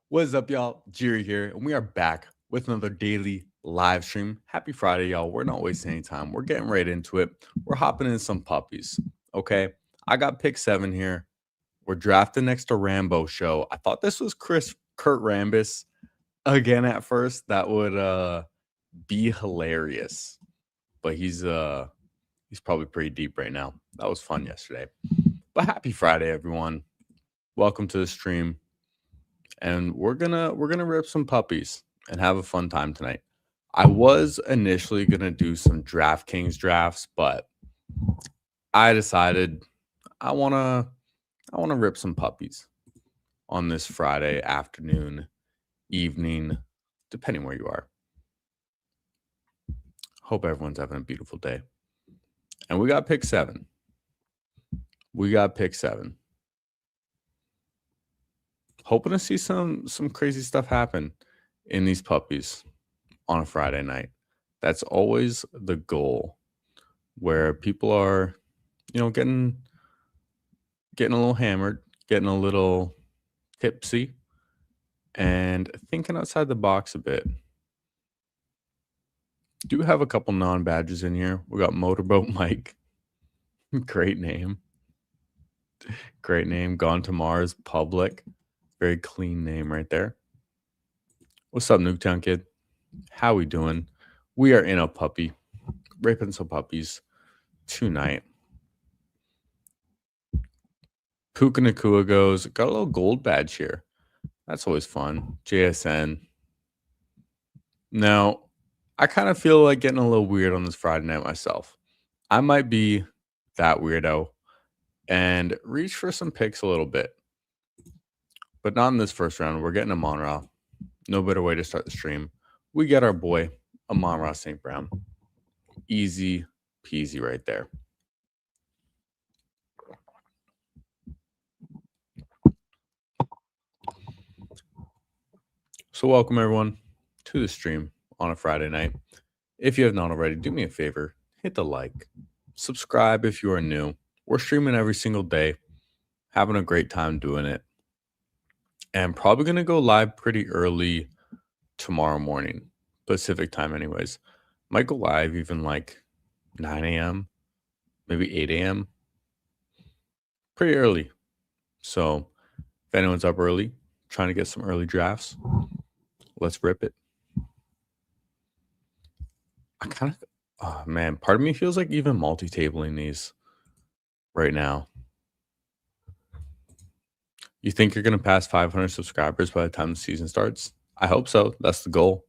What is up, y'all? Jerry here, and we are back with another daily live stream. Happy Friday, y'all. We're not wasting any time. We're getting right into it. We're hopping in some puppies. Okay. I got pick 7 here. We're drafting next to Rambo show. I thought this was Kurt Rambis again at first. That would be hilarious. But he's probably pretty deep right now. That was fun yesterday. But happy Friday, everyone. Welcome to the stream. And we're gonna rip some puppies and have a fun time tonight. I was initially gonna do some DraftKings drafts, but I decided I wanna rip some puppies on this Friday afternoon, evening, depending where you are. Hope everyone's having a beautiful day. And we got pick 7. We got pick 7. Hoping to see some crazy stuff happen in these puppies on a Friday night. That's always the goal, where people are, getting a little hammered, getting a little tipsy, and thinking outside the box a bit. Do have a couple non-badges in here. We got Motorboat Mike. Great name. Great name. Gone to Mars Public. Very clean name right there. What's up, Nuketown Kid? How we doing? We are in a puppy. Raping some puppies tonight. Puka Nakua goes, got a little gold badge here. That's always fun. JSN. Now, I kind of feel like getting a little weird on this Friday night myself. I might be that weirdo and reach for some picks a little bit. But not in this first round. We're getting a Monra. No better way to start the stream. We get our boy, Amon-Ra St. Brown. Easy peasy right there. So welcome, everyone, to the stream on a Friday night. If you have not already, do me a favor. Hit the like. Subscribe if you are new. We're streaming every single day. Having a great time doing it. And probably going to go live pretty early tomorrow morning. Pacific time anyways. Might go live even like 9 a.m., maybe 8 a.m. Pretty early. So if anyone's up early, trying to get some early drafts, let's rip it. I kind of, oh man, part of me feels like even multi-tabling these right now. You think you're going to pass 500 subscribers by the time the season starts? I hope so. That's the goal.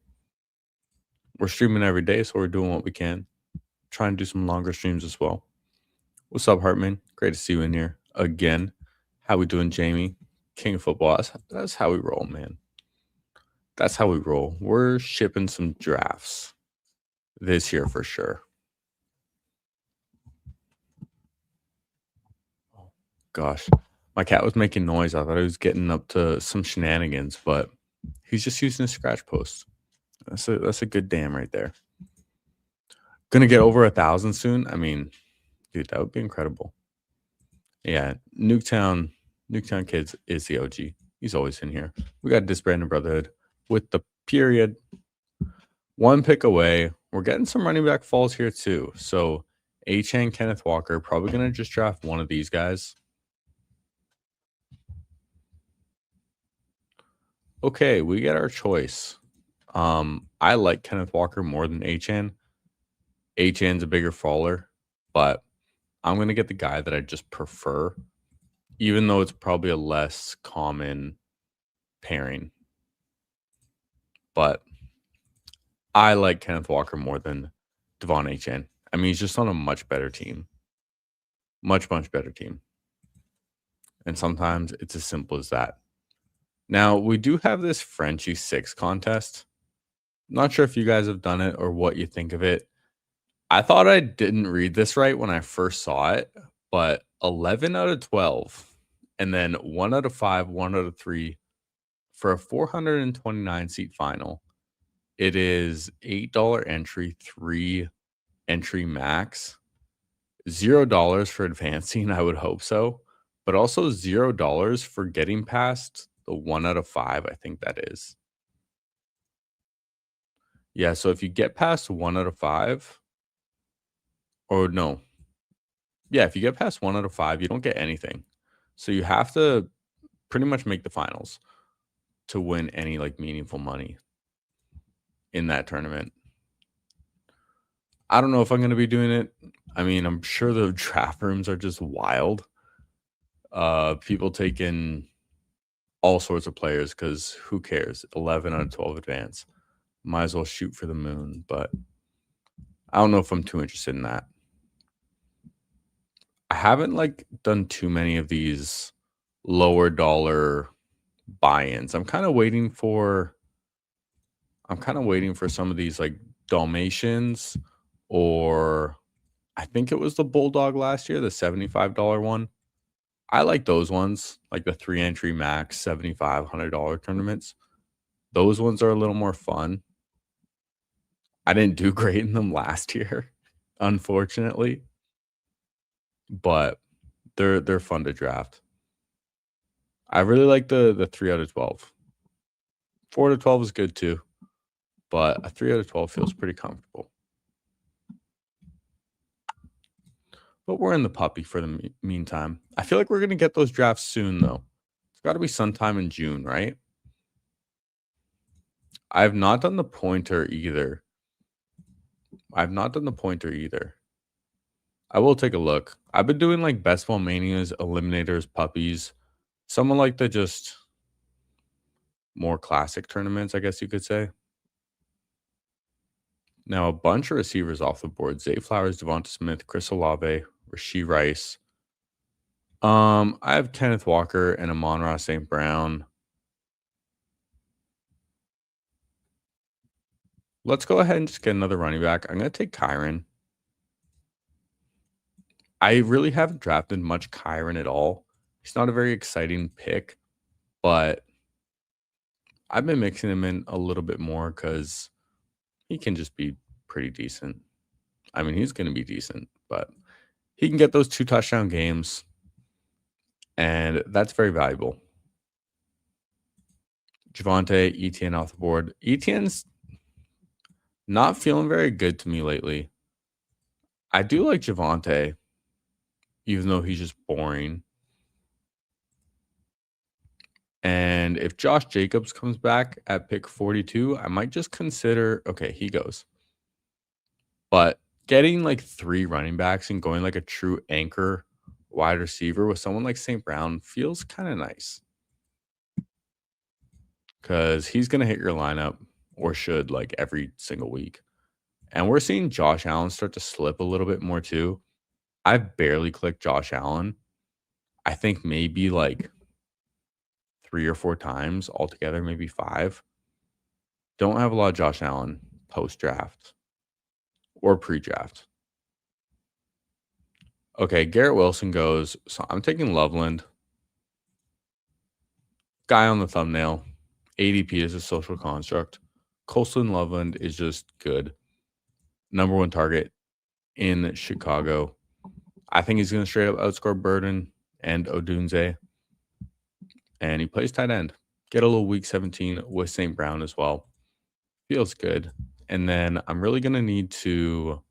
We're streaming every day, so we're doing what we can. Trying to do some longer streams as well. What's up, Hartman? Great to see you in here again. How we doing, Jamie? King of football. That's how we roll, man. That's how we roll. We're shipping some drafts this year for sure. Oh, gosh. My cat was making noise. I thought he was getting up to some shenanigans, but he's just using a scratch post. That's a good damn right there. Gonna get over 1,000 soon. I mean, dude, that would be incredible. Yeah, Nuketown Kids is the OG. He's always in here. We got Disbanded Brotherhood with the period. One pick away. We're getting some running back falls here too. So Achane, Kenneth Walker, probably gonna just draft one of these guys. Okay, we get our choice. I like Kenneth Walker more than Achane. Achane's a bigger faller, but I'm going to get the guy that I just prefer, even though it's probably a less common pairing. But I like Kenneth Walker more than Devon Achane. I mean, he's just on a much better team. Much, much better team. And sometimes it's as simple as that. Now, we do have this Frenchie 6 contest. Not sure if you guys have done it or what you think of it. I thought I didn't read this right when I first saw it, but 11 out of 12, and then 1 out of 5, 1 out of 3 for a 429 seat final. It is $8 entry, 3 entry max, $0 for advancing. I would hope so, but also $0 for getting past The 1 out of 5, I think that is. Yeah, so if you get past 1 out of 5 or no. Yeah, if you get past 1 out of 5, you don't get anything. So you have to pretty much make the finals to win any, like, meaningful money in that tournament. I don't know if I'm gonna be doing it. I mean, I'm sure the draft rooms are just wild. People taking all sorts of players because who cares? 11 out of 12 advance. Might as well shoot for the moon, but I don't know if I'm too interested in that. I haven't, like, done too many of these lower dollar buy-ins. I'm kinda waiting for some of these, like, Dalmatians, or I think it was the Bulldog last year, the $75 one. I like those ones, like the 3 entry max $7,500 tournaments. Those ones are a little more fun. I didn't do great in them last year, unfortunately, but they're fun to draft. I really like the 3 out of 12. 4 out of 12 is good too, but a 3 out of 12 feels pretty comfortable. But we're in the puppy for the meantime. I feel like we're gonna get those drafts soon, though. It's gotta be sometime in June, right? I've not done the pointer either. I've not done the pointer either. I will take a look. I've been doing, like, Best Ball Manias, Eliminators, Puppies, some of, like, the just more classic tournaments, I guess you could say. Now, a bunch of receivers off the board: Zay Flowers, Devonta Smith, Chris Olave, Rashee Rice. I have Kenneth Walker and Amon-Ra St. Brown. Let's go ahead and just get another running back. I'm gonna take Kyron. I really haven't drafted much Kyron at all. He's not a very exciting pick, but I've been mixing him in a little bit more because he can just be pretty decent. I mean, he's gonna be decent, but he can get those 2 touchdown games, and that's very valuable. Javonte, Etienne off the board. Etienne's not feeling very good to me lately. I do like Javonte, even though he's just boring. And if Josh Jacobs comes back at pick 42, I might just consider, okay, he goes. But getting like 3 running backs and going like a true anchor wide receiver with someone like St. Brown feels kind of nice. Because he's going to hit your lineup, or should, like, every single week. And we're seeing Josh Allen start to slip a little bit more too. I've barely clicked Josh Allen. I think maybe like 3 or 4 times altogether, maybe 5. Don't have a lot of Josh Allen post-draft or pre-draft. Okay, Garrett Wilson goes. So I'm taking Loveland. Guy on the thumbnail. ADP is a social construct. Colston Loveland is just good. Number 1 target in Chicago. I think he's going to straight up outscore Burden and Odunze. And he plays tight end. Get a little week 17 with St. Brown as well. Feels good. And then I'm really going to need to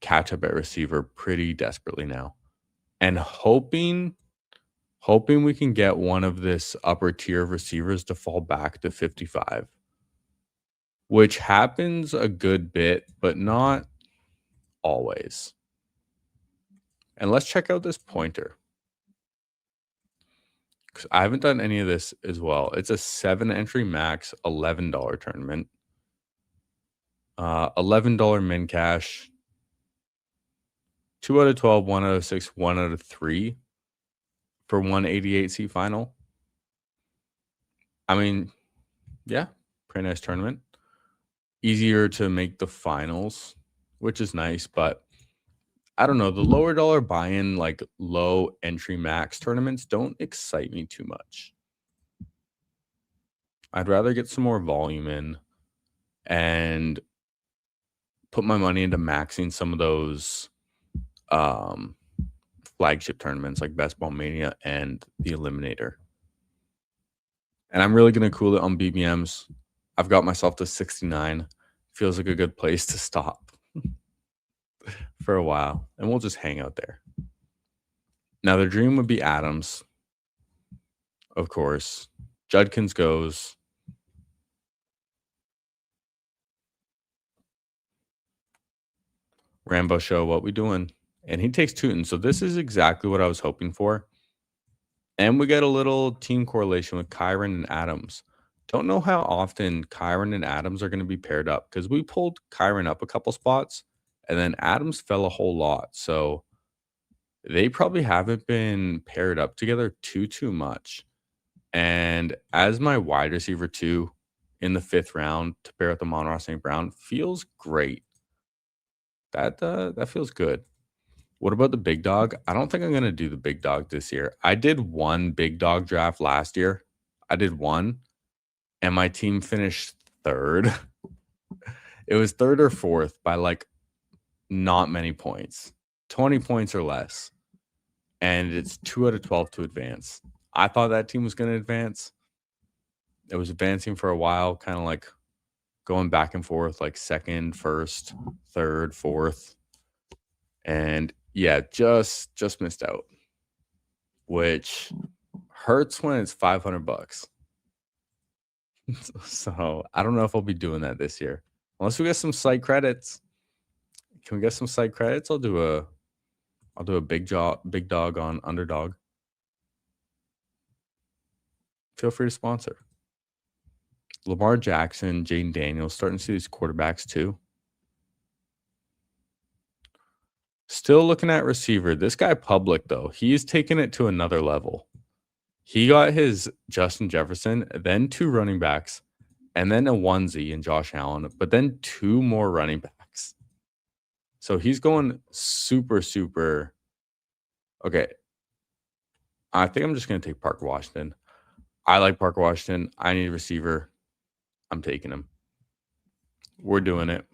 catch up at receiver pretty desperately now. And hoping we can get one of this upper tier of receivers to fall back to 55, which happens a good bit, but not always. And let's check out this pointer, because I haven't done any of this as well. It's a 7 entry max, $11 tournament. $11 min cash. 2 out of 12, 1 out of 6, 1 out of 3 for 188C final. I mean, yeah, pretty nice tournament. Easier to make the finals, which is nice, but I don't know. The lower dollar buy-in, like low entry max tournaments don't excite me too much. I'd rather get some more volume in and put my money into maxing some of those flagship tournaments like Best Ball Mania and the Eliminator. And I'm really gonna cool it on BBMs. I've got myself to 69. Feels like a good place to stop for a while, and we'll just hang out there. Now the dream would be Adams, of course. Judkins goes. Rambo show, what we doing? And he takes Tootin. So this is exactly what I was hoping for. And we get a little team correlation with Kyron and Adams. Don't know how often Kyron and Adams are going to be paired up because we pulled Kyron up a couple spots and then Adams fell a whole lot. So they probably haven't been paired up together too much. And as my wide receiver two in the 5th round to pair with the Monroe St. Brown feels great. That feels good. What about the big dog? I don't think I'm gonna do the big dog this year. I did one big dog draft last year. I did one, and my team finished 3rd. It was 3rd or 4th by, like, not many points, 20 points or less, and it's 2 out of 12 to advance. I thought that team was gonna advance. It was advancing for a while, kinda, like, going back and forth, like, 2nd, 1st, 3rd, 4th, and, yeah, just missed out, which hurts when it's $500. So I don't know if I'll be doing that this year. Unless we get some site credits. Can we get some site credits? I'll do a big dog on underdog. Feel free to sponsor. Lamar Jackson, Jaden Daniels, starting to see these quarterbacks too. Still looking at receiver. This guy Public, though, he's taken it to another level. He got his Justin Jefferson, then 2 running backs, and then a onesie in Josh Allen, but then 2 more running backs. So he's going super. Okay. I think I'm just going to take Parker Washington. I like Parker Washington. I need a receiver. I'm taking him. We're doing it.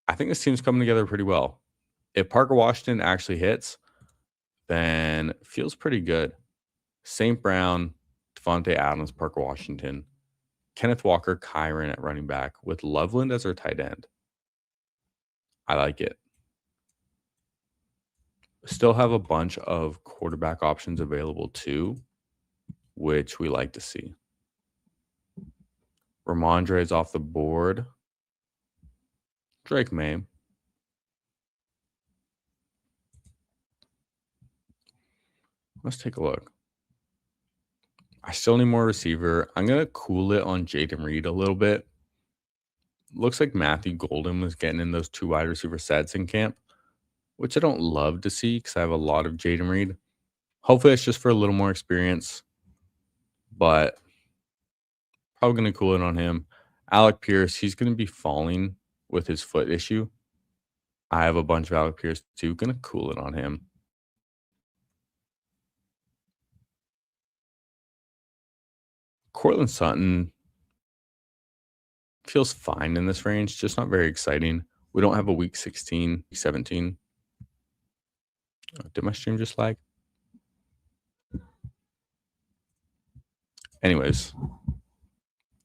I think this team's coming together pretty well. If Parker Washington actually hits, then it feels pretty good. St. Brown, Devontae Adams, Parker Washington, Kenneth Walker, Kyron at running back with Loveland as our tight end. I like it. Still have a bunch of quarterback options available too, which we like to see. Ramondre is off the board. Drake May. Let's take a look. I still need more receiver. I'm going to cool it on Jaden Reed a little bit. Looks like Matthew Golden was getting in those 2 wide receiver sets in camp, which I don't love to see because I have a lot of Jaden Reed. Hopefully it's just for a little more experience, but probably going to cool it on him. Alec Pierce, he's going to be falling with his foot issue. I have a bunch of Alec Pierce too. Going to cool it on him. Cortland Sutton feels fine in this range, just not very exciting. We don't have a week 16, week 17. Did my stream just lag? Anyways,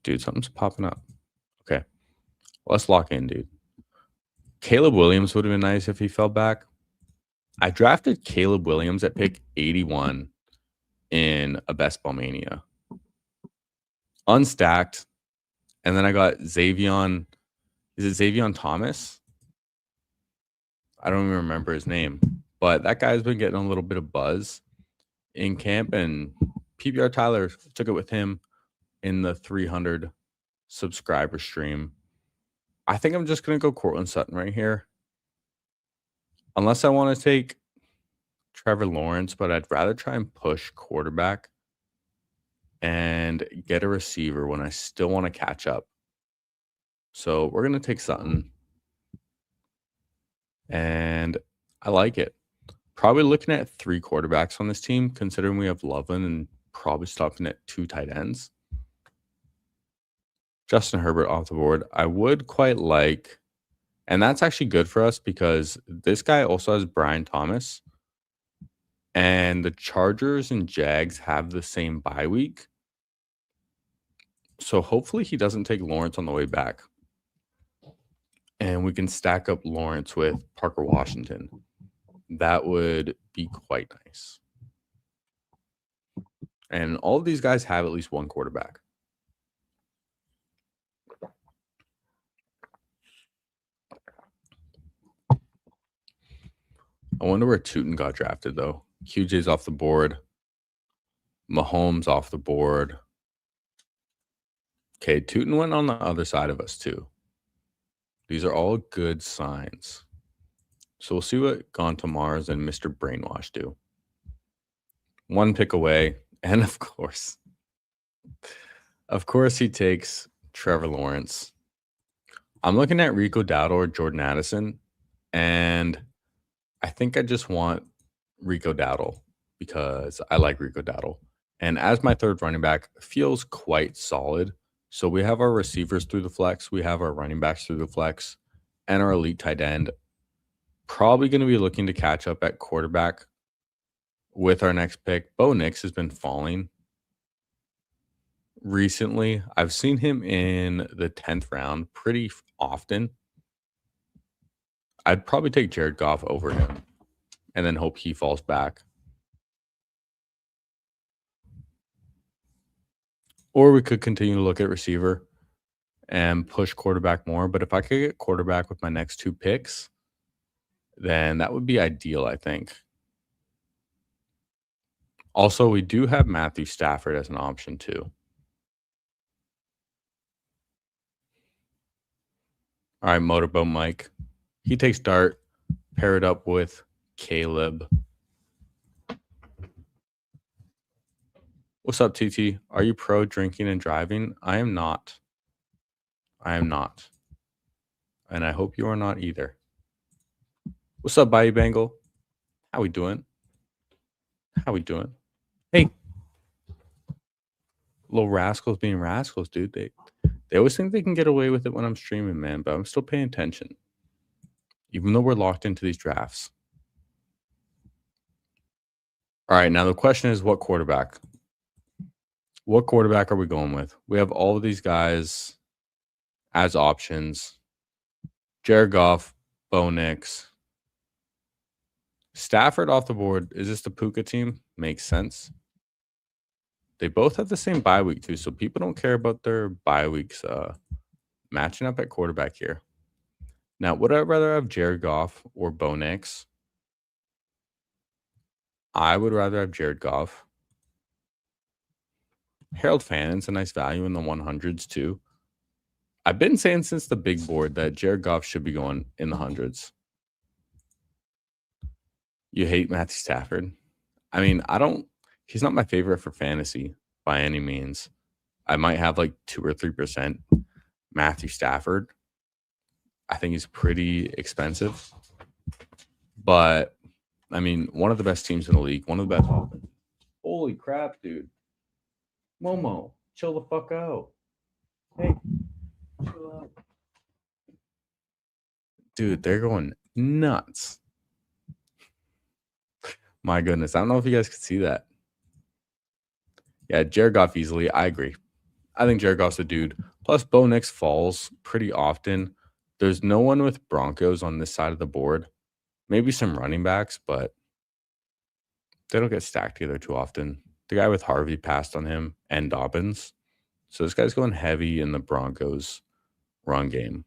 dude, something's popping up. Okay, let's lock in, dude. Caleb Williams would have been nice if he fell back. I drafted Caleb Williams at pick 81 in a Best Ball Mania. Unstacked. And then I got Xavion. Is it Xavion Thomas? I don't even remember his name. But that guy's been getting a little bit of buzz in camp. And PBR Tyler took it with him in the 300 subscriber stream. I think I'm just going to go Cortland Sutton right here. Unless I want to take Trevor Lawrence, but I'd rather try and push quarterback and get a receiver when I still want to catch up. So we're going to take Sutton. And I like it. Probably looking at 3 quarterbacks on this team, considering we have Loveland and probably stopping at 2 tight ends. Justin Herbert off the board. I would quite like, and that's actually good for us because this guy also has Brian Thomas. And the Chargers and Jags have the same bye week. So hopefully he doesn't take Lawrence on the way back. And we can stack up Lawrence with Parker Washington. That would be quite nice. And all of these guys have at least one quarterback. I wonder where Tootin got drafted, though. QJ's off the board. Mahomes off the board. Okay, Tootin went on the other side of us, too. These are all good signs. So we'll see what Gone to Mars and Mr. Brainwash do. One pick away. And of course, he takes Trevor Lawrence. I'm looking at Rico Dowdle or Jordan Addison, and I think I just want Rico Dowdle because I like Rico Dowdle. And as my third running back, feels quite solid. So we have our receivers through the flex, we have our running backs through the flex, and our elite tight end. Probably going to be looking to catch up at quarterback with our next pick. Bo Nix has been falling recently. I've seen him in the 10th round pretty often. I'd probably take Jared Goff over him and then hope he falls back. Or we could continue to look at receiver and push quarterback more. But if I could get quarterback with my next two picks, then that would be ideal, I think. Also, we do have Matthew Stafford as an option too. All right, Motorboat Mike. He takes Dart, pair it up with Caleb. What's up, TT? Are you pro drinking and driving? I am not. And I hope you are not either. What's up, Bayou Bengal? How we doing? Hey. Little rascals being rascals, dude. They always think they can get away with it when I'm streaming, man, but I'm still paying attention. Even though we're locked into these drafts. All right, now the question is what quarterback? What quarterback are we going with? We have all of these guys as options. Jared Goff, Bo Nix. Stafford off the board. Is this the Puka team? Makes sense. They both have the same bye week, too, so people don't care about their bye weeks matching up at quarterback here. Now, would I rather have Jared Goff or Bo Nix? I would rather have Jared Goff. Harold Fannon's a nice value in the 100s, too. I've been saying since the big board that Jared Goff should be going in the hundreds. You hate Matthew Stafford? I mean, he's not my favorite for fantasy by any means. I might have like 2 or 3% Matthew Stafford. I think he's pretty expensive. But, I mean, one of the best teams in the league, one of the best offenses. Holy crap, dude. Momo, chill the fuck out. Hey, chill out. Dude, they're going nuts. My goodness. I don't know if you guys could see that. Yeah, Jared Goff easily. I agree. I think Jared Goff's a dude. Plus, Bo Nix falls pretty often. There's no one with Broncos on this side of the board. Maybe some running backs, but they don't get stacked together too often. The guy with Harvey passed on him and Dobbins. So this guy's going heavy in the Broncos run game.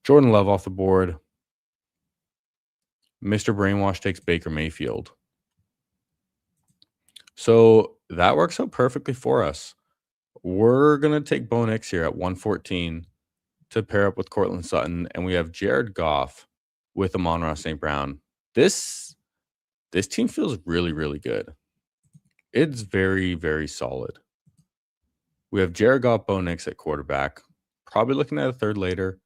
Jordan Love off the board. Mr. Brainwash takes Baker Mayfield. So that works out perfectly for us. We're going to take Bo Nix here at 114 to pair up with Cortland Sutton, and we have Jared Goff with Amon-Ra St. Brown. This team feels really, really good. It's very, very solid. We have Jared Goff, Bo Nix at quarterback. Probably looking at a third later.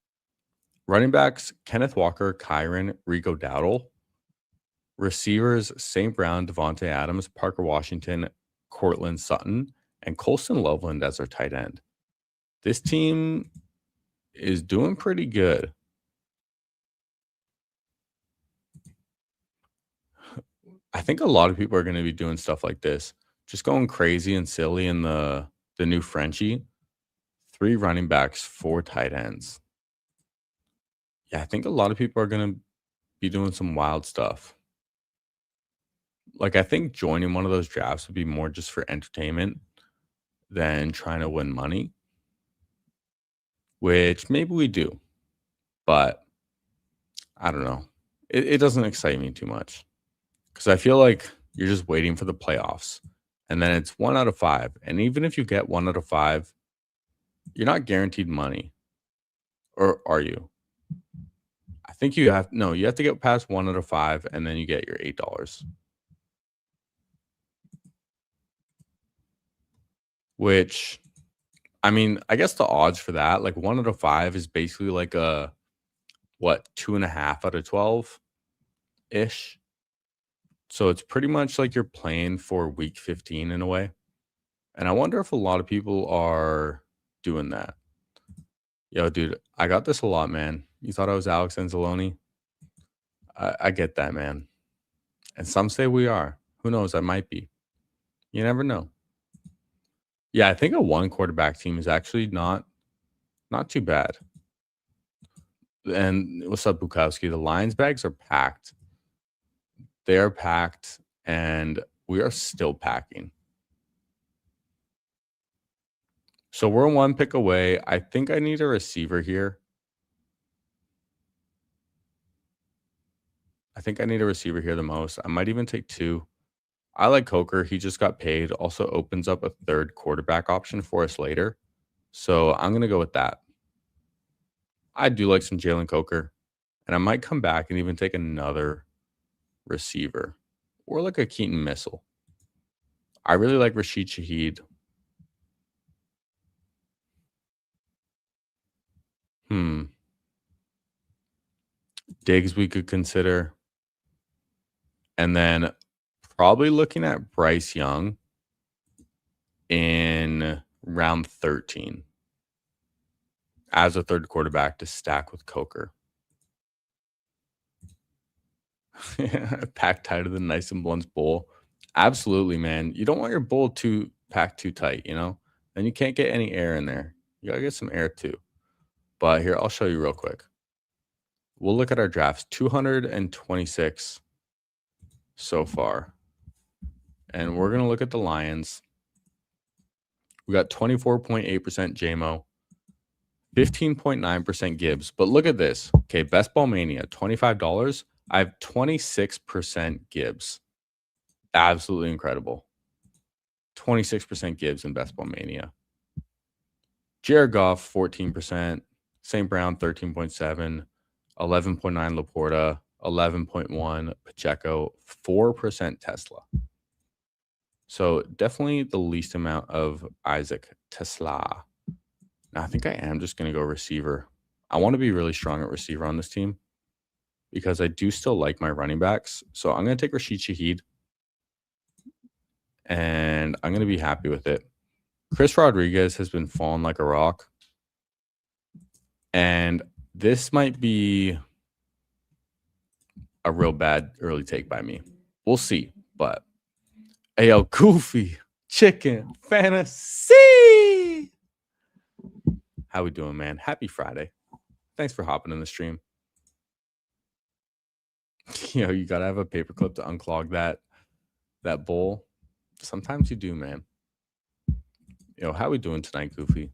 Running backs, Kenneth Walker, Kyron, Rico Dowdle. Receivers, St. Brown, Devontae Adams, Parker Washington, Cortland Sutton, and Colston Loveland as our tight end. This team is doing pretty good. I think a lot of people are gonna be doing stuff like this, just going crazy and silly in the new Frenchie. 3 running backs, 4 tight ends. Yeah, I think a lot of people are gonna be doing some wild stuff. Like, I think joining one of those drafts would be more just for entertainment than trying to win money, which maybe we do, but I don't know. It doesn't excite me too much because I feel like you're just waiting for the playoffs, and then it's 1 out of 5, and even if you get 1 out of 5, you're not guaranteed money, or are you? I think you have no, you have to get past 1 out of 5, and then you get your $8, which I mean, I guess the odds for that, like 1 out of 5 is basically like a what, 2.5 out of 12 ish. So it's pretty much like you're playing for week 15 in a way. And I wonder if a lot of people are doing that. Yo, dude, I got this a lot, man. You thought I was Alex Anzalone? I get that, man. And some say we are. Who knows? I might be. You never know. Yeah, I think a one quarterback team is actually not too bad. And what's up, Bukowski? The Lions bags are packed. They are packed, and we are still packing. So we're one pick away. I think I need a receiver here. I think I need a receiver here the most. I might even take 2. I like Coker. He just got paid. Also opens up a third quarterback option for us later. So I'm going to go with that. I do like some Jalen Coker. And I might come back and even take another receiver or like a Keaton Missile. I really like Rashid Shaheed. Hmm. Diggs we could consider. And then probably looking at Bryce Young in round 13 as a third quarterback to stack with Coker. Packed tighter than Nice and Blunt's bowl. Absolutely, man. You don't want your bowl too packed too tight, you know? Then you can't get any air in there. You gotta get some air too. But here, I'll show you real quick. We'll look at our drafts. 226 so far. And we're gonna look at the Lions. We got 24.8% JMO, 15.9% Gibbs. But look at this. Okay, Best Ball Mania, $25. I have 26% Gibbs. Absolutely incredible. 26% Gibbs in Best Ball Mania. Jared Goff, 14%. St. Brown, 13.7. 11.9 Laporta. 11.1 Pacheco. 4% Tesla. So definitely the least amount of Isaac Tesla. Now, I think I am just going to go receiver. I want to be really strong at receiver on this team because I do still like my running backs. So I'm going to take Rashid Shaheed, and I'm going to be happy with it. Chris Rodriguez has been falling like a rock, and this might be a real bad early take by me. We'll see, but hey, yo, Goofy Chicken Fantasy. How we doing, man? Happy Friday. Thanks for hopping in the stream. You gotta have a paperclip to unclog that bowl. Sometimes you do, man. How we doing tonight, Goofy?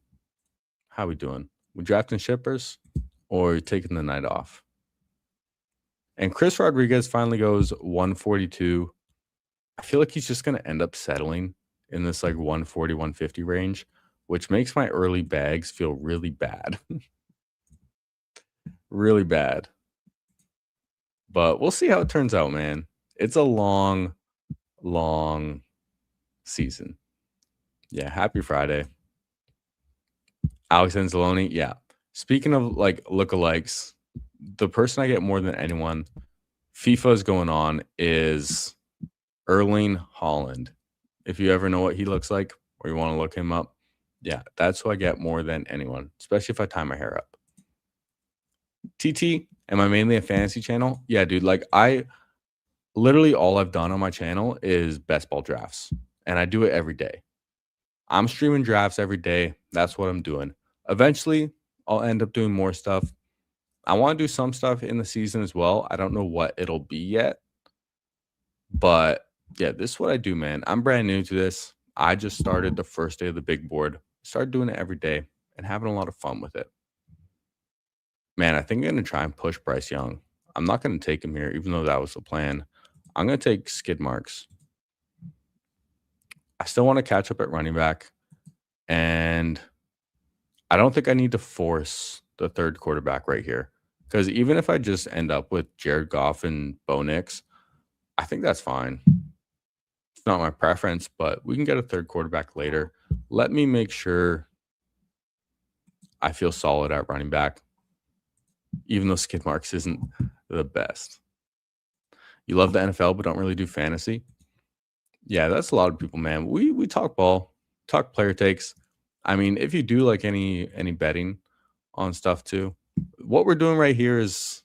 How we doing? We drafting shippers or taking the night off? And Chris Rodriguez finally goes 142. I feel like he's just gonna end up settling in this like 140, 150 range, which makes my early bags feel really bad. Really bad. But we'll see how it turns out, man. It's a long, long season. Yeah, happy Friday. Alex Anzalone, yeah. Speaking of like lookalikes, the person I get more than anyone, FIFA is going on, is Erling Haaland. If you ever know what he looks like or you want to look him up, yeah, that's who I get more than anyone, especially if I tie my hair up. TT, am I mainly a fantasy channel? Yeah, dude. Like Literally all I've done on my channel is best ball drafts, and I do it every day. I'm streaming drafts every day. That's what I'm doing. Eventually, I'll end up doing more stuff. I want to do some stuff in the season as well. I don't know what it'll be yet, but yeah, this is what I do, man. I'm brand new to this. I just started the first day of the big board. Started doing it every day and having a lot of fun with it. Man, I think I'm gonna try and push Bryce Young. I'm not gonna take him here, even though that was the plan. I'm gonna take skid marks. I still want to catch up at running back, and I don't think I need to force the third quarterback right here. Because even if I just end up with Jared Goff and Bo Nix, I think that's fine. It's not my preference, but we can get a third quarterback later. Let me make sure I feel solid at running back, even though skid marks isn't the best. You love the NFL, but don't really do fantasy. Yeah, that's a lot of people, man. We talk ball, talk player takes. I mean, if you do like any betting on stuff too, what we're doing right here is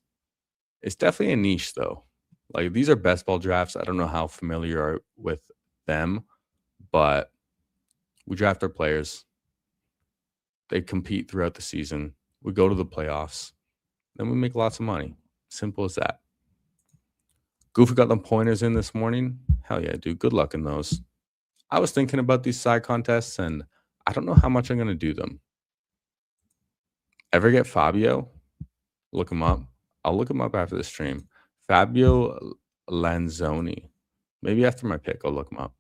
it's definitely a niche though. Like these are best ball drafts. I don't know how familiar you are with them, but we draft our players. They compete throughout the season. We go to the playoffs. Then we make lots of money. Simple as that. Goofy got them pointers in this morning. Hell yeah, dude. Good luck in those. I was thinking about these side contests and I don't know how much I'm going to do them. Ever get Fabio? Look him up. I'll look him up after the stream. Fabio Lanzoni. Maybe after my pick, I'll look him up.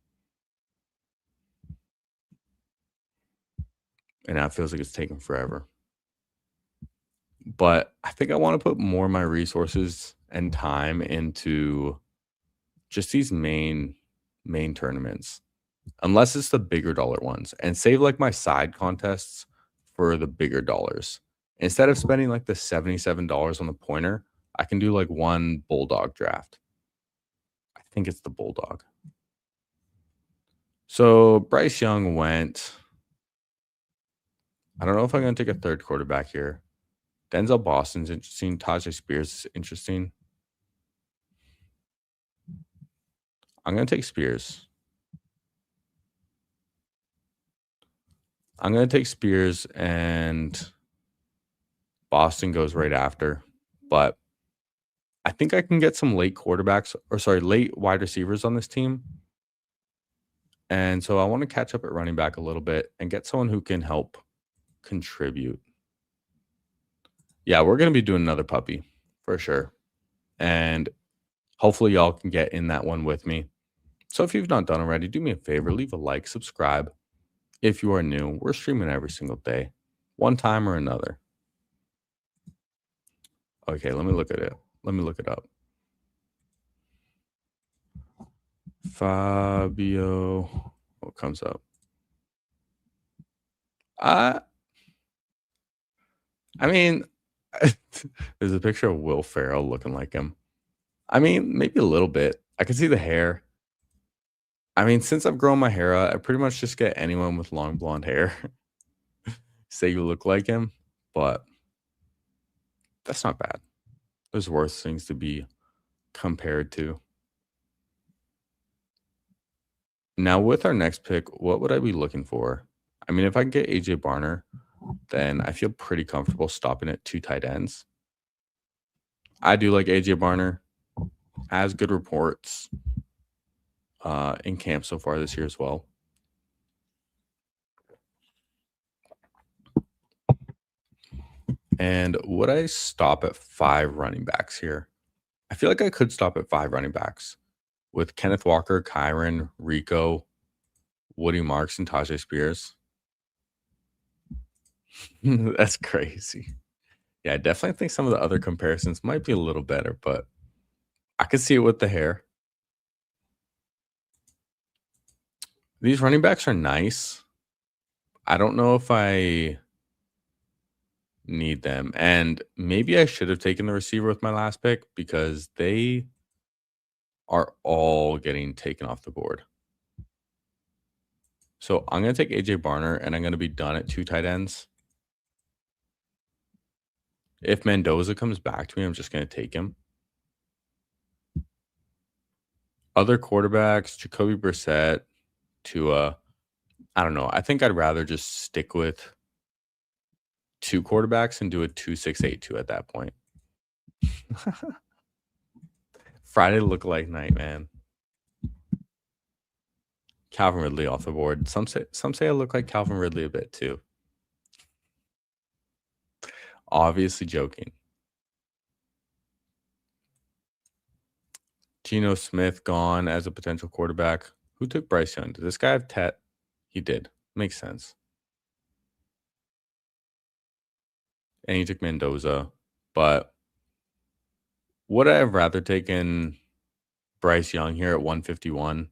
And now it feels like it's taking forever. But I think I want to put more of my resources and time into just these main tournaments, unless it's the bigger dollar ones, and save like my side contests for the bigger dollars. Instead of spending like the $77 on the pointer, I can do like one bulldog draft. I think it's the bulldog. So Bryce Young went. I don't know if I'm going to take a third quarterback here. Denzel Boston's interesting. Tajay Spears is interesting. I'm going to take Spears. I'm going to take Spears, and Boston goes right after. But I think I can get some late late wide receivers on this team. And so I want to catch up at running back a little bit and get someone who can help contribute. Yeah, we're going to be doing another puppy for sure. And hopefully y'all can get in that one with me. So if you've not done already, do me a favor, leave a like, subscribe. If you are new, we're streaming every single day, one time or another. Okay, let me look at it. Let me look it up. Fabio, what comes up? I mean, there's a picture of Will Ferrell looking like him. I mean, maybe a little bit. I can see the hair. I mean, since I've grown my hair out, I pretty much just get anyone with long blonde hair say you look like him, but that's not bad. There's worse things to be compared to. Now, with our next pick, what would I be looking for? I mean, if I can get AJ Barner, then I feel pretty comfortable stopping at 2 tight ends. I do like AJ Barner. Has good reports in camp so far this year as well. And would I stop at 5 running backs here? I feel like I could stop at 5 running backs with Kenneth Walker, Kyron, Rico, Woody Marks, and Tajay Spears. That's crazy. Yeah, I definitely think some of the other comparisons might be a little better, but I could see it with the hair. These running backs are nice. I don't know if I need them. And maybe I should have taken the receiver with my last pick because they are all getting taken off the board. So I'm going to take AJ Barner and I'm going to be done at 2 tight ends. If Mendoza comes back to me, I'm just going to take him. Other quarterbacks, Jacoby Brissett, Tua. I don't know. I think I'd rather just stick with 2 quarterbacks and do a 2-6-8-2 at that point. Friday look like night, man. Calvin Ridley off the board. Some say I look like Calvin Ridley a bit too. Obviously joking. Geno Smith gone as a potential quarterback. Who took Bryce Young? Did this guy have Tet? He did. Makes sense. And he took Mendoza. But would I have rather taken Bryce Young here at 151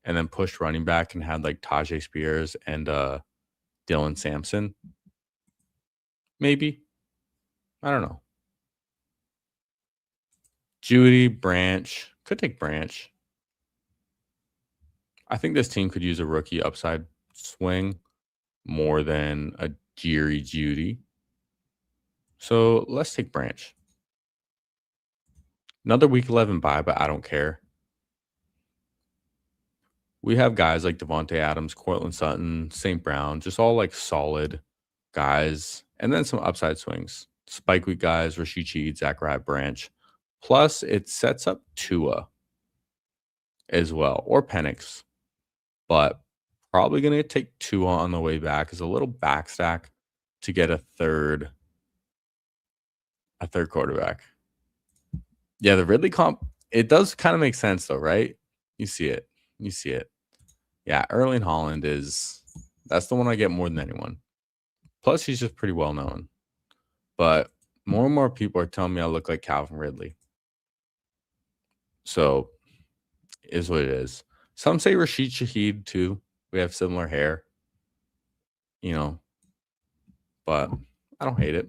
and then pushed running back and had like Tajay Spears and Dylan Sampson? Maybe. I don't know. Judy, Branch. Could take Branch. I think this team could use a rookie upside swing more than a Jerry Judy. So let's take Branch. Another week 11 bye, but I don't care. We have guys like Devontae Adams, Cortland Sutton, St. Brown, just all like solid guys. And then some upside swings. Spike week guys, Rashid Shaheed, Zachariah Branch. Plus, it sets up Tua as well, or Penix. But probably going to take Tua on the way back as a little backstack to get a third quarterback. Yeah, the Ridley comp, it does kind of make sense though, right? You see it. Yeah, Erling Haaland that's the one I get more than anyone. Plus, he's just pretty well known. But more and more people are telling me I look like Calvin Ridley. So, is what it is. Some say Rashid Shaheed too. We have similar hair, but I don't hate it.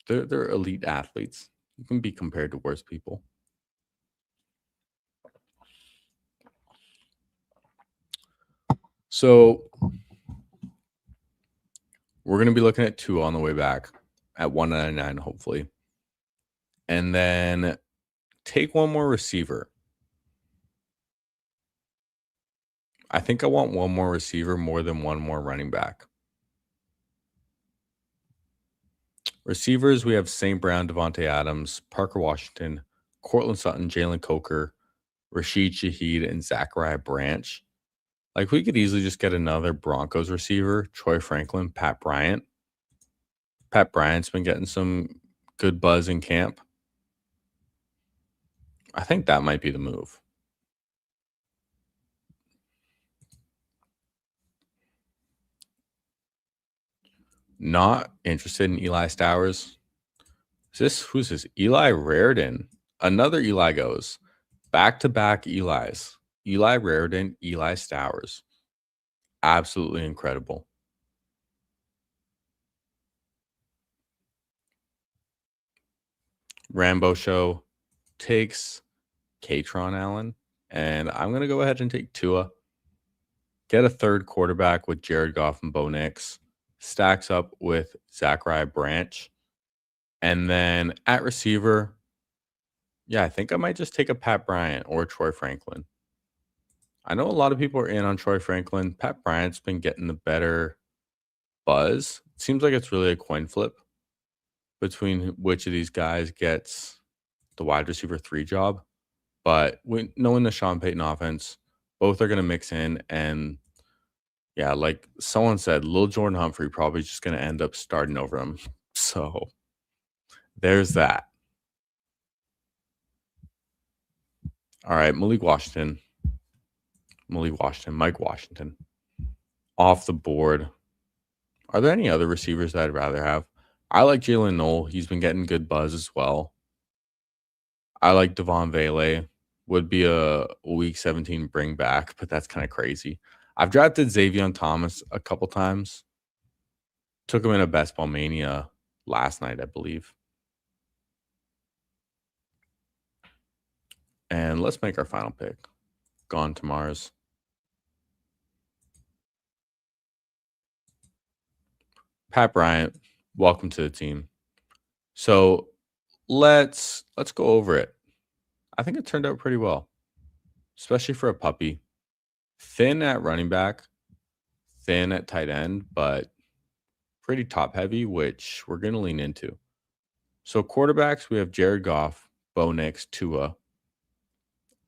They're elite athletes. You can be compared to worse people. So we're going to be looking at 2 on the way back at 199, hopefully. And then take one more receiver. I think I want one more receiver more than one more running back. Receivers, we have St. Brown, Devontae Adams, Parker Washington, Cortland Sutton, Jalen Coker, Rashid Shaheed, and Zachariah Branch. Like, we could easily just get another Broncos receiver, Troy Franklin, Pat Bryant. Pat Bryant's been getting some good buzz in camp. I think that might be the move. Not interested in Eli Stowers. Who's this? Eli Raridan. Another Eli goes. Back-to-back Elis. Eli Raridan, Eli Stowers. Absolutely incredible. Rambo Show takes Katron Allen, and I'm going to go ahead and take Tua. Get a third quarterback with Jared Goff and Bo Nix. Stacks up with Zachariah Branch. And then at receiver, yeah, I think I might just take a Pat Bryant or Troy Franklin. I know a lot of people are in on Troy Franklin. Pat Bryant's been getting the better buzz. It seems like it's really a coin flip between which of these guys gets the wide receiver 3 job. But knowing the Sean Payton offense, both are going to mix in. And yeah, like someone said, Lil Jordan Humphrey probably just going to end up starting over him. So there's that. All right, Mike Washington. Off the board. Are there any other receivers that I'd rather have? I like Jalen Noel. He's been getting good buzz as well. I like Devon Vele. Would be a week 17 bring back, but that's kind of crazy. I've drafted Xavier Thomas a couple times. Took him in a Best Ball Mania last night, I believe. And let's make our final pick. Gone to Mars. Pat Bryant, welcome to the team. So let's go over it. I think it turned out pretty well. especially for a puppy. Thin at running back, thin at tight end, but pretty top heavy, which we're going to lean into. So quarterbacks, we have Jared Goff, Bo Nix, Tua.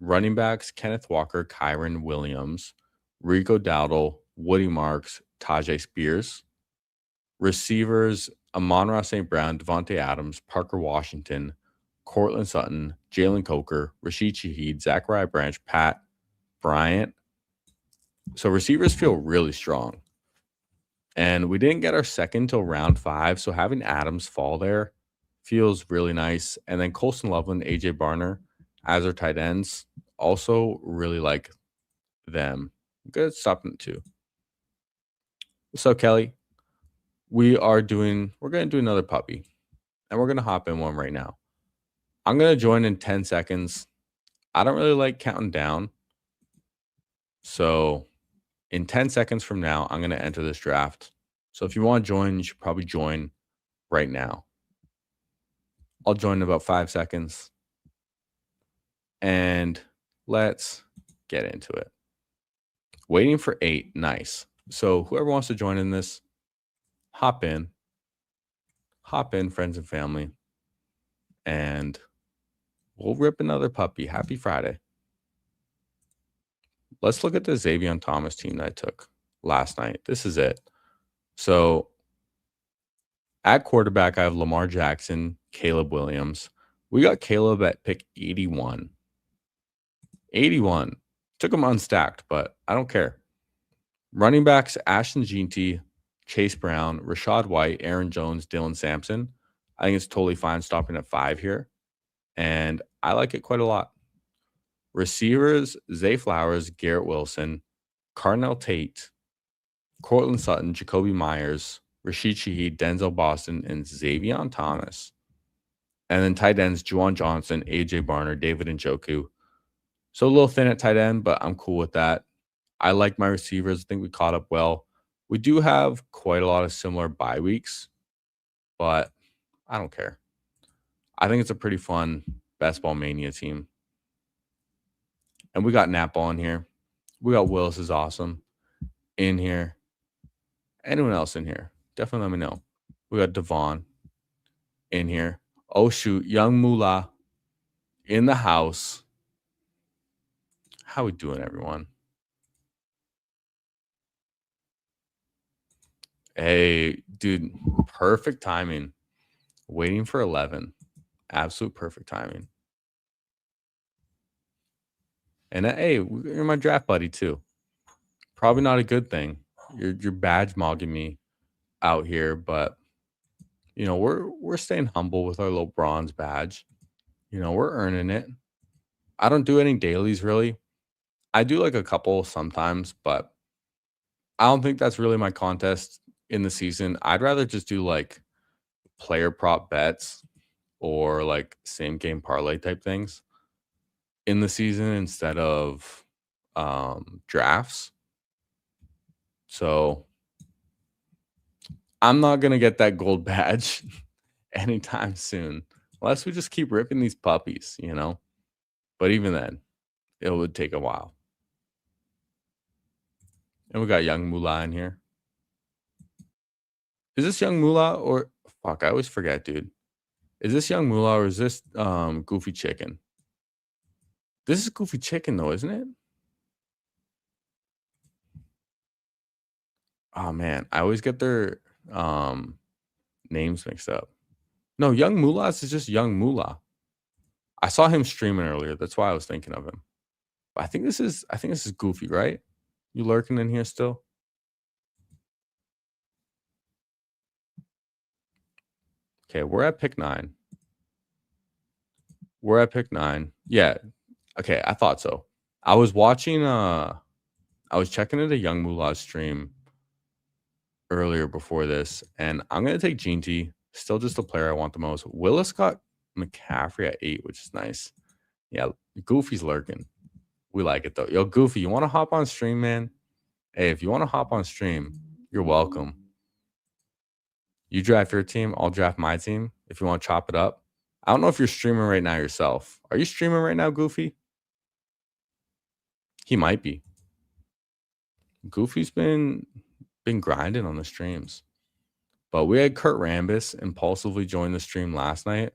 Running backs, Kenneth Walker, Kyron Williams, Rico Dowdle, Woody Marks, Tajay Spears. Receivers, Amon-Ra St. Brown, Devontae Adams, Parker Washington, Cortland Sutton, Jalen Coker, Rashid Shaheed, Zachariah Branch, Pat Bryant. So receivers feel really strong. And we didn't get our second till round 5, so having Adams fall there feels really nice. And then Colson Loveland, AJ Barner as our tight ends, also really like them. Good stopping too. So Kelly, we're gonna do another puppy, and we're gonna hop in one right now. I'm gonna join in 10 seconds. I don't really like counting down. So in 10 seconds from now, I'm gonna enter this draft. So if you want to join, you should probably join right now. I'll join in about 5 seconds. And let's get into it. Waiting for 8. Nice. So whoever wants to join in this, hop in. Hop in, friends and family. And we'll rip another puppy. Happy Friday. Let's look at the Xavier Thomas team that I took last night. This is it. So at quarterback, I have Lamar Jackson, Caleb Williams. We got Caleb at pick 81. 81. Took him unstacked, but I don't care. Running backs, Ashton Jeanty, Chase Brown, Rashad White, Aaron Jones, Dylan Sampson. I think it's totally fine stopping at 5 here. And I like it quite a lot. Receivers, Zay Flowers, Garrett Wilson, Carnell Tate, Cortland Sutton, Jacoby Myers, Rashid Shaheed, Denzel Boston, and Xavier Thomas. And then tight ends, Juwan Johnson, AJ Barner, David Njoku. So a little thin at tight end, but I'm cool with that. I like my receivers. I think we caught up well. We do have quite a lot of similar bye weeks, but I don't care. I think it's a pretty fun Best Ball Mania team. And we got Nap on here. We got Willis is awesome in here. Anyone else in here? Definitely let me know. We got Devon in here. Oh, shoot. Young Moolah in the house. How we doing, everyone? Hey, dude, perfect timing. Waiting for 11. Absolute perfect timing. And hey, you're my draft buddy too. Probably not a good thing. You're badge mogging me out here, but you know, we're staying humble with our little bronze badge. You know, we're earning it. I don't do any dailies really. I do like a couple sometimes, but I don't think that's really my contest in the season. I'd rather just do like player prop bets or like same game parlay type things in the season instead of drafts. So I'm not gonna get that gold badge anytime soon, unless we just keep ripping these puppies, you know. But even then, it would take a while. And we got Young Moolah in here. Is this Young Moolah or fuck? I always forget, dude. Is this Young Moolah or is this Goofy Chicken? This is Goofy Chicken though, isn't it? Oh man, I always get their names mixed up. No, Young Moolah is just Young Moolah. I saw him streaming earlier. That's why I was thinking of him. But I think this is Goofy, right? You lurking in here still? Okay, we're at pick 9. We're at pick 9. Yeah. Okay, I thought so. I was watching I was checking into Young Moolah's stream earlier before this, and I'm gonna take Gene T. Still just the player I want the most. Willis got McCaffrey at 8, which is nice. Yeah, Goofy's lurking. We like it though. Yo, Goofy, you want to hop on stream, man? Hey, if you want to hop on stream, you're welcome. You draft your team, I'll draft my team. If you want to chop it up. I don't know if you're streaming right now yourself. Are you streaming right now, Goofy? He might be. Goofy's been grinding on the streams. But we had Kurt Rambis impulsively join the stream last night.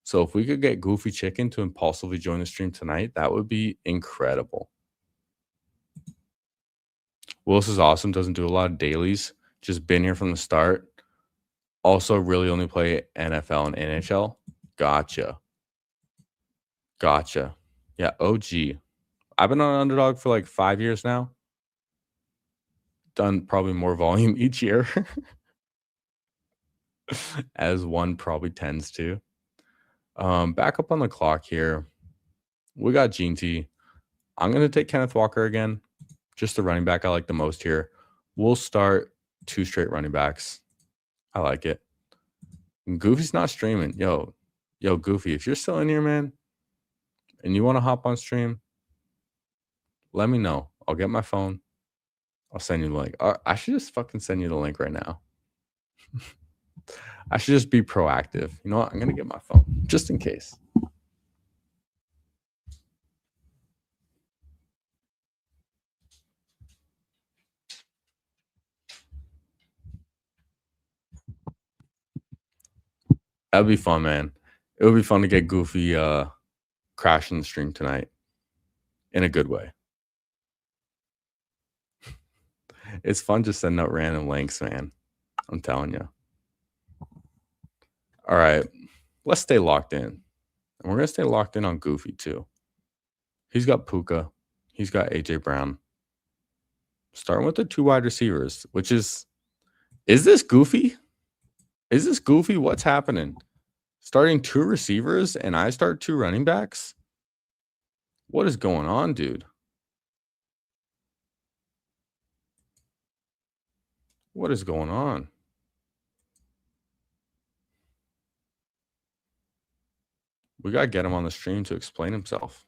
So if we could get Goofy Chicken to impulsively join the stream tonight, that would be incredible. Willis is awesome, doesn't do a lot of dailies, just been here from the start. Also, really only play NFL and NHL. Gotcha. Gotcha. Yeah, OG. I've been on Underdog for like 5 years now. Done probably more volume each year, as one probably tends to. Back up on the clock here. We got Gene T. I'm going to take Kenneth Walker again. Just the running back I like the most here. We'll start 2 straight running backs. I like it. Goofy's not streaming. Yo, Goofy, if you're still in here, man, and you want to hop on stream, let me know. I'll get my phone. I'll send you the link. I should just fucking send you the link right now. I should just be proactive. You know what? I'm going to get my phone just in case. That'd be fun, man. It would be fun to get Goofy crashing the stream tonight in a good way. It's fun just sending out random links, man. I'm telling you. All right. Let's stay locked in. And we're going to stay locked in on Goofy, too. He's got Puka. He's got A.J. Brown. Starting with the 2 wide receivers, which is this Goofy? Is this Goofy? What's happening? Starting 2 receivers and I start 2 running backs? What is going on, dude? What is going on? We got to get him on the stream to explain himself.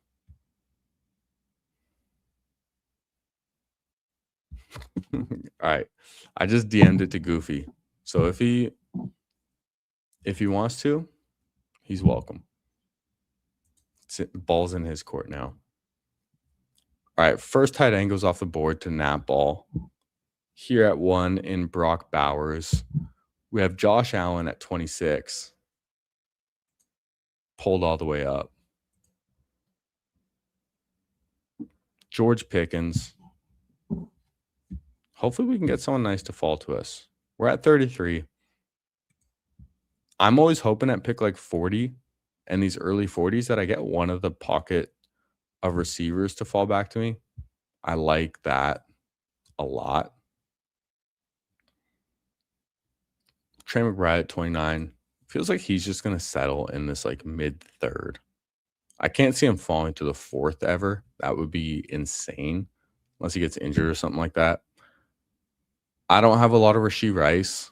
All right. I just DM'd it to Goofy. So if he wants to, he's welcome. Ball's in his court now. All right. First tight end goes off the board to Nat Ball. Here at 1 in Brock Bowers. We have Josh Allen at 26. Pulled all the way up. George Pickens. Hopefully we can get someone nice to fall to us. We're at 33. I'm always hoping at pick like 40 and these early 40s that I get one of the pocket of receivers to fall back to me. I like that a lot. Trey McBride at 29. Feels like he's just going to settle in this like mid-third. I can't see him falling to the 4th ever. That would be insane unless he gets injured or something like that. I don't have a lot of Rashee Rice.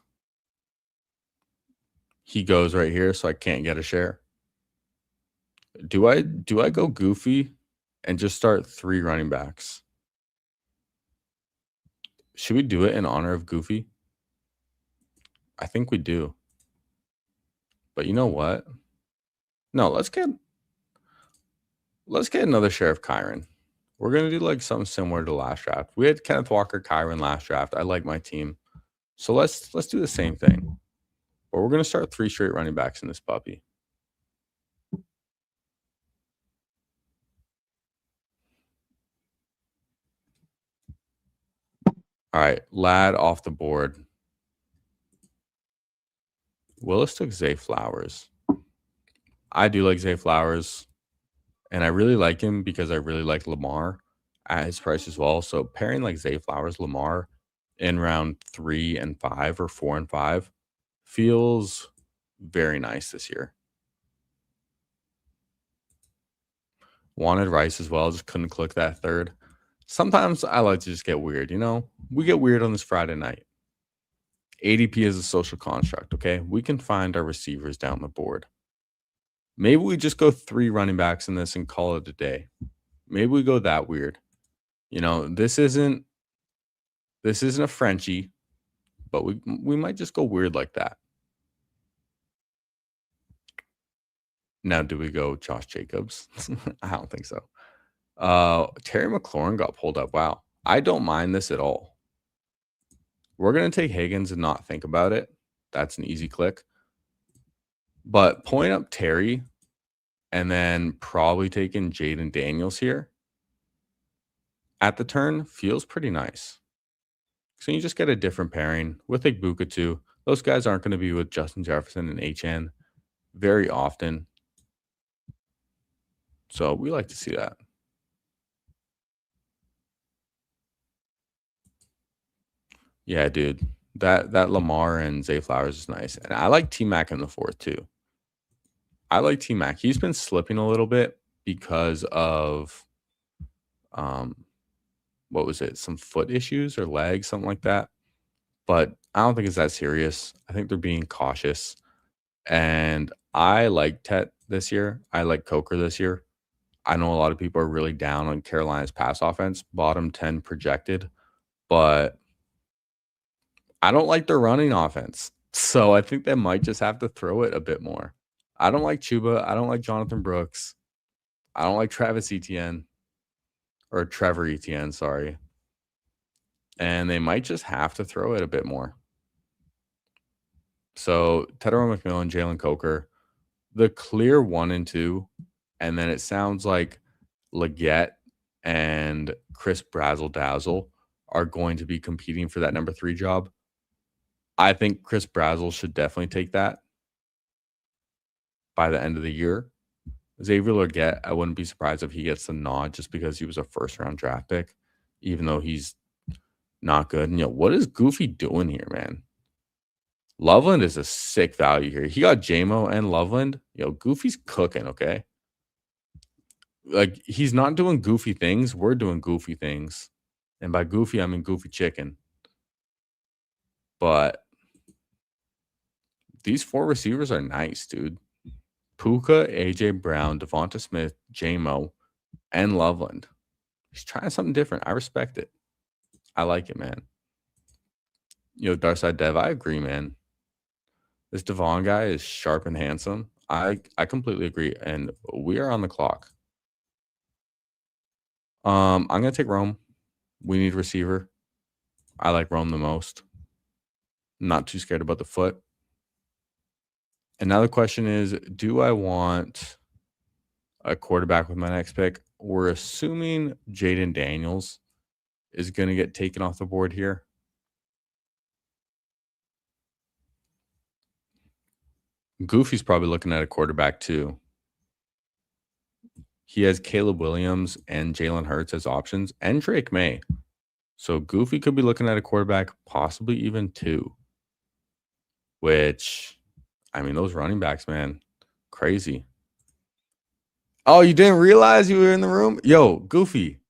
He goes right here, so I can't get a share. Do I go Goofy and just start 3 running backs? Should we do it in honor of Goofy? I think we do. But you know what? No, let's get another share of Kyron. We're going to do like something similar to last draft. We had Kenneth Walker, Kyron last draft. I like my team. So let's do the same thing. But we're going to start 3 straight running backs in this puppy. All right, Lad off the board. Willis took Zay Flowers. I do like Zay Flowers, and I really like him because I really like Lamar at his price as well. So pairing like Zay Flowers, Lamar in round 3 and 5 or 4 and 5 feels very nice this year. Wanted Rice as well, just couldn't click that 3rd. Sometimes I like to just get weird, you know? We get weird on this Friday night. ADP is a social construct, okay? We can find our receivers down the board. Maybe we just go 3 running backs in this and call it a day. Maybe we go that weird. You know, this isn't a Frenchie, but we might just go weird like that. Now, do we go Josh Jacobs? I don't think so. Terry McLaurin got pulled up. Wow. I don't mind this at all. We're gonna take Higgins and not think about it. That's an easy click. But pulling up Terry and then probably taking Jaden Daniels here at the turn feels pretty nice. So you just get a different pairing with Igbuka too. Those guys aren't going to be with Justin Jefferson and HN very often. So we like to see that. Yeah, dude. That Lamar and Zay Flowers is nice. And I like T Mac in the fourth too. I like T Mac. He's been slipping a little bit because of um what was it? Some foot issues or legs, something like that. But I don't think it's that serious. I think they're being cautious. And I like Tet this year. I like Coker this year. I know a lot of people are really down on Carolina's pass offense, bottom 10 projected, but I don't like their running offense. So I think they might just have to throw it a bit more. I don't like Chuba. I don't like Jonathan Brooks. I don't like Travis Etienne or Trevor Etienne, sorry. And they might just have to throw it a bit more. So Tedero McMillan, Jalen Coker, the clear 1 and 2, and then it sounds like Leggett and Chris Brazzle Dazzle are going to be competing for that number 3 job. I think Chris Brazzle should definitely take that by the end of the year. Xavier Leggett, I wouldn't be surprised if he gets the nod just because he was a first-round draft pick, even though he's not good. And, what is Goofy doing here, man? Loveland is a sick value here. He got JMO and Loveland. Goofy's cooking, okay? Like, he's not doing goofy things. We're doing goofy things. And by goofy, I mean goofy chicken. But these 4 receivers are nice, dude. Puka, AJ Brown, Devonta Smith, JMO, and Loveland. He's trying something different. I respect it. I like it, man. Darside Dev, I agree, man. This Devon guy is sharp and handsome. I completely agree. And we are on the clock. I'm gonna take Rome. We need receiver. I like Rome the most. Not too scared about the foot. And now the question is, do I want a quarterback with my next pick? We're assuming Jaden Daniels is going to get taken off the board here. Goofy's probably looking at a quarterback too. He has Caleb Williams and Jalen Hurts as options and Drake May. So Goofy could be looking at a quarterback, possibly even 2. Which, I mean, those running backs, man, crazy. Oh, you didn't realize you were in the room? Yo, Goofy,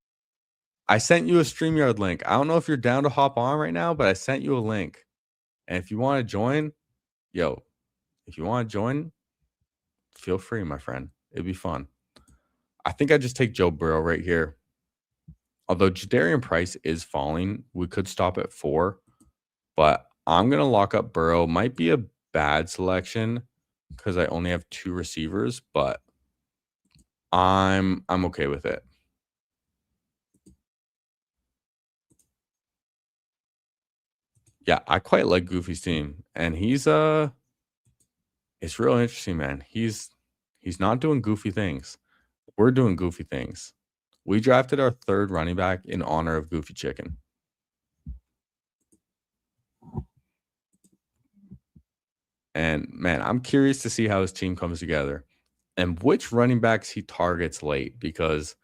I sent you a StreamYard link. I don't know if you're down to hop on right now, but I sent you a link. And if you want to join, if you want to join, feel free, my friend. It'd be fun. I think I just take Joe Burrow right here. Although Jadarian Price is falling, we could stop at 4. But I'm going to lock up Burrow. Might be a bad selection because I only have 2 receivers, but I'm okay with it. Yeah, I quite like Goofy's team. And he's it's real interesting, man. He's not doing goofy things. We're doing goofy things. We drafted our 3rd running back in honor of Goofy Chicken. And man, I'm curious to see how his team comes together and which running backs he targets late, because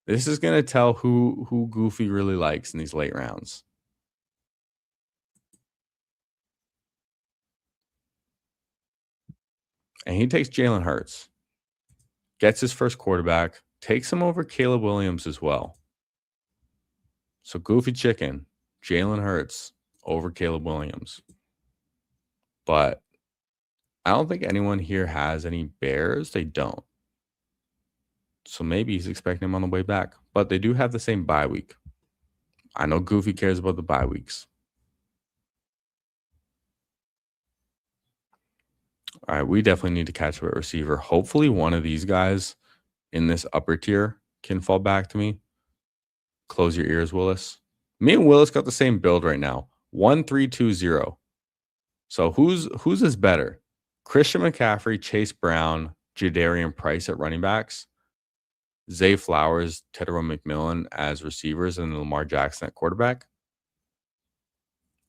this is going to tell who Goofy really likes in these late rounds. And he takes Jalen Hurts, gets his first quarterback, takes him over Caleb Williams as well. So Goofy Chicken, Jalen Hurts over Caleb Williams. But I don't think anyone here has any Bears. They don't. So maybe he's expecting him on the way back. But they do have the same bye week. I know Goofy cares about the bye weeks. All right, we definitely need to catch up at receiver. Hopefully one of these guys in this upper tier can fall back to me. Close your ears, Willis. Me and Willis got the same build right now. 1-3-2-0. So who's is better? Christian McCaffrey, Chase Brown, Jadarian Price at running backs, Zay Flowers, Tedero McMillan as receivers, and Lamar Jackson at quarterback?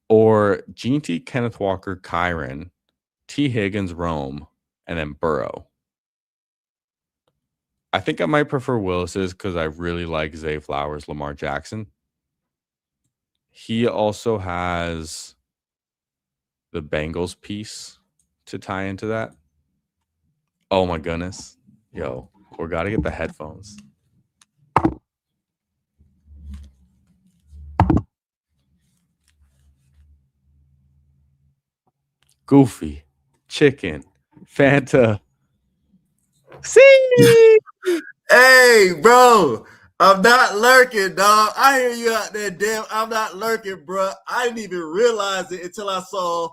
Or Gene T, Kenneth Walker, Kyron, T. Higgins, Rome, and then Burrow? I think I might prefer Willis's because I really like Zay Flowers, Lamar Jackson. He also has the Bengals piece to tie into that. Oh my goodness. Yo, we got to get the headphones. Goofy, Chicken, Fanta. See? Hey, bro. I'm not lurking, dog. I hear you out there, damn. I'm not lurking, bro. I didn't even realize it until I saw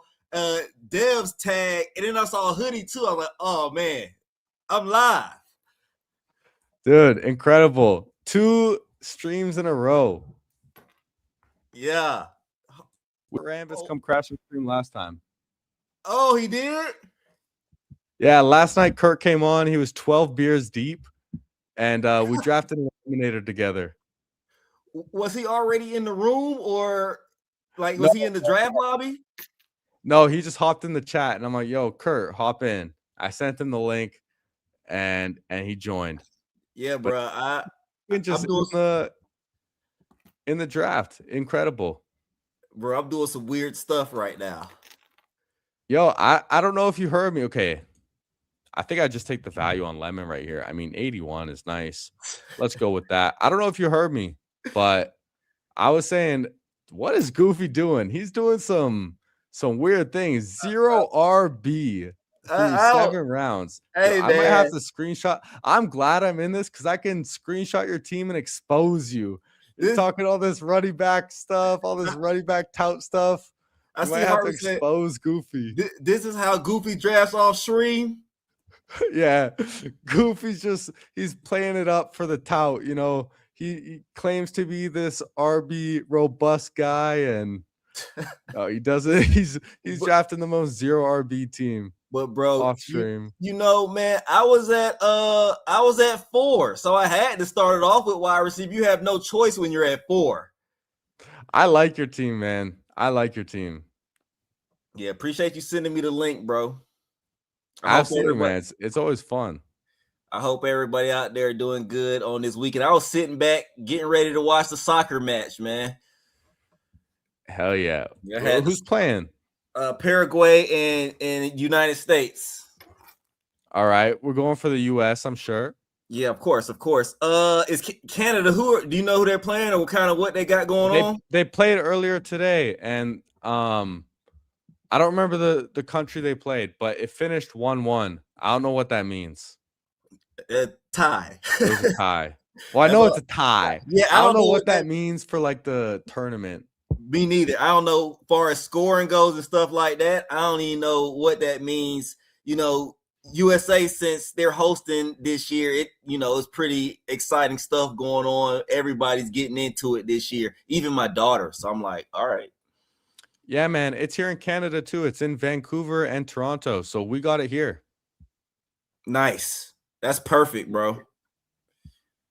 Dev's tag, and then I saw a hoodie too. I'm like, oh man, I'm live. Dude, incredible. 2 streams in a row. Yeah. Rambus come crash and stream last time. Oh, he did? Yeah, last night Kurt came on. He was 12 beers deep, and we drafted an eliminator together. Was he already in the room, or like was he in the draft lobby? No, he just hopped in the chat, and I'm like, "Yo, Kurt, hop in." I sent him the link, and he joined. Yeah, bro. I'm just in the draft. Incredible. Bro, I'm doing some weird stuff right now. Yo, I don't know if you heard me. Okay. I think I just take the value on Lemon right here. I mean, 81 is nice. Let's go with that. I don't know if you heard me, but I was saying, what is Goofy doing? He's doing some weird things. 0 RB through 7 rounds. Hey, I might have to screenshot. I'm glad I'm in this because I can screenshot your team and expose you. You're talking all this running back stuff, all this running back tout stuff. You might have to expose Goofy. This is how Goofy drafts off stream. Yeah, Goofy's he's playing it up for the tout. You know, he claims to be this RB robust guy, and he doesn't. He's drafting the most 0 RB team. But bro, off stream, you know, man, I was at 4, so I had to start it off with wide receiver. You have no choice when you're at 4. I like your team, man. I like your team. Yeah, appreciate you sending me the link, bro. Absolutely, man. It's always fun. I hope everybody out there doing good on this weekend. I was sitting back, getting ready to watch the soccer match, man. Hell yeah. Who's playing? Paraguay and United States. All right. We're going for the U.S., I'm sure. Yeah, of course. Is Canada, do you know who they're playing or what they got going on? They played earlier today, and I don't remember the country they played, but it finished 1-1. I don't know what that means. Tie. It was a tie. Well, I know it's a tie. Yeah, I don't know what that means for like the tournament. Me neither. I don't know as far as scoring goes and stuff like that. I don't even know what that means. You know, USA, since they're hosting this year, it's pretty exciting stuff going on. Everybody's getting into it this year, even my daughter. So I'm like, all right. Yeah, man. It's here in Canada too. It's in Vancouver and Toronto. So we got it here. Nice. That's perfect, bro.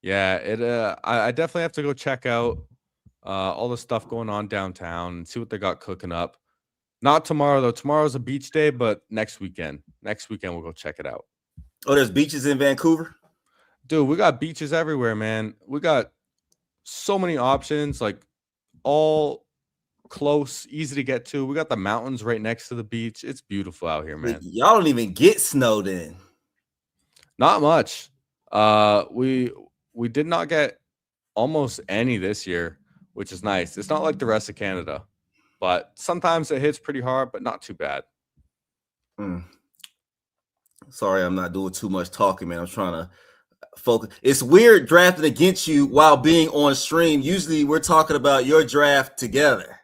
Yeah, I definitely have to go check out all the stuff going on downtown and see what they got cooking up. Not tomorrow, though. Tomorrow's a beach day, but next weekend. Next weekend, we'll go check it out. Oh, there's beaches in Vancouver? Dude, we got beaches everywhere, man. We got so many options, like all close, easy to get to. We got the mountains right next to the beach. It's beautiful out here, man. Y'all don't even get snow then. Not much. We did not get almost any this year, which is nice. It's not like the rest of Canada, but sometimes it hits pretty hard, but not too bad. Sorry, I'm not doing too much talking, man. I'm trying to focus. It's weird drafting against you while being on stream. Usually we're talking about your draft together.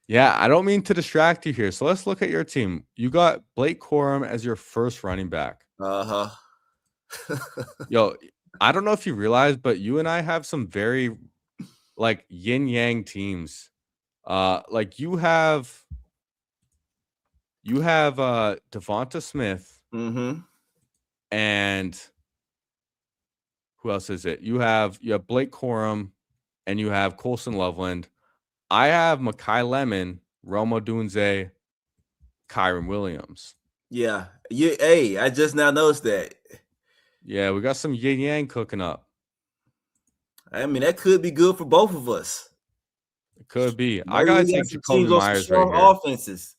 Yeah, I don't mean to distract you here. So let's look at your team. You got Blake Corum as your first running back. Uh-huh. Yo, I don't know if you realize, but you and I have some very like yin yang teams. Like you have Devonta Smith Mm-hmm. and who else is it? You have Blake Corum and you have Colson Loveland. I have Makai Lemon, Roma Dunze, Kyron Williams. Yeah. Hey, I just now noticed that. Yeah, we got some yin yang cooking up. I mean, that could be good for both of us. It could be. I Maybe gotta we got take some Jacoby teams on some Myers right strong here. offenses.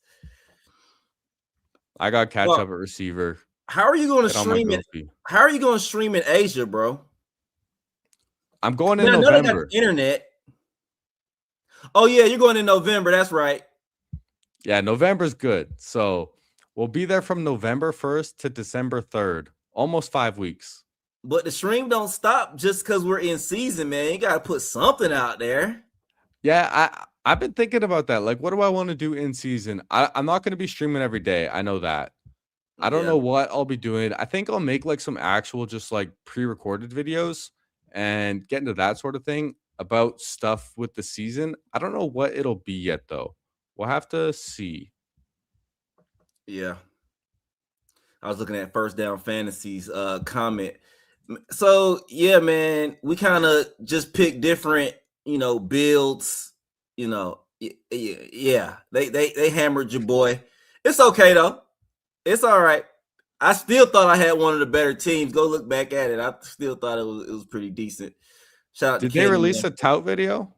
I got catch Well, up at receiver. how are you going to Get on my stream it? goofy. How are you going to stream in Asia, bro? I'm going I in mean, I know they got November. the internet. Oh yeah, you're going in November. That's right. Yeah, November's good. So we'll be there from November 1st to December 3rd. Almost 5 weeks. But the stream don't stop just because we're in season, man. You got to put something out there. Yeah, I've been thinking about that. Like, what do I want to do in season? I'm not going to be streaming every day. I know that. I don't Yeah, know what I'll be doing. I think I'll make like some actual just like pre-recorded videos and get into that sort of thing about stuff with the season. I don't know what it'll be yet though. We'll have to see. yeah. I was looking at First Down Fantasies comment. So yeah, man, we kind of just pick different, builds. Yeah. They hammered your boy. It's okay though. It's all right. I still thought I had one of the better teams. Go look back at it. I still thought it was pretty decent. Shout out to Did they Kenny, release man. a tout video?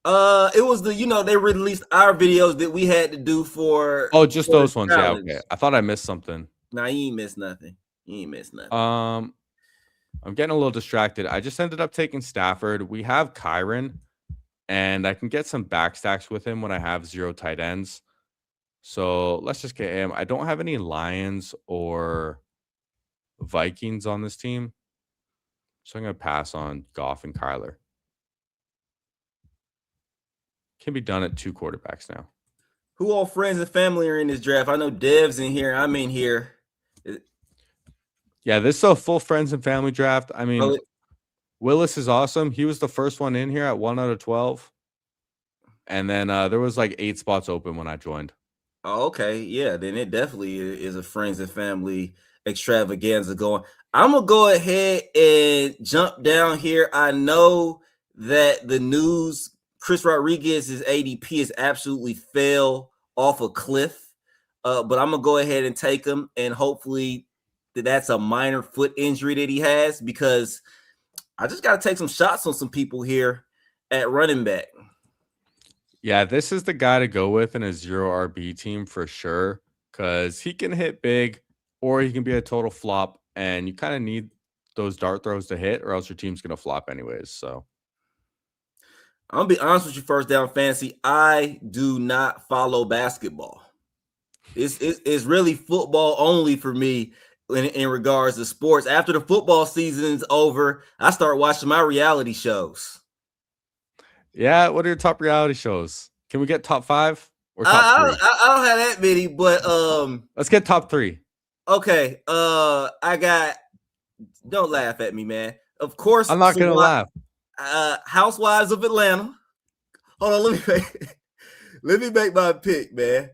It was they released our videos that we had to do Oh, just for the those ones. Yeah, challenge. okay. I thought I missed something. Nah, you ain't missed nothing. You ain't missed nothing. I'm getting a little distracted. I just ended up taking Stafford. We have Kyron, and I can get some backstacks with him when I have 0 tight ends. So let's just get him. I don't have any Lions or Vikings on this team. So I'm going to pass on Goff and Kyler. Can be done at 2 quarterbacks now. Who all friends and family are in this draft? I know Dev's in here. I'm in here. Yeah, this is a full friends and family draft. I mean, Willis is awesome. He was the first one in here at 1 out of 12. And then there was like 8 spots open when I joined. Oh, okay. Yeah, then it definitely is a friends and family extravaganza going. I'm going to go ahead and jump down here. I know that the news, Chris Rodriguez's ADP is absolutely fell off a cliff, but I'm going to go ahead and take him, and hopefully that's a minor foot injury that he has, because I just got to take some shots on some people here at running back. Yeah, this is the guy to go with in a 0 RB team for sure, because he can hit big or he can be a total flop, and you kind of need those dart throws to hit or else your team's going to flop anyways. So I'm going to be honest with you, First Down Fantasy. I do not follow basketball. It's really football only for me in regards to sports. After the football season's over, I start watching my reality shows. yeah, what are your top reality shows? Can we get top 5 or top 3? I don't have that many, but let's get top 3. Okay, I got. Don't laugh at me, man. Of course, I'm not gonna laugh. Housewives of Atlanta. Hold on, let me make my pick, man.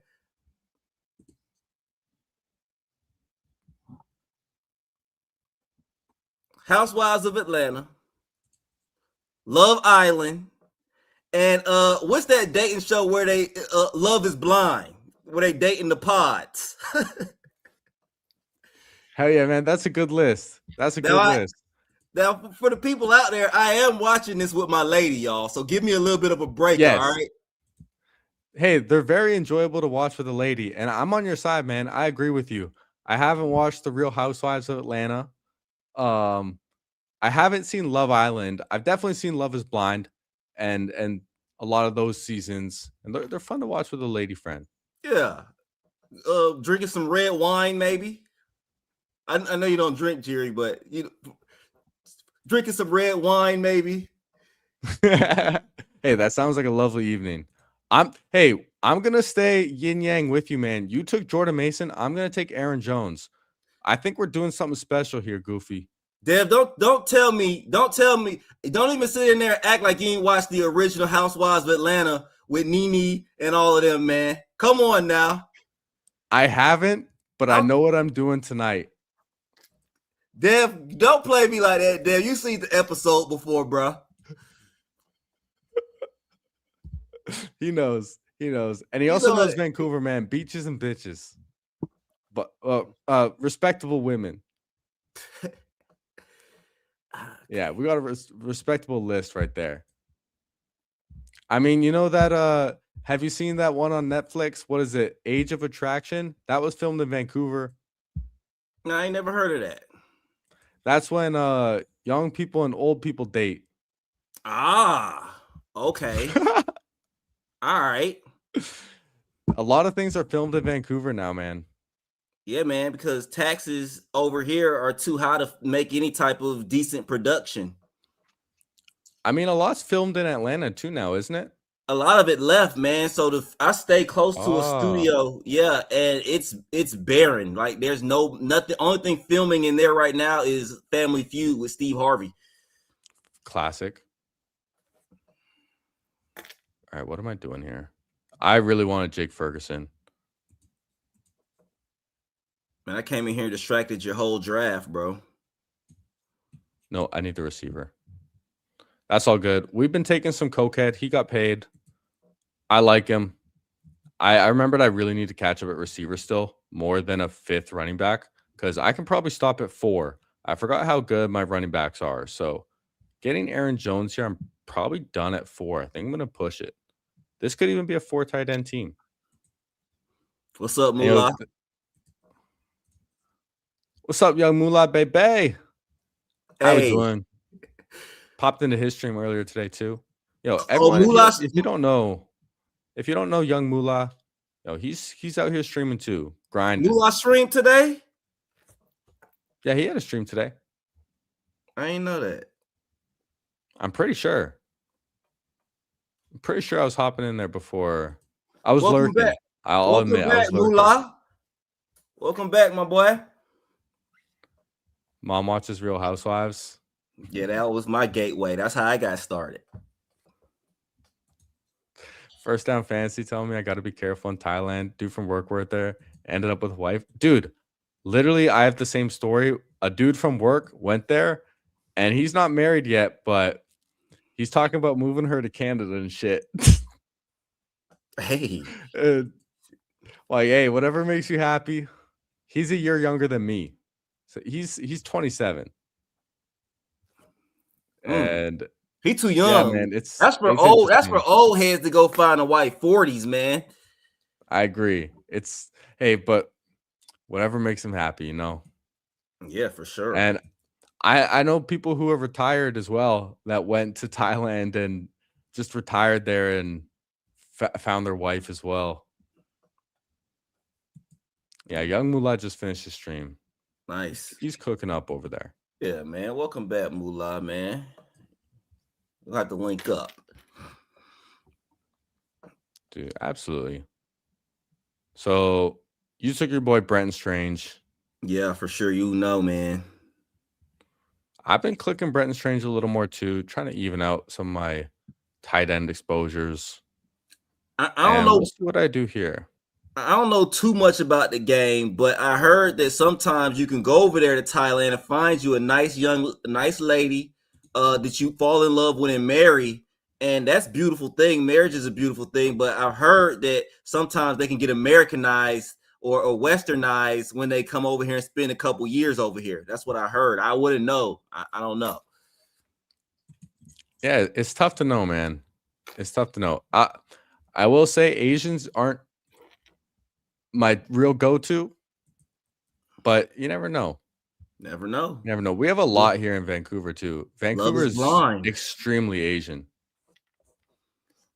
Housewives of Atlanta, Love Island, and what's that dating show where they Love is Blind, where they dating the pods? Hell yeah, man. That's a good list. That's a good list. Now, for the people out there, I am watching this with my lady, y'all. So give me a little bit of a break, yes. all right? Hey, they're very enjoyable to watch with a lady, and I'm on your side, man. I agree with you. I haven't watched The Real Housewives of Atlanta. I haven't seen Love Island. I've definitely seen Love is Blind and a lot of those seasons, and they're fun to watch with a lady friend. Yeah. Drinking some red wine, maybe. I know you don't drink, Jerry, but drinking some red wine, maybe. Hey, that sounds like a lovely evening. I'm gonna stay yin yang with you, man. You took Jordan Mason. I'm gonna take Aaron Jones. I think we're doing something special here, Goofy. Dev, don't tell me, don't even sit in there and act like you ain't watched the original Housewives of Atlanta with Nene and all of them, man. Come on now. I haven't, but I I'm, know what I'm doing tonight. Dev, don't play me like that, Dev. You seen the episode before, bro. He knows. He knows. And he You also know knows it. Vancouver, man. Beaches and bitches. But respectable women. Yeah, we got a respectable list right there. I mean, you know that have you seen that one on Netflix? What is it? Age of Attraction? That was filmed in Vancouver. No, I ain't never heard of that. That's when young people and old people date. Ah, okay. All right. A lot of things are filmed in Vancouver now, man. Yeah, man, because taxes over here are too high to make any type of decent production. I mean, a lot's filmed in Atlanta too now, isn't it? A lot of it left, man. So I stay close to a Oh, studio, yeah, and it's barren. Like there's nothing. Only thing filming in there right now is Family Feud with Steve Harvey. classic. All right, what am I doing here? I really wanted Jake Ferguson. Man, I came in here and distracted your whole draft, bro. No, I need the receiver. That's all good. We've been taking some cokehead. He got paid. I like him. I remembered I really need to catch up at receiver still more than a fifth running back because I can probably stop at 4. I forgot how good my running backs are. So getting Aaron Jones here, I'm probably done at 4. I think I'm going to push it. This could even be a 4 tight end team. What's up, And, you know, Moolah? what's up, young Moolah baby? How we Hey, doing? Popped into his stream earlier today too. Yo, oh everyone, Moolah, if you don't know young Moolah, yo, he's out here streaming too, grinding. Moolah stream today. Yeah, he had a stream today. I ain't know that. I'm pretty sure. I was hopping in there before. I was Welcome lurking. back. I'll Welcome admit I back, was lurking. Moolah. Welcome back, my boy. Mom watches Real Housewives. Yeah, that was my gateway. That's how I got started. First Down Fantasy telling me I got to be careful in Thailand. Dude from work worked there. Ended up with a wife. Dude, literally, I have the same story. A dude from work went there, and he's not married yet, but he's talking about moving her to Canada and shit. Hey, Like, hey, whatever makes you happy. He's a year younger than me, so he's 27, and he too yeah, young. man, it's That's for old. That's interesting. for old heads to go find a wife. 40s, man. I agree. It's hey, but whatever makes him happy, you know. Yeah, for sure. And I know people who have retired as well that went to Thailand and just retired there and found their wife as well. Yeah, young Mullah just finished his stream. Nice. He's cooking up over there. Yeah, man. Welcome back, Moolah, man. We'll have to link up. Dude, absolutely. So you took your boy Brenton Strange. Yeah, for sure. You know, man. I've been clicking Brenton Strange a little more too, trying to even out some of my tight end exposures. I don't know. We'll see what I do here. I don't know too much about the game, but I heard that sometimes you can go over there to Thailand and find you a nice lady that you fall in love with and marry. And that's a beautiful thing. Marriage is a beautiful thing, but I've heard that sometimes they can get Americanized or westernized when they come over here and spend a couple years over here. That's what I heard. I wouldn't know. I don't know. Yeah, it's tough to know, man. It's tough to know. I will say Asians aren't my real go-to, but you never know. Never know. You never know. We have a lot here in Vancouver too. Vancouver is blind. extremely Asian.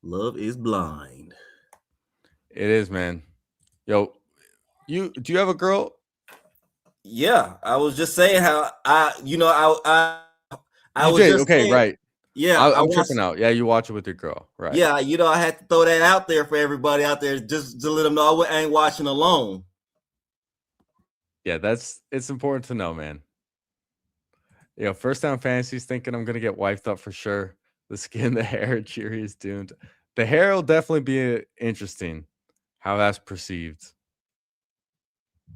Love is blind. It is, man. Yo, do you have a girl? Yeah, I was just saying how I was did? just Okay, saying, right. Yeah, I'm tripping out. Yeah, you watch it with your girl, right? Yeah, I had to throw that out there for everybody out there just to let them know I ain't watching alone. Yeah, it's important to know, man. First down fantasies thinking I'm gonna get wiped up for sure. The skin, the hair, cheery is doomed. The hair will definitely be interesting how that's perceived.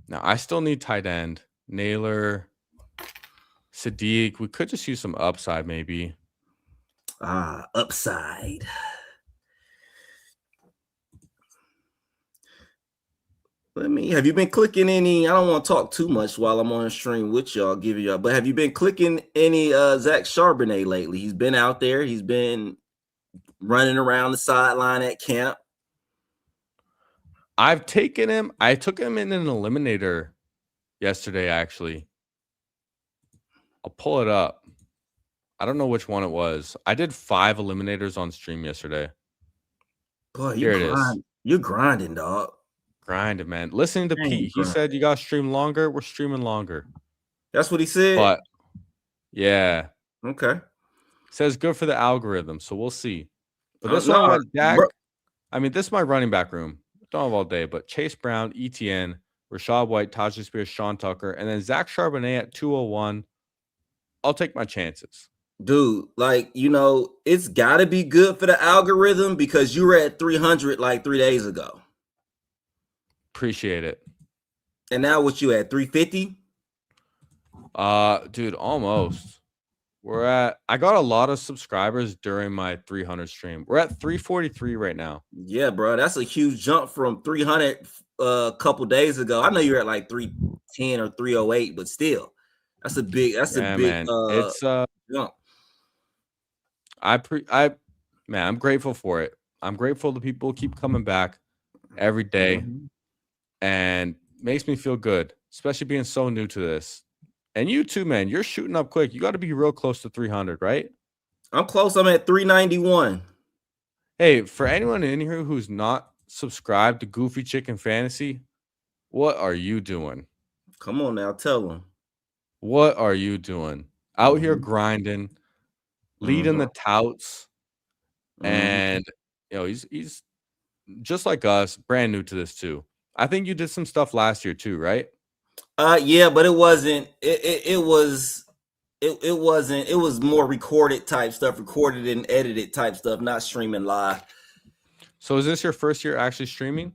Now I still need tight end. Naylor, Sadiq. We could just use some upside maybe. Upside. Have you been clicking any? I don't want to talk too much while I'm on the stream with y'all, give y'all, but have you been clicking any Zach Charbonnet lately? He's been out there, he's been running around the sideline at camp. I've taken him. I took him in an eliminator yesterday, actually. I'll pull it up. I don't know which one it was. I did 5 eliminators on stream yesterday. Boy, Here it is. You're grinding, dog. Grinding, man. Listening to Pete, he said you gotta stream longer. We're streaming longer. That's what he said. But yeah, okay. Says good for the algorithm, so we'll see. But this one went Dak. I mean, this is my running back room. Don't have all day, but Chase Brown, ETN, Rashad White, Tajay Spears, Sean Tucker, and then Zach Charbonnet at 201. I'll take my chances. Dude, like, it's got to be good for the algorithm because you were at 300 like 3 days ago. Appreciate it. And now what you at, 350? Dude, almost. I got a lot of subscribers during my 300 stream. We're at 343 right now. Yeah, bro. That's a huge jump from 300 a couple days ago. I know you're at like 310 or 308, but still. That's a big man. It's jump. I'm grateful for it. I'm grateful the people keep coming back every day. And makes me feel good, especially being so new to this. And you too, man. You're shooting up quick. You got to be real close to 300, right? I'm close. I'm at 391. Hey, for anyone in here who's not subscribed to Goofy Chicken Fantasy, what are you doing? Come on now, tell them. What are you doing? Out here grinding, leading the touts, and he's just like us, brand new to this too. I think you did some stuff last year too, right? Yeah, but it wasn't. It wasn't. It was more recorded type stuff, recorded and edited type stuff, not streaming live. So is this your first year actually streaming?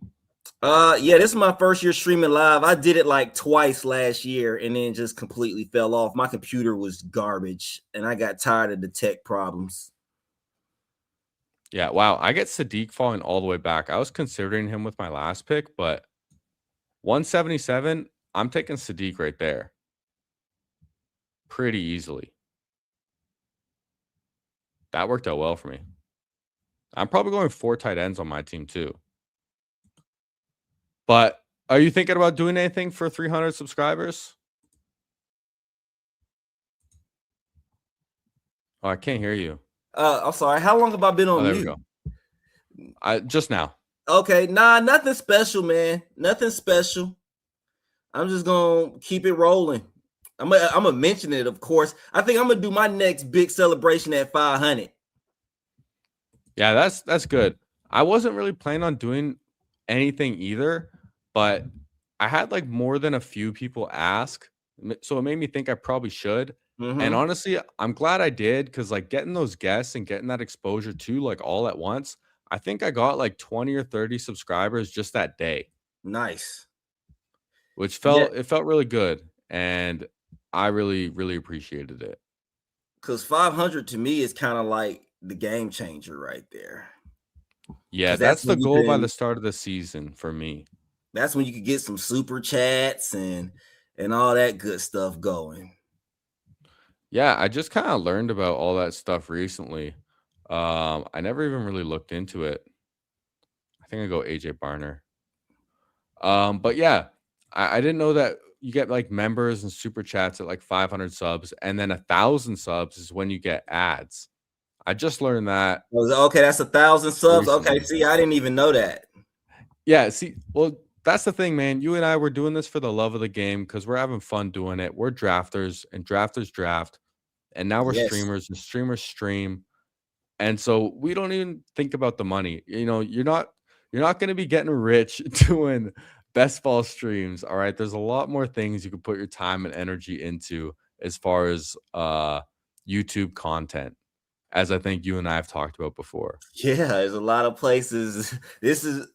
Yeah, this is my first year streaming live. I did it like twice last year and then just completely fell off. My computer was garbage and I got tired of the tech problems. Yeah, wow. I get Sadiq falling all the way back. I was considering him with my last pick, but 177, I'm taking Sadiq right there. Pretty easily. That worked out well for me. I'm probably going 4 tight ends on my team too. But are you thinking about doing anything for 300 subscribers? Oh, I can't hear you. I'm sorry. How long have I been on mute? There we go. Just now. Okay, nothing special, man. Nothing special. I'm just gonna keep it rolling. I'm gonna mention it, of course. I think I'm gonna do my next big celebration at 500. Yeah, that's good. I wasn't really planning on doing anything either, but I had like more than a few people ask, so it made me think I probably should. And honestly, I'm glad I did because like getting those guests and getting that exposure too, like all at once, I think I got like 20 or 30 subscribers just that day. Nice. Which felt really good. And I really, really appreciated it. Because 500 to me is kind of like the game changer right there. Yeah, that's the goal by the start of the season for me. That's when you could get some super chats and all that good stuff going. Yeah, I just kind of learned about all that stuff recently. I never even really looked into it. I think I go AJ Barner. But yeah, I didn't know that you get like members and super chats at like 500 subs, and then 1,000 subs is when you get ads. I just learned that. Okay, that's 1,000 subs. Recently. Okay, see, I didn't even know that. Yeah, see, well, that's the thing, man. You and I were doing this for the love of the game because we're having fun doing it. We're drafters, and drafters draft, and now we're streamers, and streamers stream, and so we don't even think about the money. You're not going to be getting rich doing best ball streams. All right, there's a lot more things you can put your time and energy into, as far as YouTube content, as I think you and I have talked about before. Yeah, there's a lot of places. This is,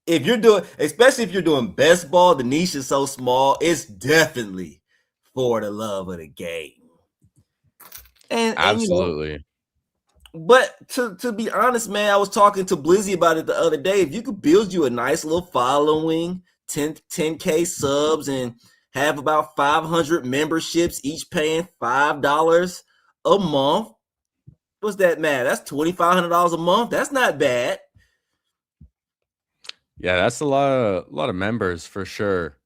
if you're doing, especially if you're doing best ball, the niche is so small. It's definitely for the love of the game. And Absolutely. but to be honest, man, I was talking to Blizzy about it the other day. If you could build you a nice little following, 10K subs, and have about 500 memberships, each paying $5 a month, what's that, man? That's $2,500 a month. That's not bad. Yeah, that's a lot of members for sure.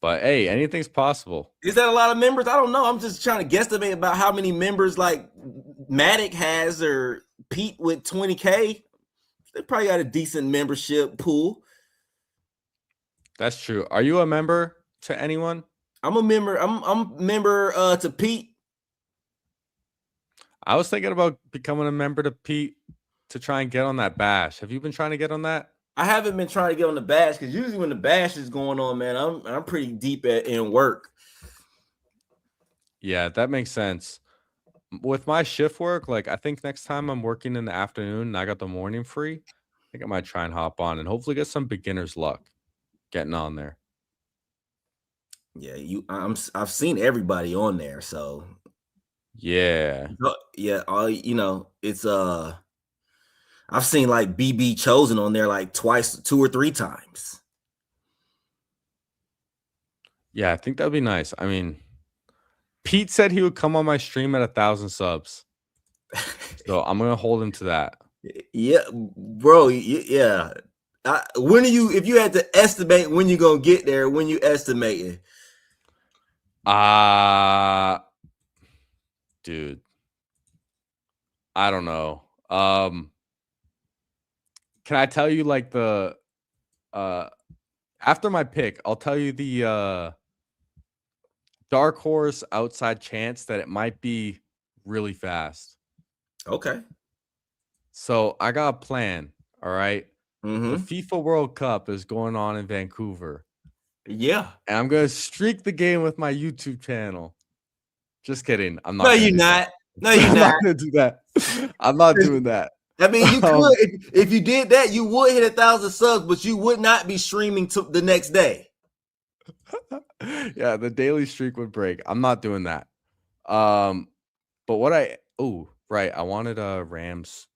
But hey, anything's possible. Is that a lot of members? I don't know. I'm just trying to guesstimate about how many members like Matic has or Pete with 20K. They probably got a decent membership pool. That's true. Are you a member to anyone? I'm a member. I'm member to Pete. I was thinking about becoming a member to Pete to try and get on that bash. Have you been trying to get on that? I haven't been trying to get on the bash because usually when the bash is going on, man, I'm pretty deep in work. Yeah, that makes sense. With my shift work, like I think next time I'm working in the afternoon and I got the morning free, I think I might try and hop on and hopefully get some beginner's luck getting on there. Yeah, I've seen everybody on there, so Yeah. yeah, it's I've seen like BB Chosen on there like twice, 2 or 3 times. Yeah, I think that'd be nice. I mean, Pete said he would come on my stream at 1,000 subs. So I'm gonna hold him to that. Yeah, bro. Yeah. When are you? If you had to estimate when you're gonna get there, when you estimating? Dude, I don't know. Can I tell you like the after my pick, I'll tell you the dark horse outside chance that it might be really fast. Okay. So I got a plan. All right. The Mm-hmm. FIFA World Cup is going on in Vancouver. Yeah. And I'm gonna streak the game with my YouTube channel. Just kidding. I'm No, not gonna you're do that. not. No, you're I'm not. not gonna do that. I'm not doing that. I mean, you Um, could if you did that, you would hit 1,000 subs, but you would not be streaming to the next day. yeah, the daily streak would break. I'm not doing that. But what I right, I wanted a Rams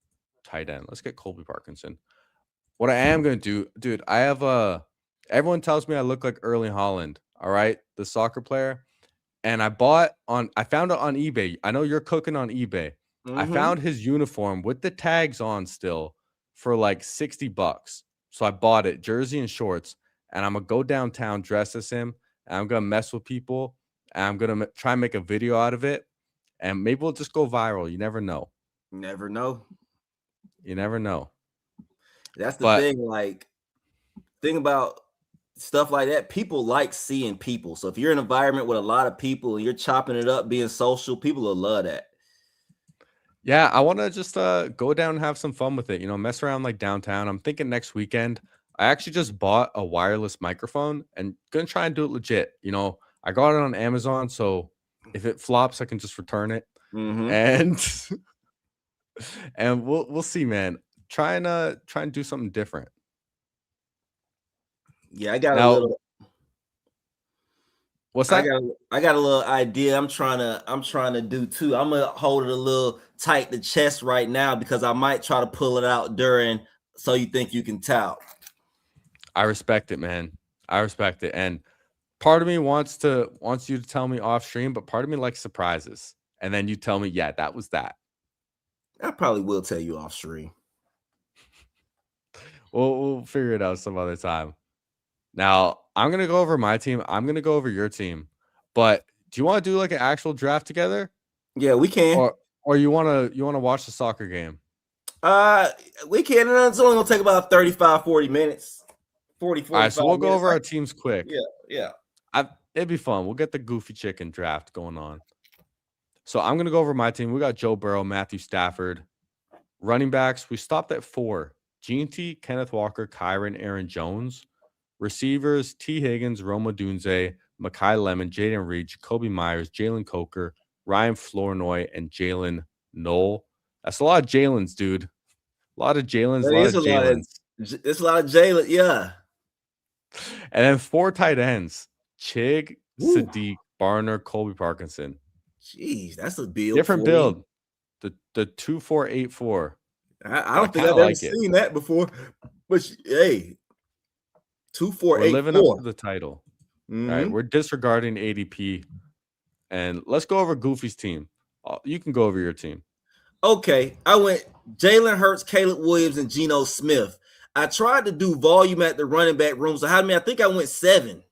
tight end. Let's get Colby Parkinson. What I am gonna do, dude, I have everyone tells me I look like Erling Holland, all right, the soccer player. And I found it on eBay. I know you're cooking on eBay. I Mm-hmm. found his uniform with the tags on still for like $60. So I bought it, jersey and shorts, and I'm gonna go downtown dress as him, and I'm gonna mess with people, and I'm gonna try and make a video out of it, and maybe we'll just go viral. You never know. Never know. You never know. That's the But thing. Like, thing about stuff like that, people like seeing people. So if you're in an environment with a lot of people and you're chopping it up, being social, people will love that. yeah, I want to just go down and have some fun with it. You know, mess around like downtown. I'm thinking next weekend. I actually just bought a wireless microphone and gonna try and do it legit. You know, I got it on Amazon, so if it flops, I can just return it. Mm-hmm. And and we'll see, man. Try and do something different. Yeah, I got a Now, little what's I that? got I got a little idea I'm trying to do too. I'm gonna hold it a little tight the chest right now because I might try to pull it out during so you think you can tell. I respect it, man. I respect it. And part of me wants you to tell me off stream, but part of me likes surprises. And then you tell me, yeah, that was that. I probably will tell you off stream. We'll figure it out some other time. Now, I'm gonna go over my team. I'm gonna go over your team. But do you want to do like an actual draft together, Yeah, we can. or you wanna watch the soccer game? Uh we can. It's only gonna take about 35, 40 minutes. 40, All right, 45 so we'll go minutes. over our teams quick. Yeah, yeah. It'd be fun. We'll get the goofy chicken draft going on. So I'm gonna go over my team. We got Joe Burrow, Matthew Stafford, running backs. We stopped at 4: G&T, Kenneth Walker, Kyron, Aaron Jones. Receivers: T. Higgins, Roma Dunze, Makai Lemon, Jaden Reed, Jacoby Myers, Jalen Coker, Ryan Flournoy, and Jalen Knoll. That's a lot of Jalen's, dude. A lot of Jalen's, a That lot is of a lot of. Jalen's. It's a lot of Jalen. Yeah. And then 4 tight ends: Chig, Woo. Sadiq, Barner, Colby Parkinson. Jeez, that's a build Different for you. build. The 2-4-8-4. I I don't think kind I've of ever like it. seen that before. But hey, We're living up 2-4-8-4. to the title. All right, Mm-hmm. we're disregarding ADP, and let's go over Goofy's team. You can go over your team. Okay, I went Jalen Hurts, Caleb Williams, and Geno Smith. I tried to do volume at the running back room. So how many? I think I went 7.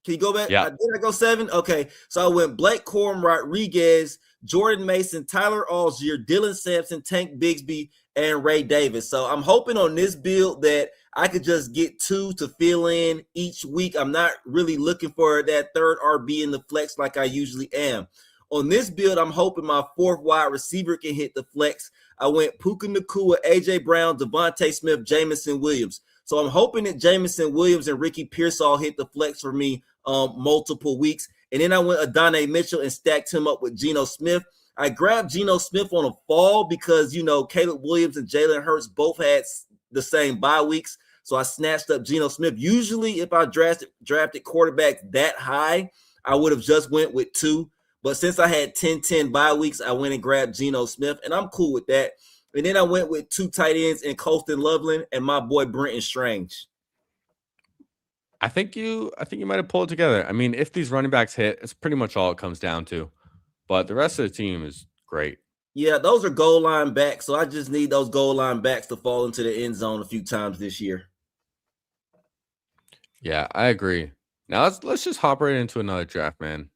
Can you go back? Yeah, Did I go 7? Okay. So I went Blake Corum, Rodriguez, Jordan Mason, Tyler Algier, Dylan Sampson, Tank Bigsby, and Ray Davis. So I'm hoping on this build that I could just get 2 to fill in each week. I'm not really looking for that third RB in the flex like I usually am. On this build, I'm hoping my 4th wide receiver can hit the flex. I went Puka Nacua, AJ Brown, Devontae Smith, Jamison Williams. So I'm hoping that Jamison Williams and Ricky Pearsall hit the flex for me multiple weeks. And then I went Adonai Mitchell and stacked him up with Geno Smith. I grabbed Geno Smith on a fall because, Caleb Williams and Jalen Hurts both had the same bye weeks. So I snatched up Geno Smith. Usually, if I drafted quarterback that high, I would have just went with 2. But since I had 10-10 bye weeks, I went and grabbed Geno Smith, and I'm cool with that. And then I went with 2 tight ends in Colston Loveland and my boy Brenton Strange. I think you might have pulled it together. I mean, if these running backs hit, it's pretty much all it comes down to. But the rest of the team is great. Yeah, those are goal line backs, so I just need those goal line backs to fall into the end zone a few times this year. Yeah, I agree. Now let's just hop right into another draft, man.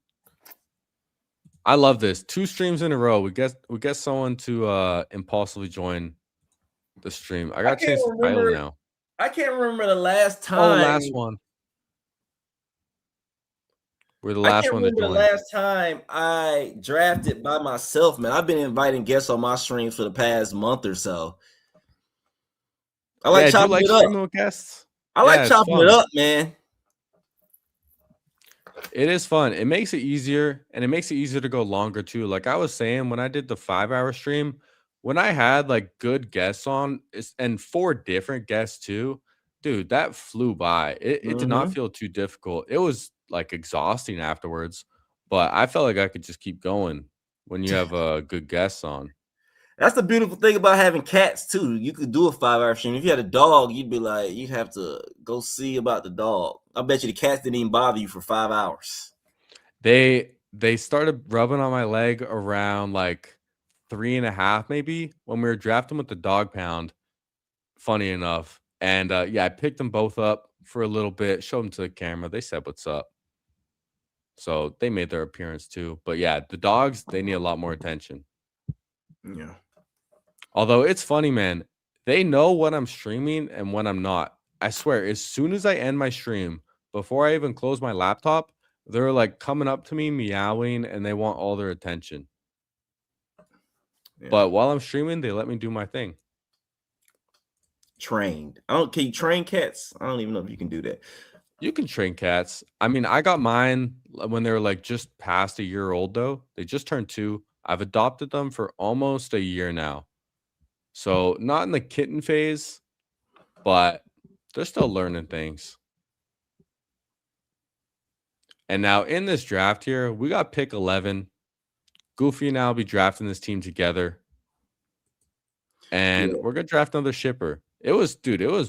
I love this. 2 streams in a row. We get someone to impulsively join the stream. I gotta change the title now. I can't remember the last Oh, time. last one. We're the I last can't one to remember the join. last time I drafted by myself, man. I've been inviting guests on my streams for the past month or so. I like do you chopping like it up. streaming with guests? I like chopping it up, man. It is fun. It makes it easier, and it makes it easier to go longer too. Like I was saying, when I did the 5-hour stream, when I had like good guests on, and 4 different guests too, dude, that flew by. It did not feel too difficult. It was like exhausting afterwards, but I felt like I could just keep going when you have a good guests on. That's the beautiful thing about having cats too. You could do a 5-hour stream. If you had a dog, you'd have to go see about the dog. I bet you the cats didn't even bother you for 5 hours. They started rubbing on my leg around like 3.5 maybe when we were drafting with the dog pound. Funny enough. And I picked them both up for a little bit, showed them to the camera. They said what's up. So they made their appearance too. But yeah, the dogs, they need a lot more attention. Yeah. Although it's funny, man. They know when I'm streaming and when I'm not. I swear, as soon as I end my stream, before I even close my laptop, they're like coming up to me, meowing, and they want all their attention. Yeah. But while I'm streaming, they let me do my thing. Trained. Can you train cats? I don't even know if you can do that. You can train cats. I mean, I got mine when they were like just past a year old, though. They just turned 2. I've adopted them for almost a year now. So not in the kitten phase, but they're still learning things. And now in this draft here, we got pick 11. Goofy and I will be drafting this team together. And we're going to draft another shipper. It was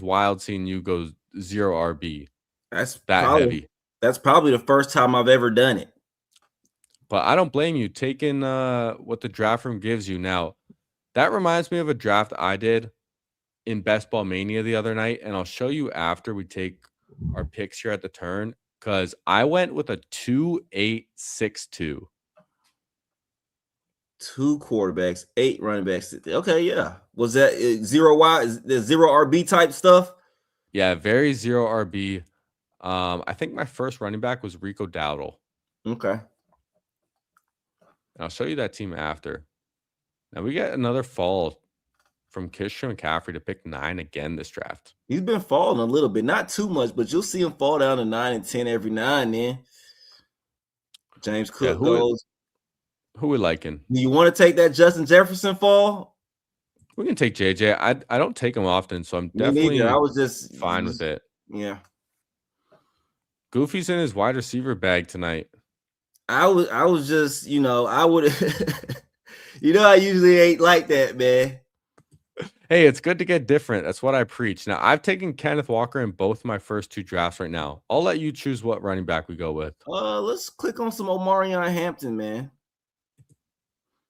wild seeing you go 0 RB. That's heavy. That's probably the first time I've ever done it. But I don't blame you taking what the draft room gives you. Now, that reminds me of a draft I did in Best Ball Mania the other night. And I'll show you after we take our picks here at the turn. Because I went with a 2-8-6-2. 2 quarterbacks, 8 running backs. Okay, yeah. Was that 0 RB type stuff? Yeah, very 0 RB. I think my first running back was Rico Dowdle. Okay. And I'll show you that team after. Now we get another fall from Christian McCaffrey to pick 9 again this draft. He's been falling a little bit, not too much, but you'll see him fall down to 9 and 10 every now and then. James Yeah, Cook goes. who we liking? Do you want to take that Justin Jefferson fall? We can take JJ. I don't take him often, so I'm Me neither. I definitely was just fine with it. yeah. Goofy's in his wide receiver bag tonight. I was just, I would I usually ain't like that, man. Hey, it's good to get different. That's what I preach. Now, I've taken Kenneth Walker in both my first 2 drafts right now. I'll let you choose what running back we go with. Let's click on some Omarion Hampton, man.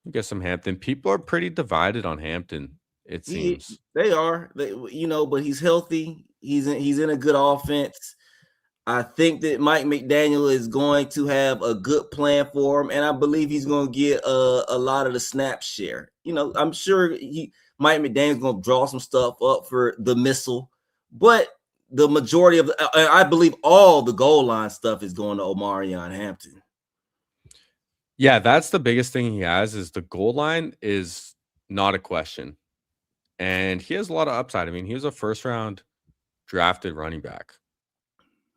We get some Hampton. People are pretty divided on Hampton, it seems. They are, but he's healthy. He's in a good offense. I think that Mike McDaniel is going to have a good plan for him, and I believe he's going to get a lot of the snap share. I'm sure Mike McDaniel's going to draw some stuff up for the missile, but the majority of I believe all the goal line stuff is going to Omarion Hampton. Yeah, that's the biggest thing he has is the goal line is not a question. And he has a lot of upside. I mean, he was a first-round drafted running back.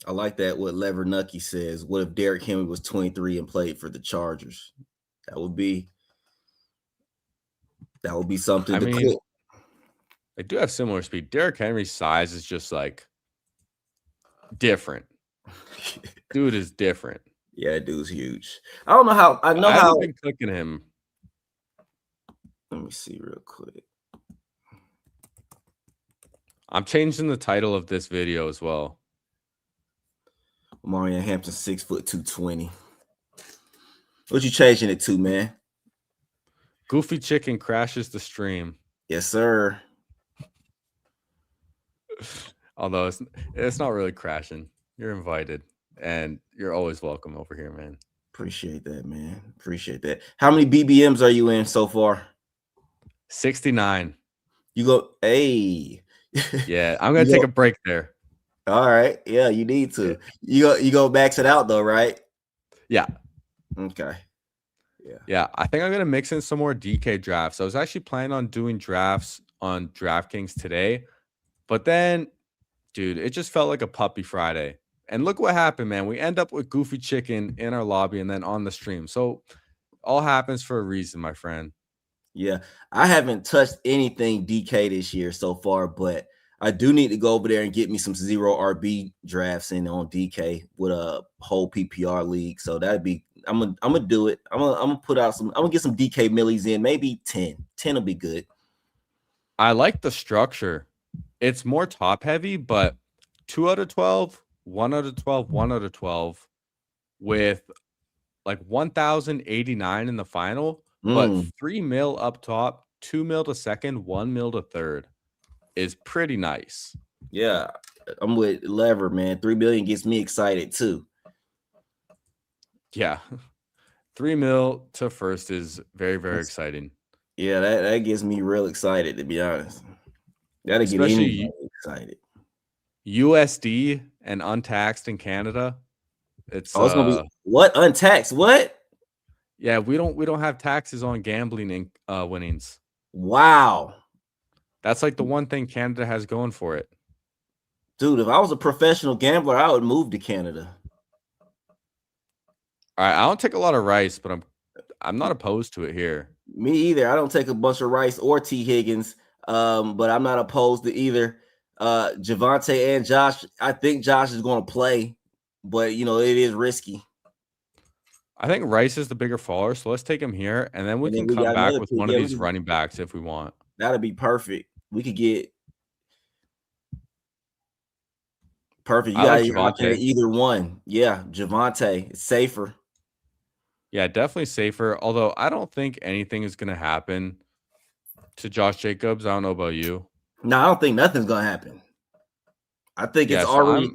I like that what Lever Nucky says. What if Derrick Henry was 23 and played for the Chargers? That would be something I to mean, click. they do have similar speed. Derrick Henry's size is just like different. Dude is different. Yeah, dude's huge. I don't know how. I haven't been clicking him. Let me see real quick. I'm changing the title of this video as well. Omarion Hampton, 6'2", 220. What you changing it to, man? Goofy Chicken crashes the stream. Yes, sir. Although it's not really crashing. You're invited, and you're always welcome over here, man. Appreciate that, man. Appreciate that. How many BBMs are you in so far? 69. You go, hey. Yeah, I'm gonna take a break there. All right. Yeah, you need to. You go max it out though, right? Yeah. Okay. Yeah. I think I'm gonna mix in some more DK drafts. I was actually planning on doing drafts on DraftKings today, but then, dude, it just felt like a puppy Friday. And look what happened, man. We end up with Goofy Chicken in our lobby and then on the stream. So all happens for a reason, my friend. Yeah, I haven't touched anything DK this year so far, but I do need to go over there and get me some 0 RB drafts in on DK with a whole PPR league. So that'd be I'm gonna do it. I'm gonna put out some. I'm gonna get some DK millies in. Maybe 10. 10 will be good. I like the structure. It's more top heavy, but 2 out of 12, 1 out of 12, 1 out of 12 with like 1,089 in the final, but 3 mil up top, 2 mil to second, 1 mil to third is pretty nice. Yeah, I'm with Lever, man. 3 million gets me excited too. Yeah. 3 mil to first is very, very exciting. Yeah, that gets me real excited, to be honest. That'll get anybody excited. USD and untaxed in Canada. It's gonna be what? Untaxed? What? Yeah, we don't have taxes on gambling winnings. Wow. That's like the one thing Canada has going for it. Dude, if I was a professional gambler, I would move to Canada. All right, I don't take a lot of rice, but I'm not opposed to it here. Me either. I don't take a bunch of rice or T. Higgins, but I'm not opposed to either. Javonte and Josh. I think Josh is going to play, but it is risky. I think Rice is the bigger faller, so let's take him here, and then we can come back with one of these running backs if we want. That'd be perfect. We could get perfect. You got either one. Yeah, Javonte. It's safer. Yeah, definitely safer. Although I don't think anything is going to happen to Josh Jacobs. I don't know about you. No, I don't think nothing's going to happen. I think it's already.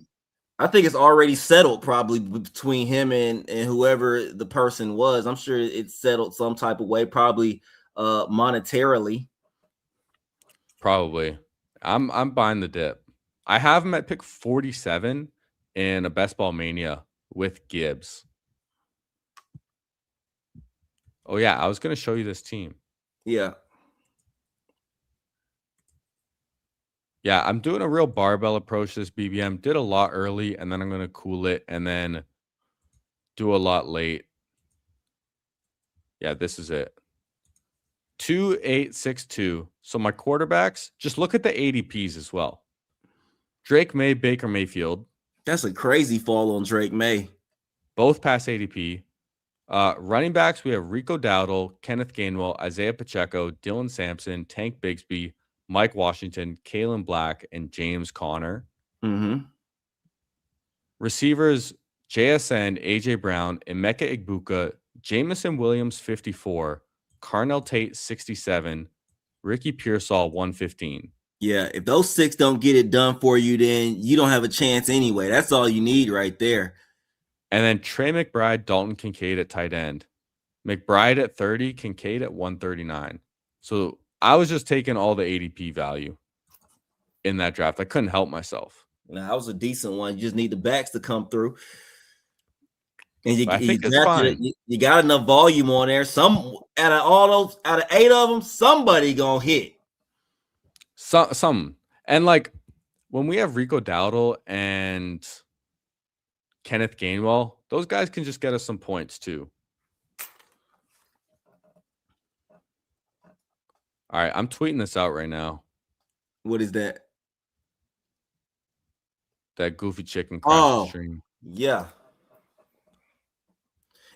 I think it's already settled probably between him and whoever the person was. I'm sure it's settled some type of way, probably monetarily. Probably. I'm buying the dip. I have him at pick 47 in a Best Ball Mania with Gibbs. Oh, yeah. I was going to show you this team. Yeah. Yeah, I'm doing a real barbell approach to this BBM. Did a lot early, and then I'm going to cool it and then do a lot late. Yeah, this is it. 2862. So my quarterbacks, just look at the ADPs as well. Drake May, Baker Mayfield, That's a crazy fall on Drake May. both pass ADP. Running backs, we have Rico Dowdle, Kenneth Gainwell, Isaiah Pacheco, Dylan Sampson, Tank Bigsby, Mike Washington, Kalen Black, and James Conner. Mm-hmm. Receivers, JSN, AJ Brown, Emeka Igbuka, Jamison Williams, 54, Carnell Tate, 67, Ricky Pearsall, 115. Yeah, if those 6 don't get it done for you, then you don't have a chance anyway. That's all you need right there. And then Trey McBride, Dalton Kincaid at tight end. McBride at 30, Kincaid at 139. So I was just taking all the ADP value in that draft. I couldn't help myself. Now, that was a decent one. You just need the backs to come through. And I think it's fine. You got enough volume on there. Some out of 8 of them, somebody gonna hit. Some. And like when we have Rico Dowdle and Kenneth Gainwell, those guys can just get us some points too. All right, I'm tweeting this out right now. What is that? That Goofy Chicken crash stream. Yeah.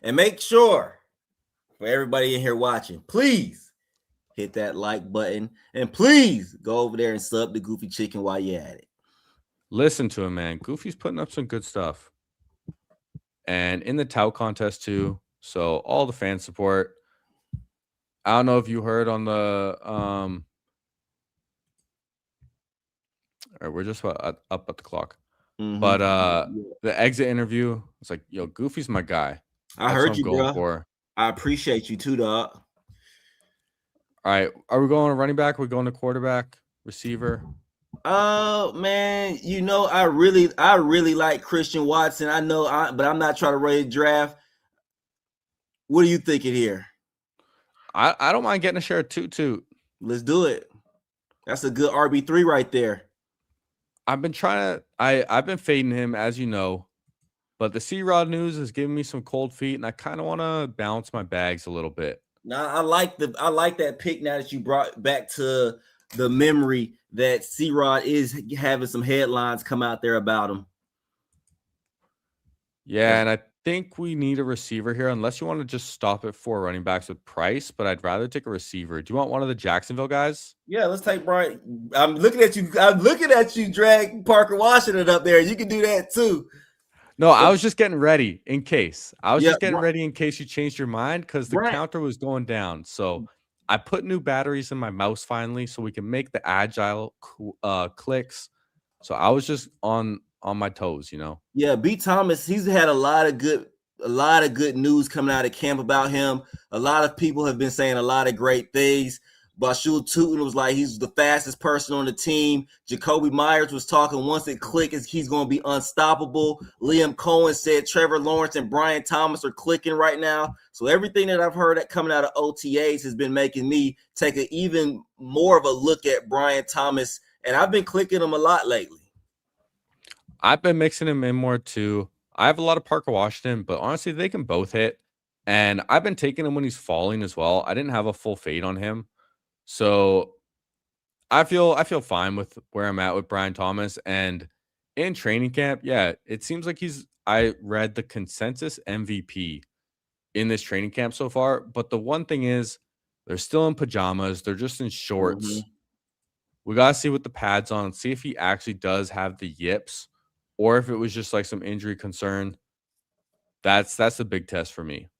And make sure for everybody in here watching, please hit that like button and please go over there and sub the Goofy Chicken while you're at it. Listen to him, man. Goofy's putting up some good stuff. And in the tout contest too. So all the fan support. I don't know if you heard on the all right, we're just up at the clock. Mm-hmm. But the exit interview, it's like, yo, Goofy's my guy. I heard you, bro. I appreciate you too, dog. All right, are we going to running back? Are we going to quarterback, receiver? Man, you know, I really like Christian Watson. I know, but I'm not trying to raise draft. What are you thinking here? I don't mind getting a share of toot. Let's do it. That's a good RB3 right there. I've been fading him, as you know, but the C-Rod news is giving me some cold feet, and I kind of want to balance my bags a little bit. Now, I like that pick now that you brought back to the memory that C-Rod is having some headlines come out there about him. Yeah, and I think we need a receiver here, unless you want to just stop at 4 running backs with Price, but I'd rather take a receiver. Do you want one of the Jacksonville guys? Yeah, let's take Brian. I'm looking at you drag Parker Washington up there. You can do that too. No, I was just getting ready in case. Ready in case you changed your mind because the counter was going down. So I put new batteries in my mouse finally so we can make the agile clicks. So I was just on my toes, you know. Yeah, B. Thomas, he's had a lot of good news coming out of camp about him. A lot of people have been saying a lot of great things. Bashul Tootin was like he's the fastest person on the team. Jacoby Myers was talking once it clicks, he's going to be unstoppable. Liam Cohen said Trevor Lawrence and Brian Thomas are clicking right now. So everything that I've heard coming out of OTAs has been making me take an even more of a look at Brian Thomas, and I've been clicking him a lot lately. I've been mixing him in more too. I have a lot of Parker Washington, but honestly, they can both hit. And I've been taking him when he's falling as well. I didn't have a full fade on him. So I feel fine with where I'm at with Brian Thomas. And in training camp, yeah, it seems like I read the consensus MVP in this training camp so far. But the one thing is they're still in pajamas. They're just in shorts. Mm-hmm. We got to see with the pads on, see if he actually does have the yips or if it was just like some injury concern. That's the big test for me.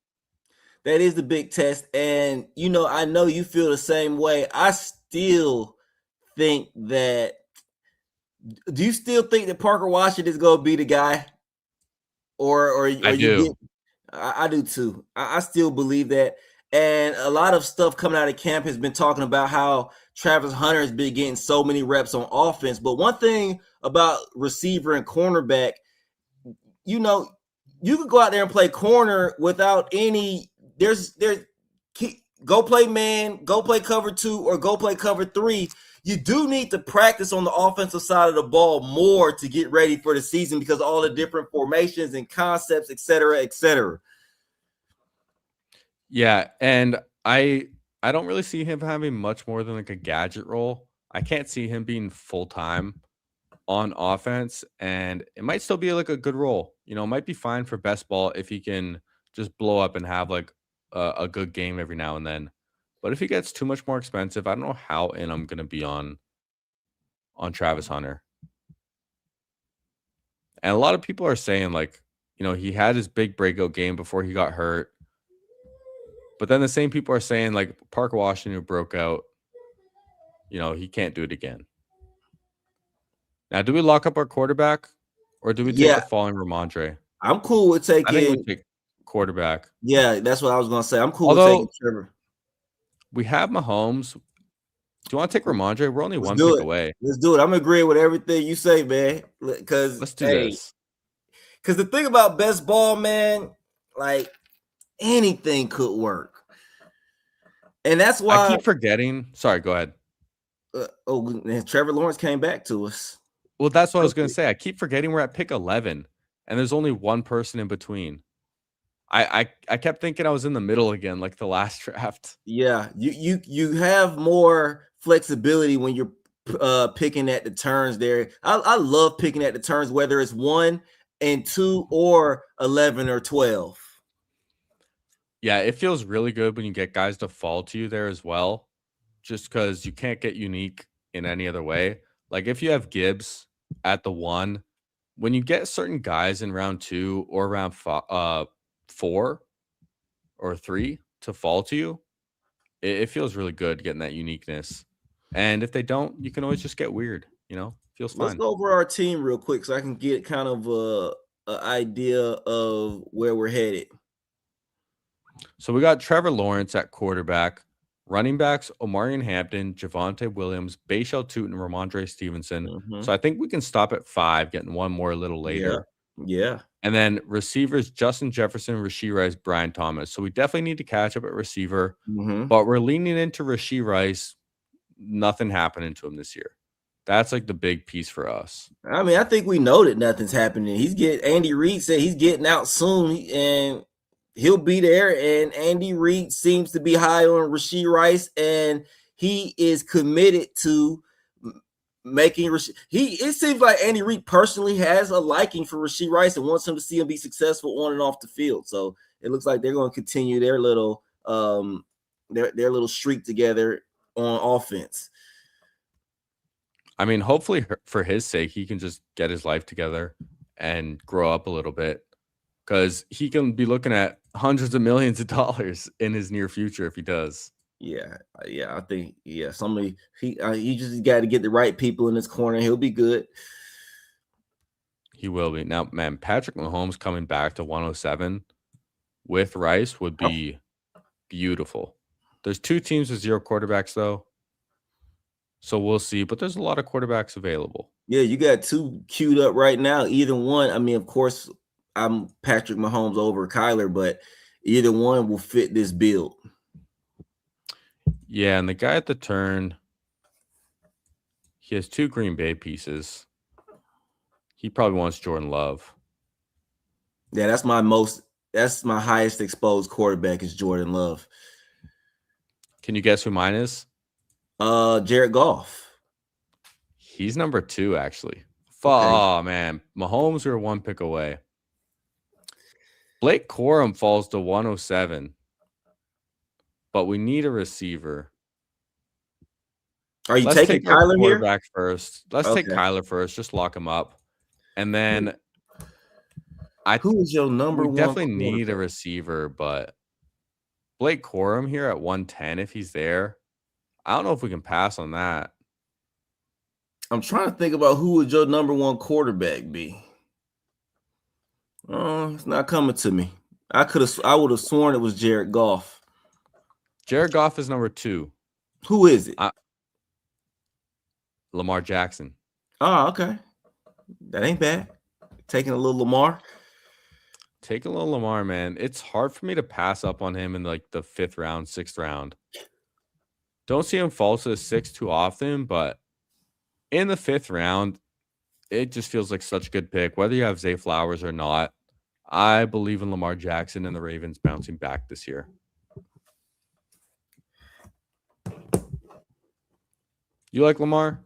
That is the big test. And, you know, I know you feel the same way. I still think that – do you still think that Parker Washington is going to be the guy? Or I do. I do too. I still believe that. And a lot of stuff coming out of camp has been talking about how Travis Hunter has been getting so many reps on offense. But one thing about receiver and cornerback, you know, you could go out there and play corner without any – go play man, go play cover 2, or go play cover 3. You do need to practice on the offensive side of the ball more to get ready for the season because of all the different formations and concepts, et cetera, et cetera. Yeah, and I don't really see him having much more than like a gadget role. I can't see him being full time on offense, and it might still be like a good role. You know, it might be fine for best ball if he can just blow up and have like a good game every now and then. But if he gets too much more expensive, I don't know how in I'm gonna be on Travis Hunter. And a lot of people are saying like, you know, he had his big breakout game before he got hurt. But then the same people are saying like Parker Washington who broke out, you know, he can't do it again. Now, do we lock up our quarterback or do we take Yeah, a falling Ramondre? I'm cool with I think we taking. take quarterback. Yeah, that's what I was gonna say. I'm cool with taking Although Trevor. we have Mahomes. Do you want to take Ramondre? We're only Let's one do pick it. away. Let's do it. I'm agreeing with everything you say, man. Because Let's do hey, this. because the thing about best ball, man, like anything could work, and that's I why. keep forgetting. Sorry, go ahead. And Trevor Lawrence came back to us. Well, that's what I was going to Perfect. say. I keep forgetting we're at pick 11 and there's only one person in between. I kept thinking I was in the middle again, like the last draft. Yeah, you have more flexibility when you're picking at the turns there. I love picking at the turns, whether it's 1 and 2 or 11 or 12. Yeah, it feels really good when you get guys to fall to you there as well, just because you can't get unique in any other way. Like if you have Gibbs at the one, when you get certain guys in round two or round four or three to fall to you, it feels really good getting that uniqueness. And if they don't, you can always just get weird. You know, feels Let's fine. go over our team real quick so I can get kind of a idea of where we're headed. So we got Trevor Lawrence at quarterback, running backs Omarion Hampton, Javonte Williams, Bayshell Tootin, Ramondre Stevenson. Mm-hmm. So I think we can stop at 5, getting one more a little Yeah, later. yeah. And then receivers Justin Jefferson, Rashee Rice, Brian Thomas. So we definitely need to catch up at receiver, Mm-hmm. but we're leaning into Rashee Rice. Nothing happening to him this year. That's like the big piece for us. I mean, I think we know that nothing's happening. Andy Reid said he's getting out soon, and he'll be there. And Andy Reid seems to be high on Rashee Rice, and he is committed to making he. It seems like Andy Reid personally has a liking for Rashee Rice and wants him to see him be successful on and off the field. So it looks like they're going to continue their little their little streak together on offense. I mean, hopefully for his sake, he can just get his life together and grow up a little bit because he can be looking at hundreds of millions of dollars in his near future if he does. Yeah, I think somebody he just got to get the right people in his corner. He'll be good. He will be. Now, man, Patrick Mahomes coming back to 107 with Rice would be beautiful. There's 2 teams with 0 quarterbacks, though. So we'll see. But there's a lot of quarterbacks available. Yeah, you got 2 queued up right now. Either one, I mean, of course, I'm Patrick Mahomes over Kyler, but either one will fit this build. Yeah, and the guy at the turn, he has 2 Green Bay pieces. He probably wants Jordan Love. Yeah, that's my highest exposed quarterback is Jordan Love. Can you guess who mine is? Jared Goff. He's number 2, actually. Okay. Oh, man. Mahomes are 1 pick away. Blake Corum falls to 107. But we need a receiver. Are you Let's taking take our Kyler here? quarterback first. Let's take Okay. Kyler first. Just lock him up. And then Who is your number we one definitely need a quarterback? receiver, but Blake Corum here at 110, if he's there, I don't know if we can pass on that. I'm trying to think about who would your number one quarterback be. It's not coming to me. I would have sworn it was Jared Goff. Jared Goff is number 2. Who is it? Lamar Jackson. Oh, okay. That ain't bad. Taking a little Lamar. Take a little Lamar, man. It's hard for me to pass up on him in like the 5th round, 6th round. Don't see him fall to the 6th too often, but in the 5th round, it just feels like such a good pick. Whether you have Zay Flowers or not, I believe in Lamar Jackson and the Ravens bouncing back this year. You like Lamar?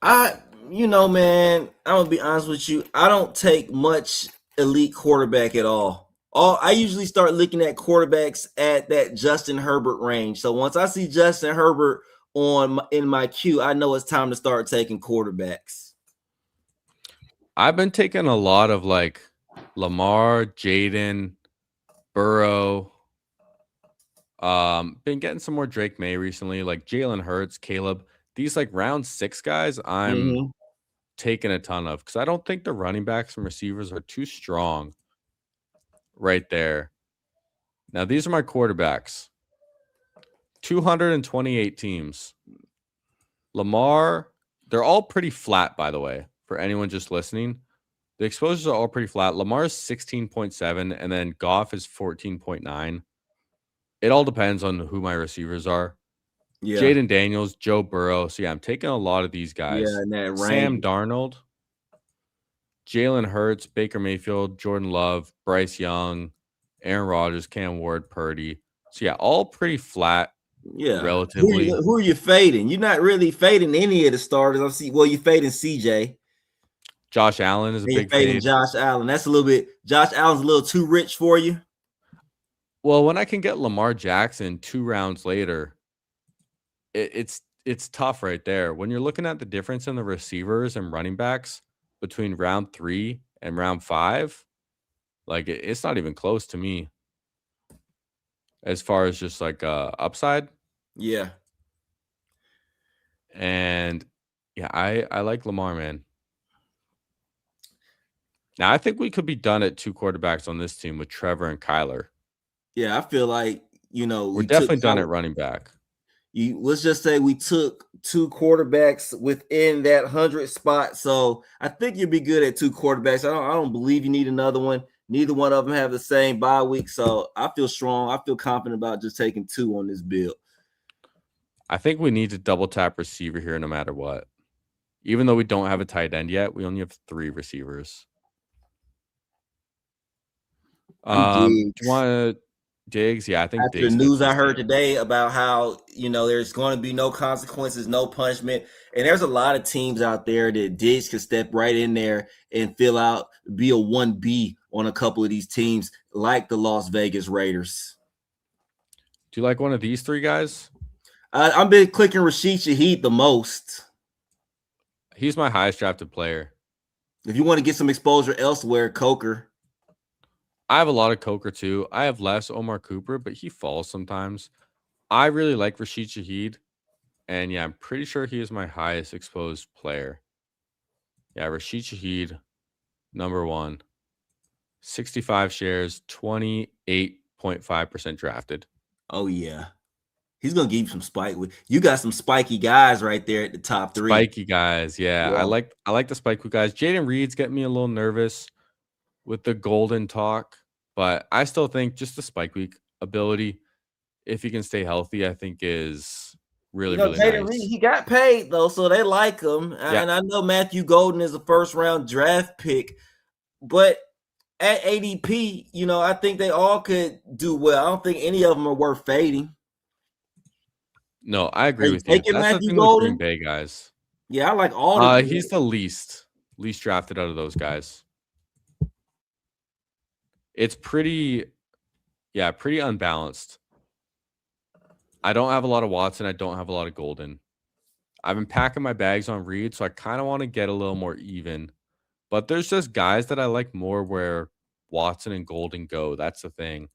I, man, I'm gonna be honest with you. I don't take much elite quarterback at all. I usually start looking at quarterbacks at that Justin Herbert range. So once I see Justin Herbert in my queue, I know it's time to start taking quarterbacks. I've been taking a lot of like Lamar, Jaden, Burrow. Been getting some more Drake May recently, like Jalen Hurts, Caleb. These like round 6 guys, I'm Mm-hmm. taking a ton of because I don't think the running backs and receivers are too strong right there. Now, these are my quarterbacks. 228 teams. Lamar, they're all pretty flat, by the way, for anyone just listening. The exposures are all pretty flat. Lamar's 16.7, and then Goff is 14.9. It all depends on who my receivers are. Yeah, Jaden Daniels, Joe Burrow. So, yeah, I'm taking a lot of these yeah, guys. in that Sam range. Darnold, Jalen Hurts, Baker Mayfield, Jordan Love, Bryce Young, Aaron Rodgers, Cam Ward, Purdy. So, yeah, all pretty flat Yeah. relatively. Who are you fading? You're not really fading any of the starters. I'm see. Well, you're fading CJ Josh Allen is a and you're big fading fade. Josh Allen. That's a little bit. Josh Allen's a little too rich for you. Well, when I can get Lamar Jackson 2 rounds later, it's tough right there. When you're looking at the difference in the receivers and running backs between round 3 and round 5, like it's not even close to me as far as just like upside. Yeah. And yeah, I like Lamar, man. Now I think we could be done at 2 quarterbacks on this team with Trevor and Kyler. Yeah. I feel like We're we took definitely done at running back. let's just say we took two quarterbacks within that 100 spot. So I think you'll be good at two quarterbacks. I don't believe you need another one. Neither one of them have the same bye week. So I feel strong. I feel confident about just taking two on this build. I think we need to double tap receiver here no matter what. Even though we don't have a tight end yet, we only have 3 receivers. I'm Do you Diggs. want Diggs? Yeah, I think After the Diggs fits news I this heard team. today about how there's going to be no consequences, no punishment, and there's a lot of teams out there that Diggs could step right in there and fill out, be a 1B on a couple of these teams, like the Las Vegas Raiders. Do you like one of these 3 guys? I've been clicking Rashid Shaheed the most. He's my highest drafted player. If you want to get some exposure elsewhere, Coker. I have a lot of Coker too. I have less Omar Cooper, but he falls sometimes. I really like Rashid Shaheed. And yeah, I'm pretty sure he is my highest exposed player. Yeah, Rashid Shaheed, number 1. 65 shares, 28.5% drafted. Oh yeah, he's gonna give you some spike. You got some spiky guys right there at the top 3. Spiky guys. Yeah, Yeah. I like the spiky guys. Jaden Reed's getting me a little nervous with the golden talk, but I still think just the spike week ability, if he can stay healthy, I think is really, really Jaden Reed, nice. he got paid though, so they like him. Yeah. And I know Matthew Golden is a first round draft pick, but at ADP, I think they all could do well. I don't think any of them are worth fading. No, I Are agree you with you. taking That's the Matthew thing with Green Golden? Bay guys. Yeah, I like all the. He's the least drafted out of those guys. It's pretty unbalanced. I don't have a lot of Watson. I don't have a lot of Golden. I've been packing my bags on Reed, so I kind of want to get a little more even. But there's just guys that I like more where Watson and Golden go. That's the thing.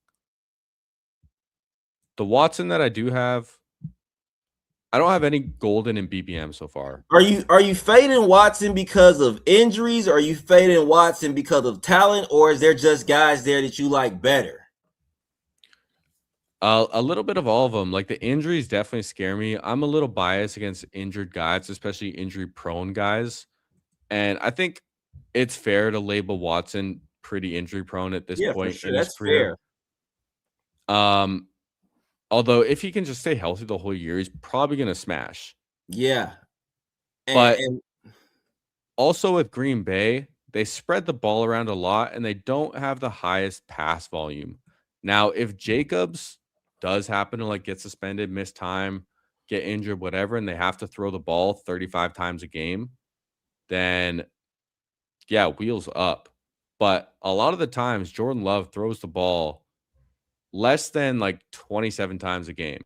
The Watson that I do have, I don't have any Golden in BBM so far. Are you fading Watson because of injuries? Or are you fading Watson because of talent? Or is there just guys there that you like better? A little bit of all of them. Like the injuries definitely scare me. I'm a little biased against injured guys, especially injury prone guys. And I think it's fair to label Watson pretty injury prone at this Yeah, for point sure. in his That's career. fair. Um, Although if he can just stay healthy the whole year, he's probably gonna smash. Yeah. But And also with Green Bay, they spread the ball around a lot and they don't have the highest pass volume. Now, if Jacobs does happen to like get suspended, miss time, get injured, whatever, and they have to throw the ball 35 times a game, then yeah, wheels up. But a lot of the times, Jordan Love throws the ball less than like 27 times a game,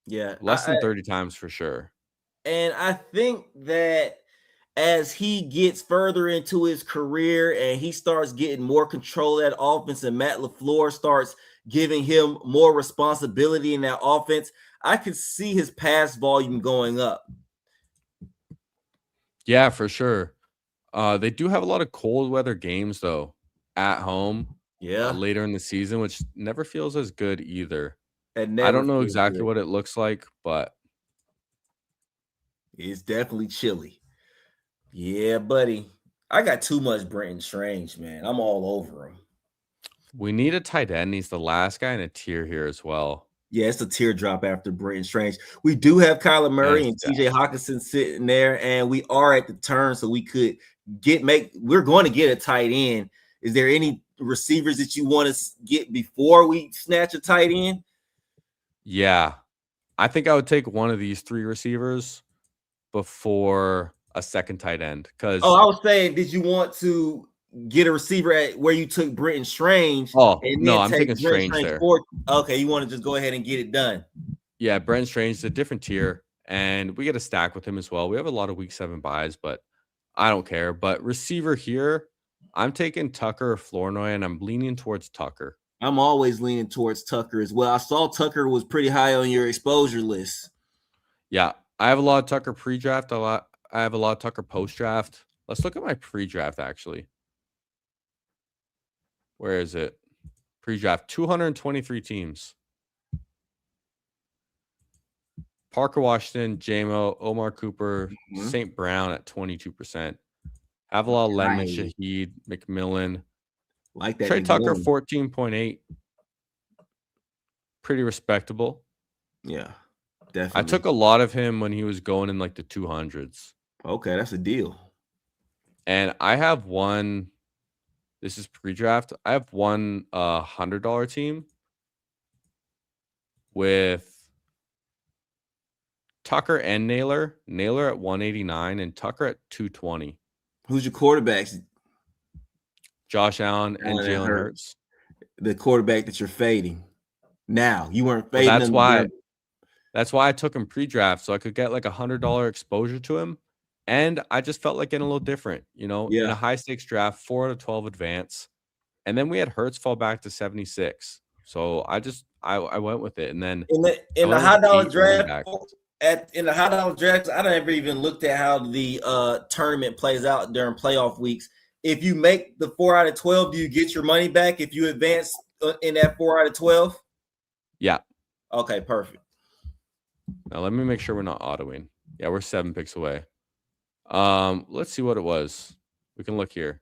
Yeah, less than 30 times for sure. and I think that as he gets further into his career and he starts getting more control of that offense, and Matt LaFleur starts giving him more responsibility in that offense, I could see his pass volume going up. Yeah, for sure. They do have a lot of cold weather games though at home Yeah, later in the season, which never feels as good either. that I never don't know feels exactly good. what it looks like, but It's definitely chilly. Yeah, buddy. I got too much Brenton Strange, man. I'm all over him. we need a tight end. He's the last guy in a tier here as well. Yeah, it's a teardrop after Brenton Strange. We do have Kyler And Murray it's and Dak. TJ Hawkinson sitting there, and we are at the turn, so we could we're going to get a tight end. Is there any receivers that you want to get before we snatch a tight end? Yeah, I think I would take one of these three receivers before a second tight end Oh, because I was saying, did you want to get a receiver at where you took Brenton Strange and no, then I'm take taking Brenton Strange Strange there. for? Okay, you want to just go ahead and get it done. Yeah, Brent Strange is a different tier, and we get a stack with him as well. We have a lot of week 7 buys, but I don't care. But receiver here, I'm taking Tucker or Flournoy, and I'm leaning towards Tucker. I'm always leaning towards Tucker as well. I saw Tucker was pretty high on your exposure list. Yeah, I have a lot of Tucker pre-draft. I have a lot of Tucker post-draft. Let's look at my pre-draft actually. Where is it? Pre-draft 223 teams. Parker Washington, JMO, Omar Cooper, St. Brown at 22%. Have a lot of Ledman, Shaheed, McMillan. Like that. Trey Tucker, 14.8. Pretty respectable. Yeah, I took a lot of him when he was going in like the 200s. Okay, that's a deal. And I have one, this is pre-draft. I have one $100 team with Tucker and Naylor. Naylor at 189 and Tucker at 220. Who's your quarterbacks? Josh Allen and Jalen Hurts. The quarterback that you're fading. Now, you weren't fading. Well, that's why I took him pre-draft, so I could get like $100 exposure to him. And I just felt like getting a little different, in a high stakes draft, 4 out of 12 advance. And then we had Hurts fall back to 76. So I went with it. And then in the high dollar draft, I never even looked at how the tournament plays out during playoff weeks. If you make the 4 out of 12, do you get your money back if you advance in that 4 out of 12? Yeah. Okay, perfect. Now let me make sure we're not autoing. Yeah, we're 7 picks away. Let's see what it was. We can look here.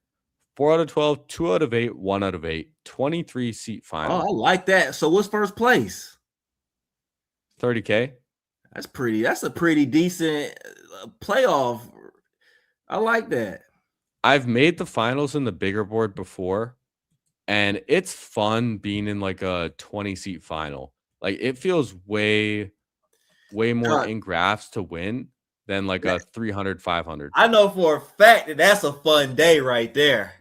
4 out of 12, 2 out of 8, 1 out of 8, 23 seat final. Oh, I like that. So what's first place? 30K. That's a pretty decent playoff. I like that. I've made the finals in the bigger board before, and it's fun being in like a 20 seat final. Like it feels way more in graphs to win than like a 300, 500. I know for a fact that that's a fun day right there.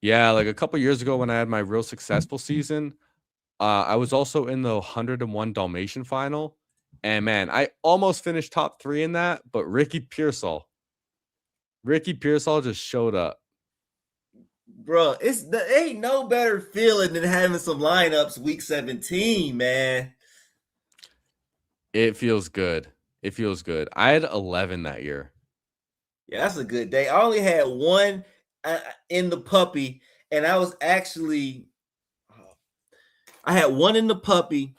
Yeah, like a couple years ago when I had my real successful season, I was also in the 101 Dalmatian final. And man, I almost finished top 3 in that, but Ricky Pearsall just showed up. Bro, ain't no better feeling than having some lineups week 17, man. It feels good. I had 11 that year. Yeah, that's a good day. I only had one in the puppy, and I had one in the puppy,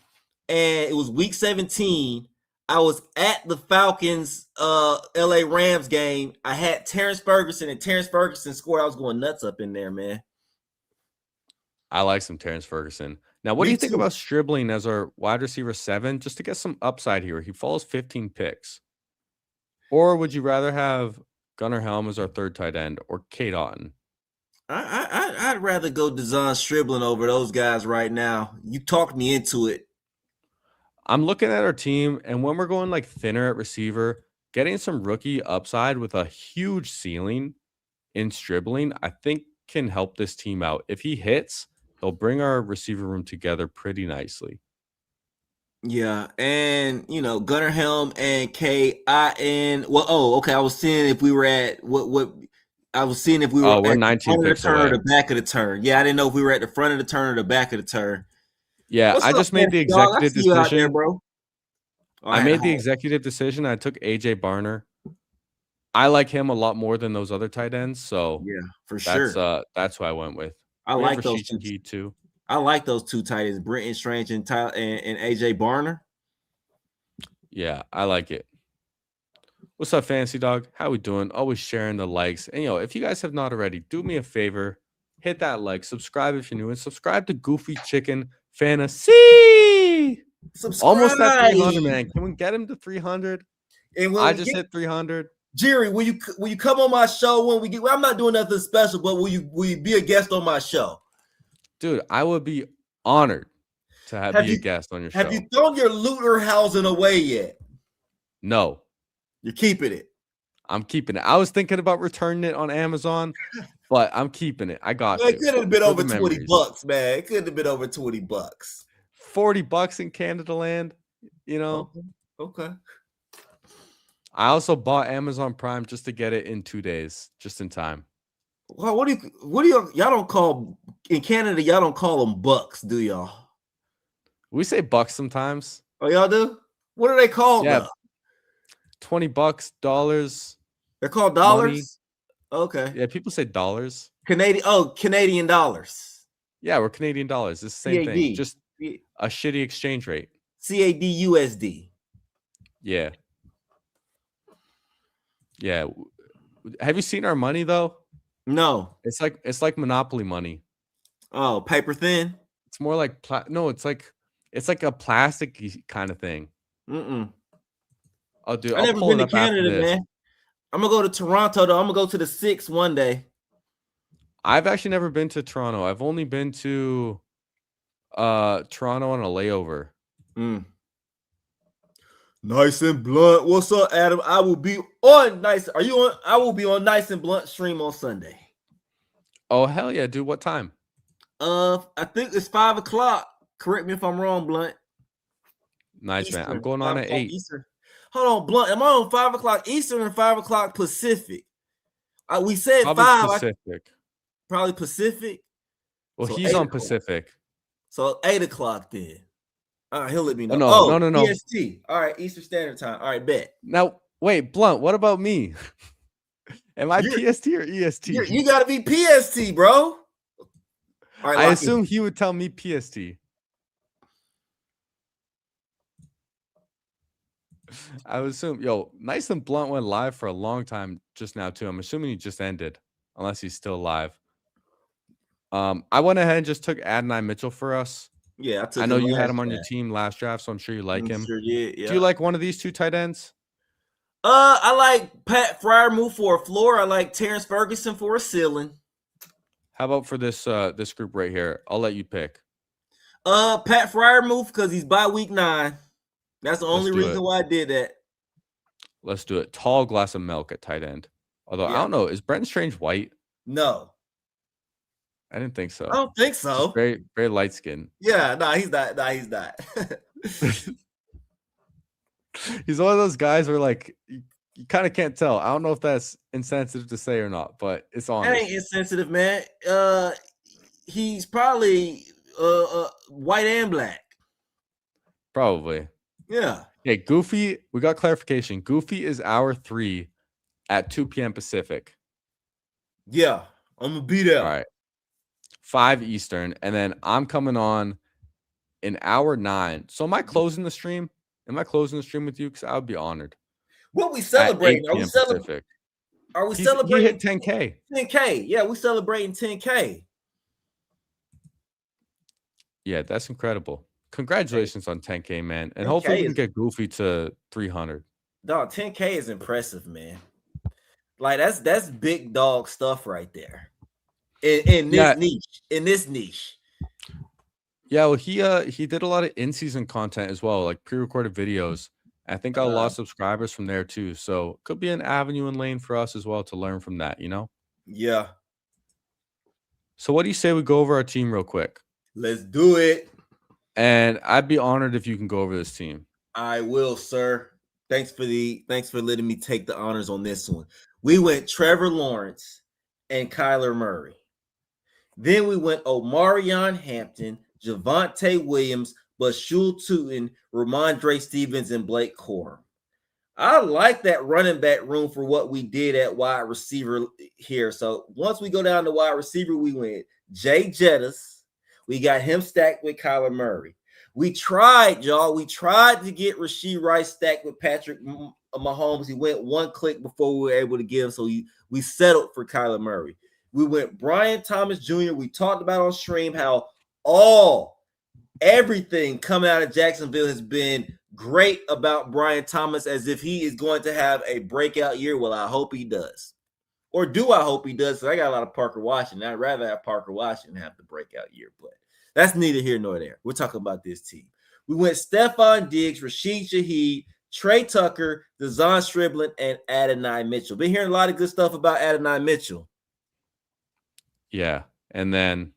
and it was week 17. I was at the Falcons LA Rams game. I had Terrence Ferguson, and Terrence Ferguson scored. I was going nuts up in there, man. I like some Terrence Ferguson. Now, what do you think about Stribling as our wide receiver 7, just to get some upside here? He follows 15 picks. Or would you rather have Gunnar Helm as our 3rd tight end or Kate Otten? I'd rather go Deshaun Stribling over those guys right now. You talked me into it. I'm looking at our team, and when we're going like thinner at receiver, getting some rookie upside with a huge ceiling in Stribling, I think can help this team out. If he hits, he'll bring our receiver room together pretty nicely. Yeah, and Gunnar Helm and KIN. Well, oh, okay. I was seeing if we were at what I was seeing if we were Oh, we're at the 19 front of the picks turn or away. the back of the turn. Yeah, I didn't know if we were at the front of the turn or the back of the turn. Yeah, What's I up, just made the fancy dog? I executive see you out there, decision. bro. All I right, made the executive decision. I took AJ Barner. I like him a lot more than those other tight ends, so yeah, for that's sure. that's who I went with. I We have like those Rashid two. Shaheed too. I like those two tight ends, Brenton Strange and AJ Barner. Yeah, I like it. What's up, Fancy Dog? How we doing? Always sharing the likes. And if you guys have not already, do me a favor, hit that like, subscribe if you're new, and subscribe to Goofy Chicken Fantasy. Almost at Subscribe. 300, man. Can we get him to 300? And when I we just get hit 300. Jerry, will you come on my show when we get? Well, I'm not doing nothing special, but will you be a guest on my show? Dude, I would be honored to be a guest on your show. Have you thrown your Lutherhausen away yet? No. You're keeping it. I'm keeping it. I was thinking about returning it on Amazon, but I'm keeping it. I got you. It could have been over $20, man. It could have been over $20. $40 in Canada land, Okay. I also bought Amazon Prime just to get it in 2 days, just in time. Well, what do y'all don't call in Canada? Y'all don't call them bucks, do y'all? We say bucks sometimes. Oh, y'all do? What are they called? Yeah, $20, dollars. They're called dollars. Money. Okay. Yeah, people say dollars. Canadian dollars. Yeah, we're Canadian dollars. It's the same CAD. thing. Just a shitty exchange rate. CAD USD. Yeah. Yeah. Have you seen our money though? No. It's like Monopoly money. Oh, paper thin? It's more like no, it's like a plastic kind of thing. Oh, dude, I've never been to Canada, man. I'm gonna go to Toronto though. I'm gonna go to the 6 one day. I've actually never been to Toronto. I've only been to Toronto on a layover. Nice and Blunt. What's up, Adam? I will be on Nice. Are you on? I will be on Nice and Blunt stream on Sunday. Oh, hell yeah, dude. What time? I think it's 5 o'clock. Correct me if I'm wrong, Blunt. Nice, Eastern, man. I'm going on at 8. Eastern. Hold on, Blunt. Am I on 5 o'clock Eastern or 5 o'clock Pacific? We said probably 5. Pacific. Probably Pacific. Well, so he's on Pacific. So 8 o'clock then. All right, he'll let me know. No. PST. All right, Eastern Standard Time. All right, bet. Now, wait, Blunt, what about me? Am I PST or EST? You got to be PST, bro. All right, I assume he would tell me PST. I would assume, Nice and Blunt went live for a long time just now, too. I'm assuming he just ended, unless he's still live. I went ahead and just took Adonai Mitchell for us. Yeah, I know you had him on your team last draft, so I'm sure you like him. Sure did, yeah. Do you like one of these two tight ends? I like Pat Freiermuth for a floor. I like Terrence Ferguson for a ceiling. How about for this group right here? I'll let you pick. Pat Freiermuth because he's by week 9. That's the only reason why I did that. Let's do it. Tall glass of milk at tight end. Although I don't know, is Brenton Strange white? No. I didn't think so. I don't think so. Just very, very light skin. Yeah, he's not. He's not. He's one of those guys where like you kind of can't tell. I don't know if that's insensitive to say or not, but it's honest. That ain't insensitive, man. He's probably white and black. Probably. Yeah. Hey, Goofy, we got clarification. Goofy is hour 3 at 2 p.m. Pacific. Yeah, I'm gonna be there. All right. 5 Eastern, and then I'm coming on in hour 9. So am I closing the stream? Am I closing the stream with you? Because I would be honored. What we celebrating? Are we celebrating? He hit 10K. 10K. Yeah, we celebrating 10K. Yeah, that's incredible. Congratulations on 10K, man. And hopefully we can get Goofy to 300. Dog, 10K is impressive, man. Like that's big dog stuff right there. In this niche. Yeah, well, he did a lot of in-season content as well, like pre-recorded videos. I think got a lot Uh, of subscribers from there too. So could be an avenue and lane for us as well to learn from that, you know? yeah, So what do you say we go over our team real quick? let's do it. And I'd be honored if you can go over this team. I will, sir. Thanks for letting me take the honors on this one. We went Trevor Lawrence and Kyler Murray. Then we went Omarion Hampton, Javonte Williams, Bashul Tootin, Ramondre Stevens, and Blake Corum. I like that running back room for what we did at wide receiver here. So once we go down to wide receiver, we went Jay Jettis. We got him stacked with Kyler Murray. We tried, y'all. We tried to get Rashee Rice stacked with Patrick Mahomes. He went one click before we were able to get him. So we settled for Kyler Murray. We went Brian Thomas Jr. We talked about on stream how everything coming out of Jacksonville has been great about Brian Thomas, as if he is going to have a breakout year. Well, I hope he does. Or do I hope he does? Because I got a lot of Parker Washington. I'd rather have Parker Washington have the breakout year, but that's neither here nor there. We're talking about this team. We went Stephon Diggs, Rashid Shaheed, Trey Tucker, Dezon Striblin, and Adonai Mitchell. Been hearing a lot of good stuff about Adonai Mitchell. Yeah. And then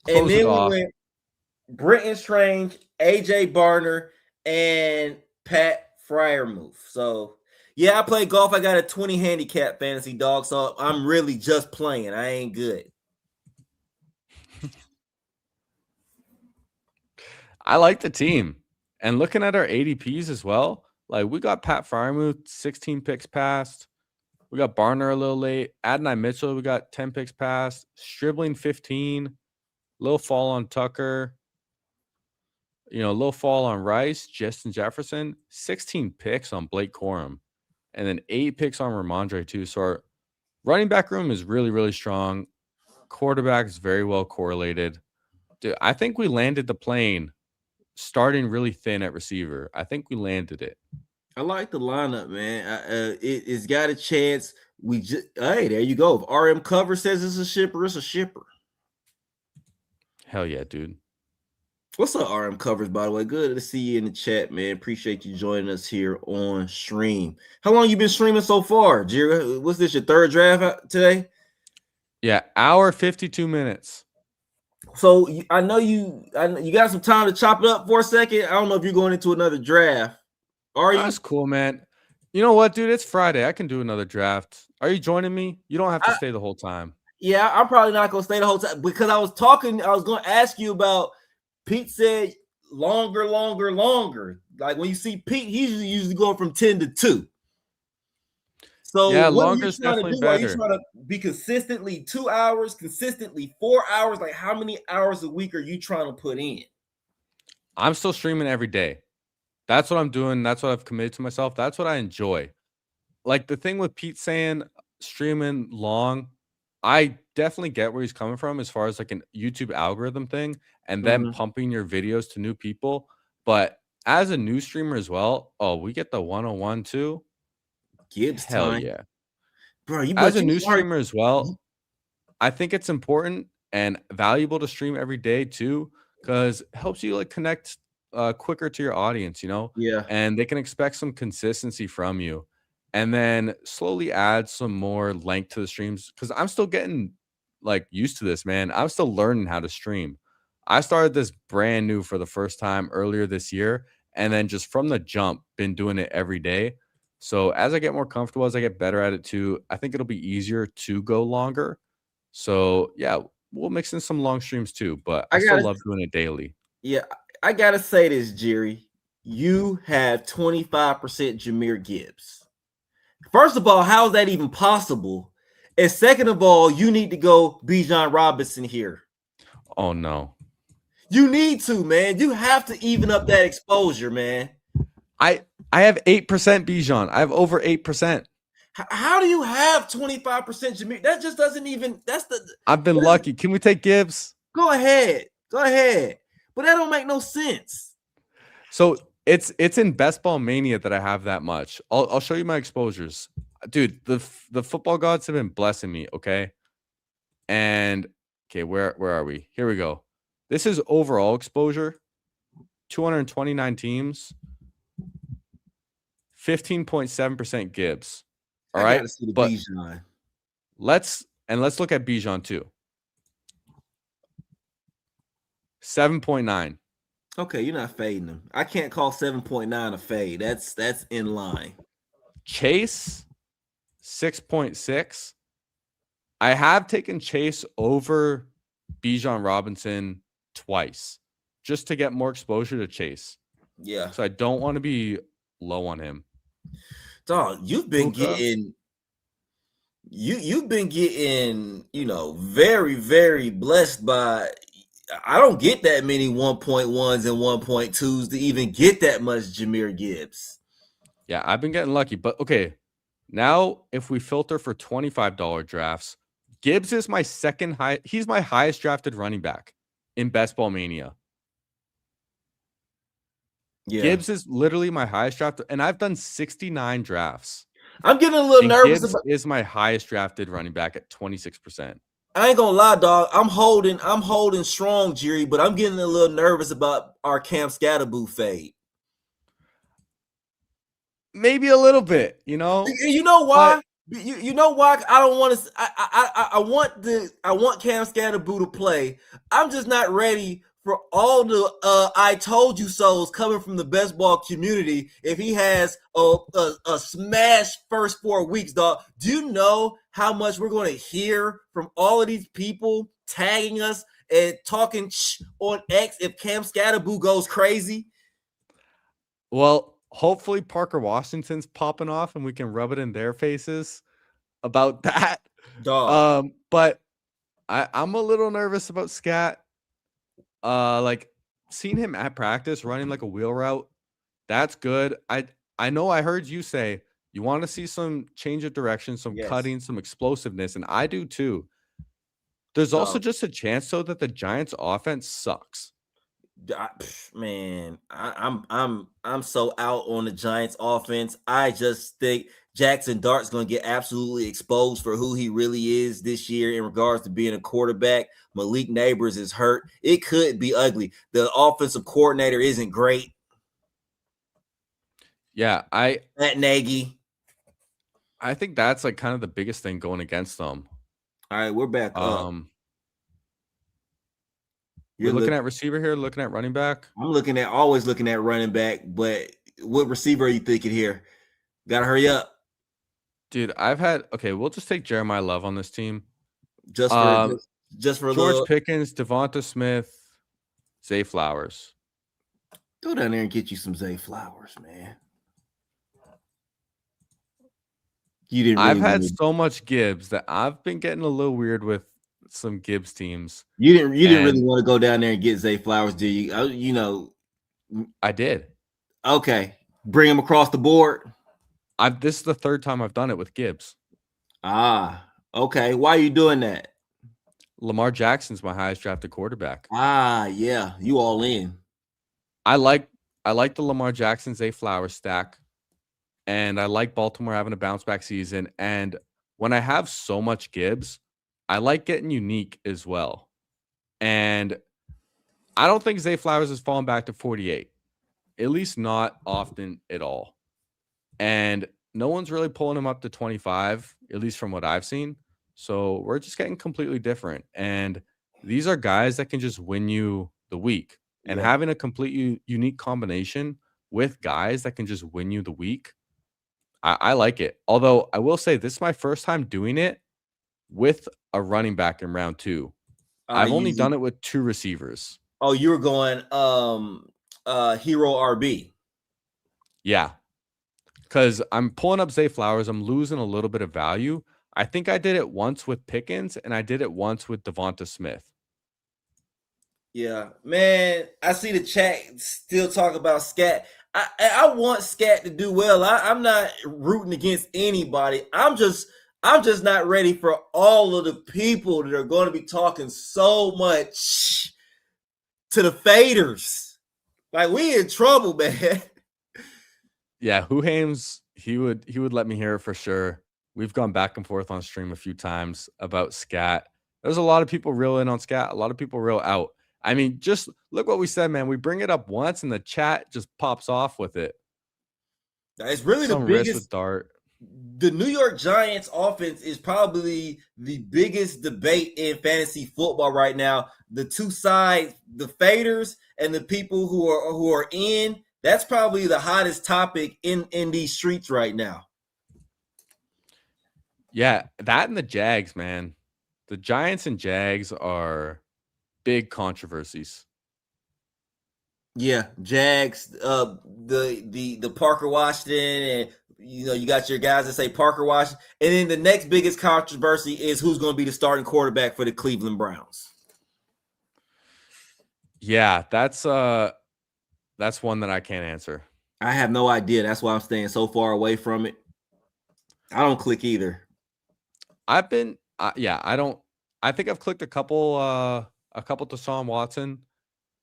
close it We off. went Brenton Strange, AJ Barner, and Pat Fryermuth. So, yeah, I play golf. I got a 20 handicap fantasy dog, so I'm really just playing. I ain't good. I like the team. And looking at our ADPs as well, like we got Pat Fryermuth, 16 picks passed. We got Barner a little late. Adonai Mitchell, we got 10 picks passed. Stribling 15. Little fall on Tucker. Little fall on Rice, Justin Jefferson. 16 picks on Blake Corum. And then 8 picks on Ramondre too. So our running back room is really, really strong. Quarterback is very well correlated. Dude, I think we landed the plane starting really thin at receiver. I think we landed it. I like the lineup, man. It's got a chance. Hey, there you go. If RM Cover says it's a shipper, it's a shipper. Hell yeah, dude. What's up, RM Covers, by the way? Good to see you in the chat, man. Appreciate you joining us here on stream. How long you been streaming so far, Jerry? What's this, your third draft today? Yeah, hour 52 minutes. So I know you got some time to chop it up for a second. I don't know if you're going into another draft. Are you? That's cool, man. You know what, dude? It's Friday. I can do another draft. Are you joining me? You don't have to stay the whole time. Yeah, I'm probably not going to stay the whole time because I was going to ask you about Pete said longer. Like when you see Pete, he's usually going from 10 to 2. So yeah, what are you longer is trying to definitely do? Are you better. trying to be consistently 2 hours, consistently 4 hours? Like how many hours a week are you trying to put in? I'm still streaming every day. That's what I'm doing. That's what I've committed to myself. That's what I enjoy. Like the thing with Pete saying streaming long, I definitely get where he's coming from as far as like an YouTube algorithm thing and then pumping your videos to new people. But as a new streamer as well, we get the 101 too. Gibbs Hell time. yeah. Bro, As a new streamer as well, I think it's important and valuable to stream every day too, because it helps you like connect quicker to your audience, Yeah. and they can expect some consistency from you. And then slowly add some more length to the streams because I'm still getting like used to this, man. I'm still learning how to stream. I started this brand new for the first time earlier this year, and then just from the jump, been doing it every day. So as I get more comfortable, as I get better at it too, I think it'll be easier to go longer. So yeah, we'll mix in some long streams too, but I still love doing it daily. Yeah, I gotta say this, Jerry. You have 25% Jahmyr Gibbs. First of all, how is that even possible? And second of all, you need to go Bijan Robinson here. Oh no. You need to, man. You have to even up that exposure, man. I have 8% Bijan. I have over 8%. How do you have 25% Jahmyr? That just doesn't even. I've been lucky. Can we take Gibbs? Go ahead. But that don't make no sense. So it's in Best Ball Mania that I have that much. I'll show you my exposures, dude. The football gods have been blessing me. Okay, and okay, where are we? Here we go. This is overall exposure. 229 teams, 15.7% Gibbs. All I got right. to see the But Bijan. let's look at Bijan too. 7.9. Okay, you're not fading him. I can't call 7.9 a fade. That's in line. Chase, 6.6. I have taken Chase over Bijan Robinson twice just to get more exposure to Chase. Yeah. So I don't want to be low on him. Dog, you've been Puka, getting very, very blessed by. I don't get that many 1.1s and 1.2s to even get that much Jahmyr Gibbs. yeah, I've been getting lucky. But okay, now if we filter for $25 drafts, Gibbs is my second high. He's my highest drafted running back in Best Ball Mania. Yeah. Gibbs is literally my highest draft, and I've done 69 drafts. I'm getting a little And nervous Gibbs about. is my highest drafted running back at 26%. I ain't gonna lie, dog. I'm holding strong, Jerry, but I'm getting a little nervous about our Cam Scatterboo fade. Maybe a little bit, you know. You know But why? You know why? I don't want to. I want Cam Scatterboo to play. I'm just not ready for all the I told you so's coming from the best ball community. If he has a smash first 4 weeks, dog, do you know how much we're going to hear from all of these people tagging us and talking on X if Cam Scatterboo goes crazy? well, hopefully Parker Washington's popping off and we can rub it in their faces about that. Dog. But I'm a little nervous about Scat. Like seeing him at practice running like a wheel route, that's good. I know I heard you say you want to see some change of direction, some Yes. cutting, some explosiveness, and I do too. There's also just a chance though that the Giants' offense sucks. Man, I'm so out on the Giants offense. I just think Jackson Dart's going to get absolutely exposed for who he really is this year in regards to being a quarterback. Malik Neighbors is hurt. It could be ugly. The offensive coordinator isn't great. Yeah, Matt Nagy. I think that's like kind of the biggest thing going against them. All right, we're back up. We're looking at receiver here, looking at running back. I'm always looking at running back, but what receiver are you thinking here? Gotta hurry up. Dude, we'll just take Jeremiah Love on this team. Just for George little... Pickens, Devonta Smith, Zay Flowers. Go down there and get you some Zay Flowers, man. I've had so much Gibbs that I've been getting a little weird with some Gibbs teams. You didn't really want to go down there and get Zay Flowers, do you? I did. Okay, bring him across the board. This is the third time I've done it with Gibbs. Okay. Why are you doing that? Lamar Jackson's my highest drafted quarterback. Yeah, you all in. I like the Lamar Jackson Zay Flowers stack. And I like Baltimore having a bounce back season. And when I have so much Gibbs, I like getting unique as well. And I don't think Zay Flowers has fallen back to 48, at least not often at all. And no one's really pulling him up to 25, at least from what I've seen. So we're just getting completely different. And these are guys that can just win you the week. And having a completely unique combination with guys that can just win you the week, I like it. Although I will say this is my first time doing it with a running back in round 2. I've only done it with 2 receivers. Oh, you were going hero RB. Yeah. Because I'm pulling up Zay Flowers. I'm losing a little bit of value. I think I did it once with Pickens, and I did it once with Devonta Smith. Yeah, man. I see the chat still talk about Scat. I want Scat to do well. I'm not rooting against anybody. I'm just not ready for all of the people that are going to be talking so much to the faders. Like, we in trouble, man. Yeah, Huhames, he would let me hear it for sure. We've gone back and forth on stream a few times about Scat. There's a lot of people real in on Scat, a lot of people real out. I mean, just look what we said, man. We bring it up once and the chat just pops off with it. It's really the Some risk with biggest. Dart. The New York Giants offense is probably the biggest debate in fantasy football right now. The two sides, the faders and the people who are in, that's probably the hottest topic in these streets right now. Yeah, that and the Jags, man. The Giants and Jags are big controversies. Yeah, Jags, the Parker Washington, and you got your guys that say Parker Washington, and then the next biggest controversy is who's going to be the starting quarterback for the Cleveland Browns. Yeah, that's one that I can't answer. I have no idea. That's why I'm staying so far away from it. I don't click either. I've been, I don't. I think I've clicked a couple to Deshaun Watson,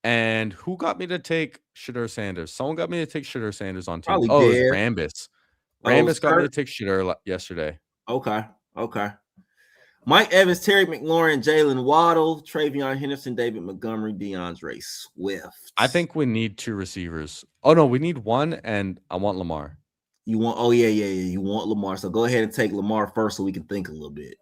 and who got me to take Shedeur Sanders? Someone got me to take Shedeur Sanders on team. Probably Oh, it was Bear. Rambus. Oh, Rambus got me to Kurt. take Shedeur yesterday. Okay. Mike Evans, Terry McLaurin, Jalen Waddle, Travion Henderson, David Montgomery, DeAndre Swift. I think we need 2 receivers. Oh no, we need 1, and I want Lamar. You want? Oh yeah. You want Lamar. So go ahead and take Lamar first, so we can think a little bit.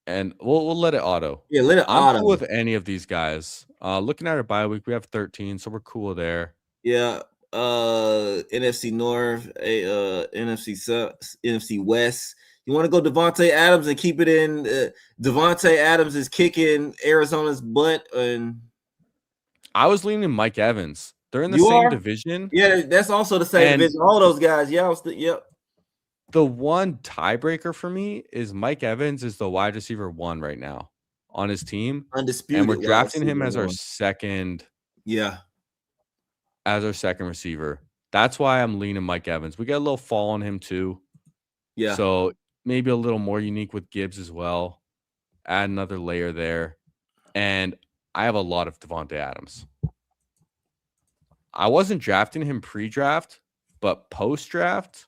And we'll let it auto. Yeah, let it I'm auto. cool with any of these guys. Looking at our bye week, we have 13, so we're cool there. Yeah. NFC North, NFC West. You want to go Devontae Adams and keep it in? Devontae Adams is kicking Arizona's butt, and I was leaning Mike Evans. They're in the You same are? division. yeah, that's also the same And division. All those guys, yeah, yep. the one tiebreaker for me is Mike Evans is the wide receiver 1 right now on his team, Undisputed. and we're wide drafting him receiver as our one. second Yeah. receiver. That's why I'm leaning Mike Evans. We get a little fall on him too. Yeah. So maybe a little more unique with Gibbs as well. Add another layer there. And I have a lot of Devontae Adams. I wasn't drafting him pre-draft, but post-draft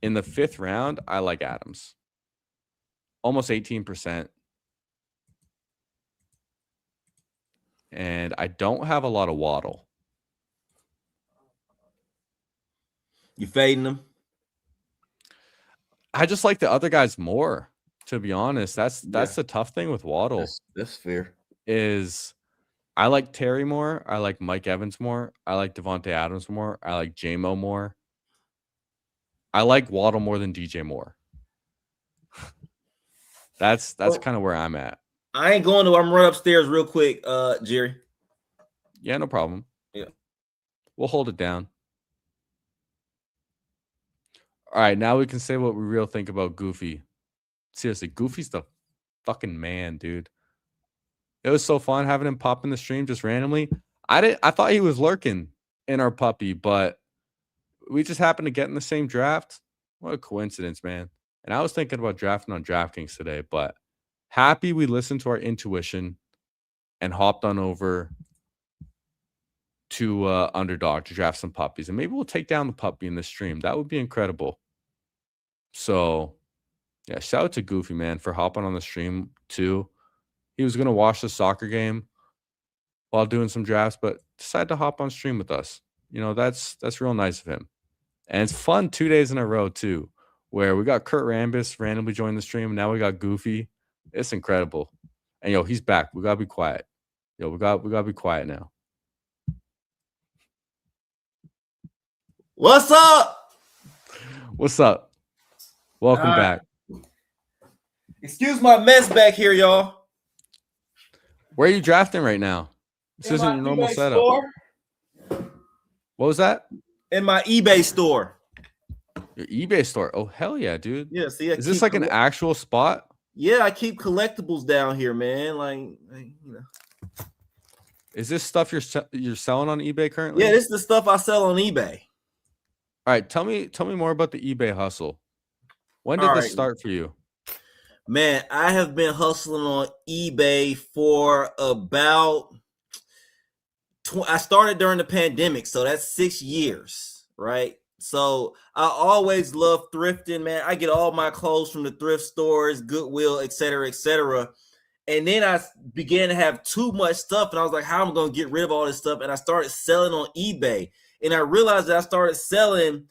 in the 5th round, I like Adams. Almost 18%. And I don't have a lot of Waddle. You fading them? I just like the other guys more, to be honest. That's the tough thing with Waddle. That's fair. Is I like Terry more. I like Mike Evans more. I like Devontae Adams more. I like J-Mo more. I like Waddle more than DJ Moore. That's kind of where I'm at. I ain't going to. I'm run upstairs real quick, Jerry. Yeah, no problem. Yeah. We'll hold it down. All right, now we can say what we real think about Goofy. Seriously, Goofy's the fucking man, dude. It was so fun having him pop in the stream just randomly. I thought he was lurking in our puppy, but we just happened to get in the same draft. What a coincidence, man. And I was thinking about drafting on DraftKings today, but happy we listened to our intuition and hopped on over to Underdog to draft some puppies. And maybe we'll take down the puppy in the stream. That would be incredible. So, yeah, shout out to Goofy, man, for hopping on the stream too. He was going to watch the soccer game while doing some drafts, but decided to hop on stream with us. You know, that's real nice of him. And it's fun 2 days in a row too, where we got Kurt Rambis randomly join the stream. And now we got Goofy. It's incredible. And yo, he's back. We gotta be quiet. Yo, we gotta be quiet now. What's up? What's up? Welcome back. Excuse my mess back here, y'all. Where are you drafting right now? This isn't your normal setup. Store? What was that? In my eBay store. Your eBay store. Oh, hell yeah, dude. Yeah, see, is this like an actual spot? Yeah, I keep collectibles down here, man. Like you know. Is this stuff you're selling on eBay currently? Yeah, this is the stuff I sell on eBay. All right, tell me more about the eBay hustle. When did this start for you? Man, I have been hustling on eBay for about I started during the pandemic, so that's 6 years, right? So I always love thrifting, man. I get all my clothes from the thrift stores, Goodwill, et cetera, et cetera. And then I began to have too much stuff, and I was like, how am I going to get rid of all this stuff? And I started selling on eBay. And I realized that I started selling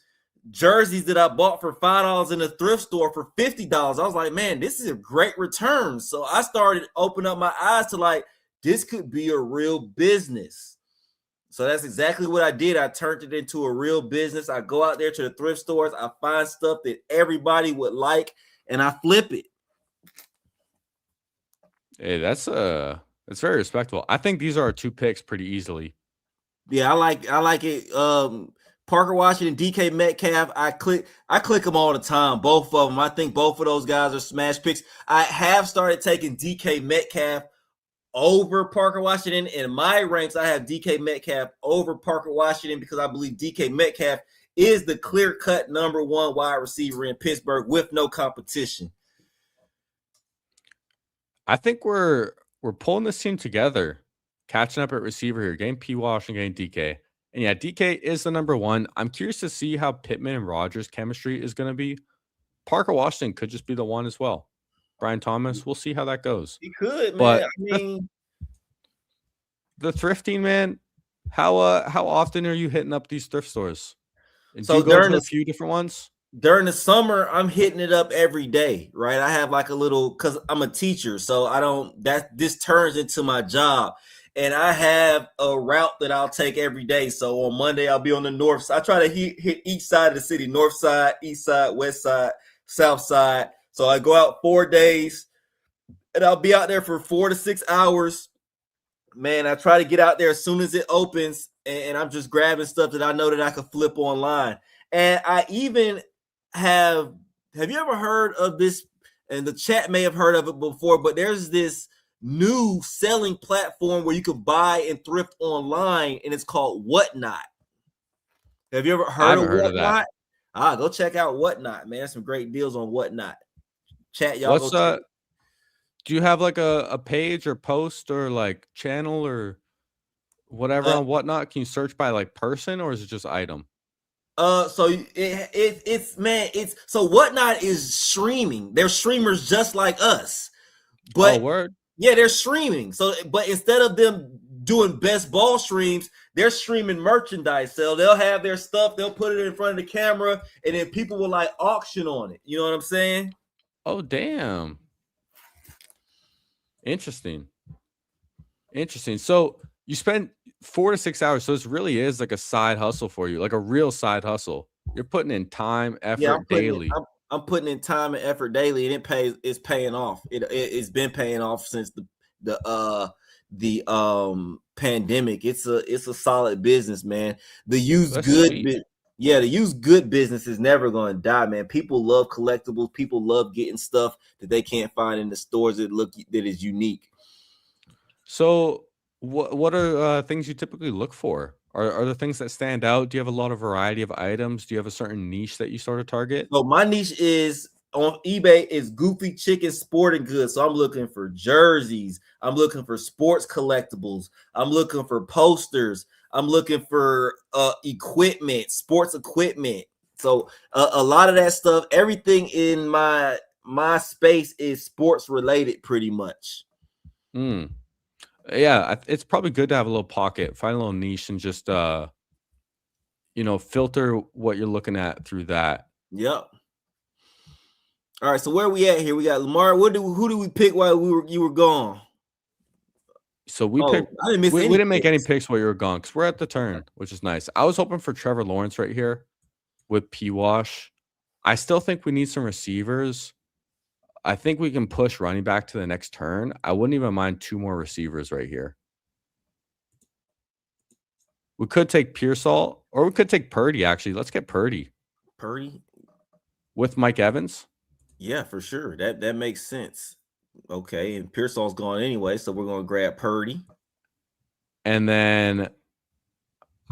jerseys that I bought for $5 in a thrift store for $50. I was like, man, this is a great return. So I started opening up my eyes to like, this could be a real business. So that's exactly what I did. I turned it into a real business. I go out there to the thrift stores, I find stuff that everybody would like, and I flip it. Hey, that's very respectable. I think these are our 2 picks pretty easily. Yeah, I like it. Parker Washington, DK Metcalf. I click them all the time. Both of them. I think both of those guys are smash picks. I have started taking DK Metcalf over Parker Washington. In my ranks, I have DK Metcalf over Parker Washington because I believe DK Metcalf is the clear-cut number 1 wide receiver in Pittsburgh with no competition. I think we're pulling this team together, catching up at receiver here, getting P. Wash and getting DK. And yeah, DK is the number 1. I'm curious to see how Pittman and Rogers' chemistry is going to be. Parker Washington could just be the one as well. Brian Thomas, we'll see how that goes. He could, man. But I mean, the thrifting, man, how often are you hitting up these thrift stores? And so do you go to a few different ones? During the summer, I'm hitting it up every day, right? I have like a little, because I'm a teacher, so I don't, this turns into my job. And I have a route that I'll take every day. So on Monday, I'll be on the north side. I try to hit each side of the city: north side, east side, west side, south side. So I go out 4 days and I'll be out there for 4 to 6 hours. Man, I try to get out there as soon as it opens, and I'm just grabbing stuff that I know that I could flip online. And I even have you ever heard of this? And the chat may have heard of it before, but there's this new selling platform where you can buy and thrift online, and it's called Whatnot. Have you ever heard of Whatnot? Go check out Whatnot, man. There's some great deals on Whatnot. Chat, y'all. What's do you have like a page or post or like channel or whatever on Whatnot? Can you search by like person, or is it just item? So it's so Whatnot is streaming. They're streamers just like us, but word. Yeah, they're streaming. So, but instead of them doing best ball streams, they're streaming merchandise. So they'll have their stuff, they'll put it in front of the camera, and then people will like auction on it. You know what I'm saying? Oh, damn. Interesting. So you spend 4 to 6 hours. So this really is like a side hustle for you, like a real side hustle. You're putting in time, effort daily. I'm putting in time and effort daily, and it's paying off. It's been paying off since the pandemic. It's a solid business, man. The used good business is never going to die, man. People love collectibles. People love getting stuff that they can't find in the stores that is unique. So what are things you typically look for? Are there things that stand out? Do you have a lot of variety of items? Do you have a certain niche that you sort of target? So my niche is on eBay is goofy chicken sporting goods. So I'm looking for jerseys. I'm looking for sports collectibles. I'm looking for posters. I'm looking for equipment, sports equipment. So a lot of that stuff, everything in my space is sports related pretty much. Yeah, it's probably good to have a little pocket, find a little niche, and just filter what you're looking at through that. Yep. All right, so where are we at here? We got Lamar. Who do we pick while you were gone? So we picked. We didn't make any picks while you were gone because we're at the turn, which is nice. I was hoping for Trevor Lawrence right here with P. Wash. I still think we need some receivers. I think we can push running back to the next turn. I wouldn't even mind 2 more receivers right here. We could take Pearsall, or we could take Purdy, actually. Let's get Purdy. Purdy? With Mike Evans? Yeah, for sure. That makes sense. Okay, and Pearsall's gone anyway, so we're going to grab Purdy. And then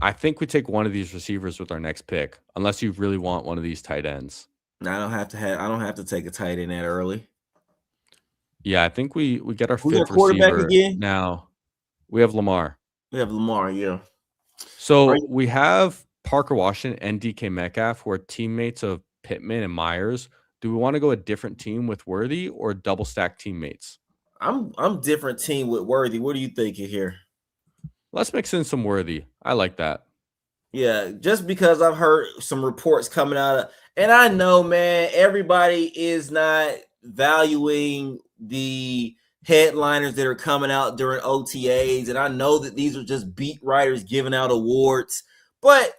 I think we take one of these receivers with our next pick, unless you really want one of these tight ends. I don't have to take a tight end that early. Yeah, I think we get our 5th receiver again. Now. We have Lamar. Yeah. So we have Parker Washington and DK Metcalf, who are teammates of Pittman and Myers. Do we want to go a different team with Worthy or double stack teammates? I'm different team with Worthy. What are you thinking here? Let's mix in some Worthy. I like that. Yeah, just because I've heard some reports coming out of, and I know, man, everybody is not valuing the headliners that are coming out during OTAs, and I know that these are just beat writers giving out awards, but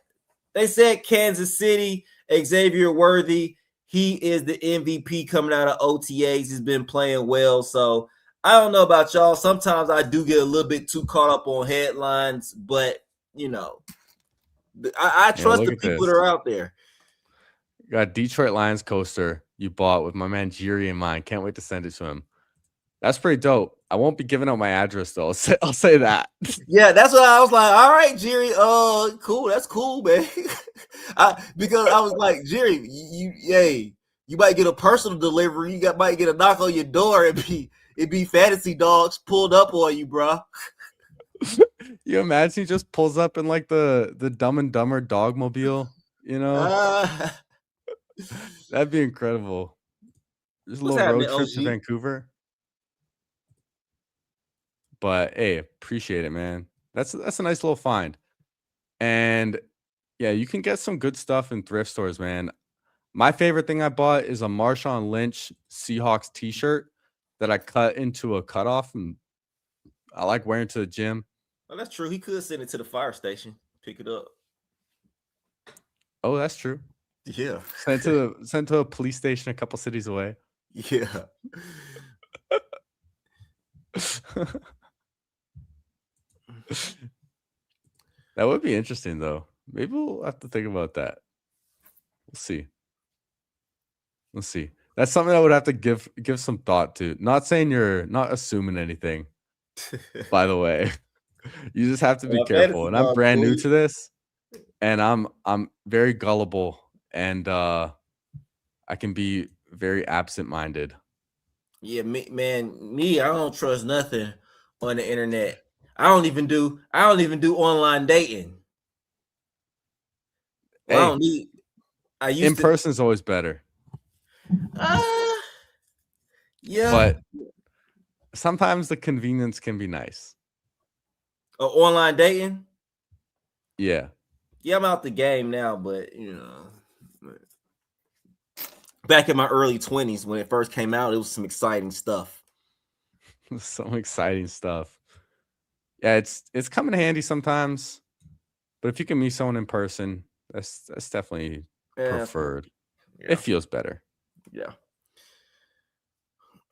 they said Kansas City, Xavier Worthy, he is the MVP coming out of OTAs. He's been playing well, so I don't know about y'all. Sometimes I do get a little bit too caught up on headlines, but you know. I Yeah, trust look the at people this. that are out there. Got Detroit Lions coaster you bought with my man Jiri in mind. Can't wait to send it to him. That's pretty dope. I won't be giving out my address though. I'll say that. Yeah, that's what I was like. All right, Jerry. Cool. That's cool, man. Because I was like, Jerry, you might get a personal delivery. Might get a knock on your door and be fantasy dogs pulled up on you, bro. You imagine he just pulls up in like the Dumb and Dumber dog mobile, you know? Uh, That'd be incredible. Just a what's little happening, road trip to OG? Vancouver. But hey, appreciate it, man. That's a nice little find. And yeah, you can get some good stuff in thrift stores, man. My favorite thing I bought is a Marshawn Lynch Seahawks t-shirt that I cut into a cutoff and I like wearing to the gym. Well, that's true. He could send it to the fire station, pick it up. Oh, that's true. Yeah. Sent to a police station a couple cities away. Yeah. That would be interesting though. Maybe we'll have to think about that. We'll see. Let's see. That's something I would have to give some thought to. Not saying you're not assuming anything, by the way. You just have to be careful. Fantasy And I'm dog, brand new boy. to this. And I'm very gullible and I can be very absent-minded. Yeah, me, I don't trust nothing on the internet. I don't even do online dating. Well, I Hey, don't need. I in used to. person is always better. Uh, yeah. But sometimes the convenience can be nice. Online dating. Yeah. Yeah, I'm out the game now, but back in my early 20s when it first came out, it was some exciting stuff. Some exciting stuff. Yeah, it's coming handy sometimes. But if you can meet someone in person, that's definitely preferred. Yeah. It feels better. Yeah.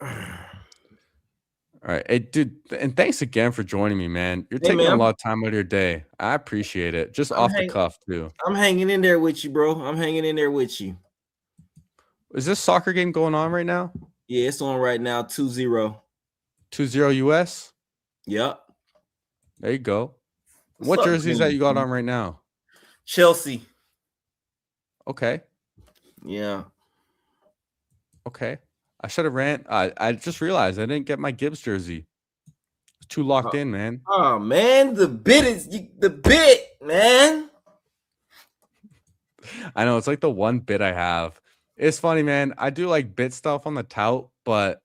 All right. Hey, dude, and thanks again for joining me, man. You're Hey, taking man, a lot of time out of your day. I appreciate it. Just off the cuff, too. I'm hanging in there with you, bro. I'm hanging in there with you. Is this soccer game going on right now? Yeah, it's on right now, 2-0. 2-0 US? Yep. There you go. What jerseys that you got on right now? Chelsea. Okay. Yeah. Okay. I should have ran. I just realized I didn't get my Gibbs jersey. Too locked in, man. Oh man, the bit, man. I know it's like the one bit I have. It's funny, man. I do like bit stuff on the tout, but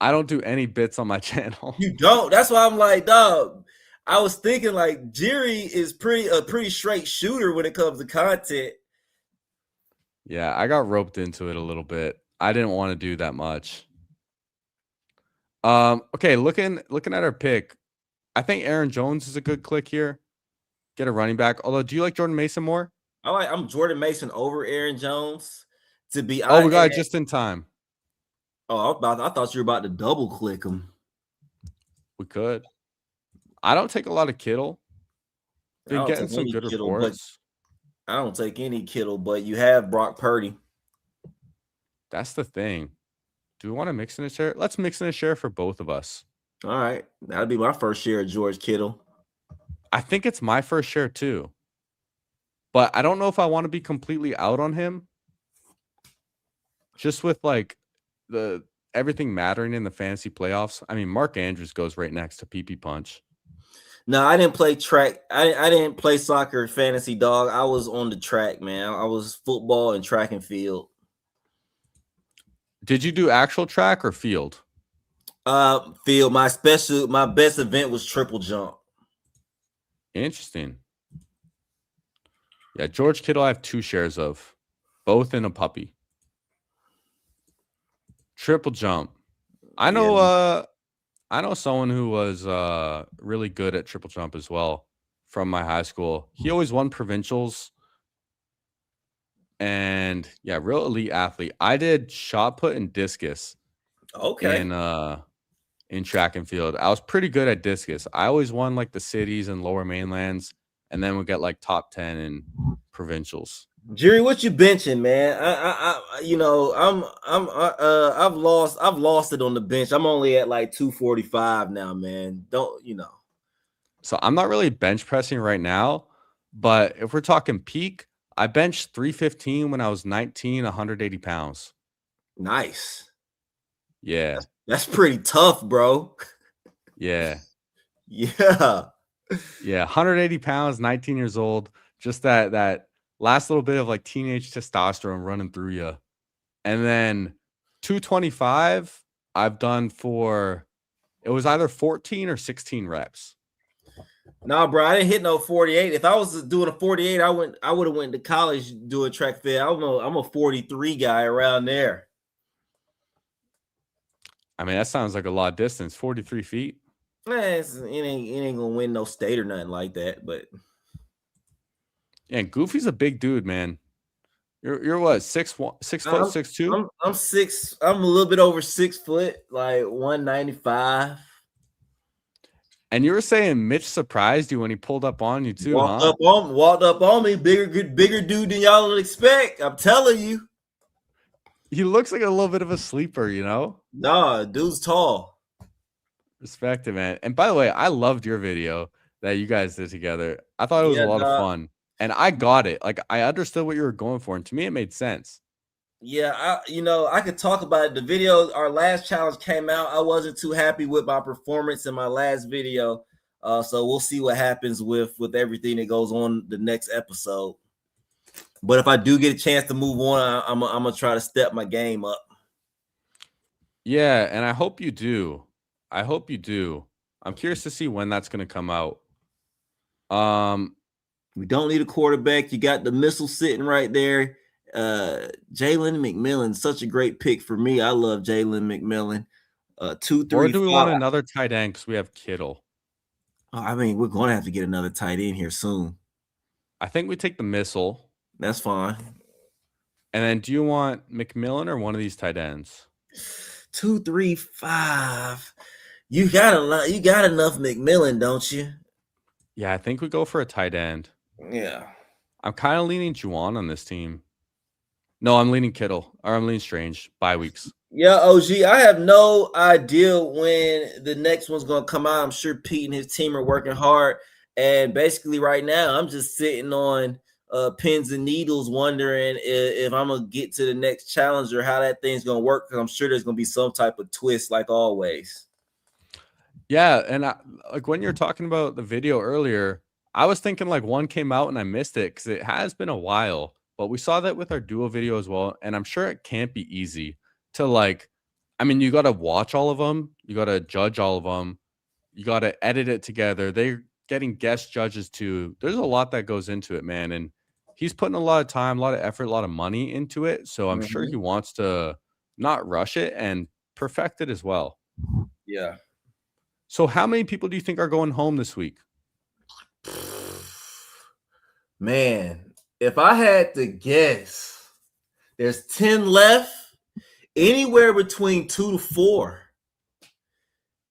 I don't do any bits on my channel. You don't. That's why I'm like, dog. I was thinking like Jerry is a pretty straight shooter when it comes to content. Yeah, I got roped into it a little bit. I didn't want to do that much. Okay, looking at our pick, I think Aaron Jones is a good click here. Get a running back. Although, do you like Jordan Mason more? I'm Jordan Mason over Aaron Jones. To be honest, we got it just in time. Oh, I thought you were about to double click him. We could. I don't take a lot of Kittle. Been getting some good reports. I don't take any Kittle, but you have Brock Purdy. That's the thing. Do we want to mix in a share? Let's mix in a share for both of us. All right. That'll be my first share of George Kittle. I think it's my first share too. But I don't know if I want to be completely out on him. Just with like everything mattering in the fantasy playoffs. I mean, Mark Andrews goes right next to PP Punch. No, I didn't play track. I didn't play soccer fantasy, dog. I was on the track, man. I was football and track and field. Did you do actual track or field? Phil, my best event was triple jump. Interesting. Yeah, George Kittle I have 2 shares of, both in a puppy. Triple jump. I Yeah. know someone who was really good at triple jump as well from my high school. He always won provincials. And yeah, real elite athlete. I did shot put and discus Okay. in track and field. I was pretty good at discus. I always won like the cities and lower mainlands, and then we get like top 10 in provincials. Jerry, what you benching, man? You know, I've lost it on the bench. I'm only at like 245 now, man. Don't you know? So I'm not really bench pressing right now, but if we're talking peak, I benched 315 when I was 19, 180 pounds. Nice. Yeah. That's pretty tough, bro. Yeah. Yeah. Yeah. 180 pounds, 19 years old. Just that last little bit of like teenage testosterone running through you. And then 225, I've done for it was either 14 or 16 reps. Nah, bro, I didn't hit no 48. If I was doing a 48, I would have went to college doing track fit. I'm a 43 guy around there. I mean, that sounds like a lot of distance, 43 feet. It ain't gonna win no state or nothing like that. But Yeah, Goofy's a big dude, man. You're what, 6'1", 6', 6'2"? I'm six. I'm a little bit over 6 foot, like 195. And you were saying Mitch surprised you when he pulled up on you too, Walked huh? walked up on me, bigger dude than y'all would expect. I'm telling you. He looks like a little bit of a sleeper, you know? Nah, dude's tall. Respect it, man. And by the way, I loved your video that you guys did together. I thought it was a Yeah, lot of nah. fun. And I got it. Like I understood what you were going for. And to me, it made sense. Yeah, I could talk about it. The video, our last challenge came out. I wasn't too happy with my performance in my last video. So we'll see what happens with everything that goes on the next episode. But if I do get a chance to move on, I'm gonna try to step my game up. Yeah, and I hope you do. I hope you do. I'm curious to see when that's going to come out. We don't need a quarterback. You got the missile sitting right there. Jalen McMillan, such a great pick for me. I love Jalen McMillan. Two, Or three, do we five. want another tight end because we have Kittle? I mean, we're gonna have to get another tight end here soon. I think we take the missile. That's fine. And then do you want McMillan or one of these tight ends? 2, 3, 5. You got enough McMillan, don't you? Yeah, I think we go for a tight end. Yeah. I'm kind of leaning Juwan on this team. No, I'm leaning Kittle. Or I'm leaning Strange. Bye weeks. Yeah, OG. I have no idea when the next one's gonna come out. I'm sure Pete and his team are working hard. And basically, right now, I'm just sitting on pins and needles, wondering if I'm gonna get to the next challenge or how that thing's gonna work. Because I'm sure there's gonna be some type of twist, like always. Yeah, and like when you're talking about the video earlier, I was thinking like one came out and I missed it because it has been a while. But we saw that with our duo video as well, and I'm sure it can't be easy to like. I mean, you got to watch all of them, you got to judge all of them, you got to edit it together. They're getting guest judges too. There's a lot that goes into it, man, and he's putting a lot of time, a lot of effort, a lot of money into it. So I'm sure he wants to not rush it and perfect it as well. Yeah. So how many people do you think are going home this week? Man, if I had to guess, there's 10 left, anywhere between 2 to 4.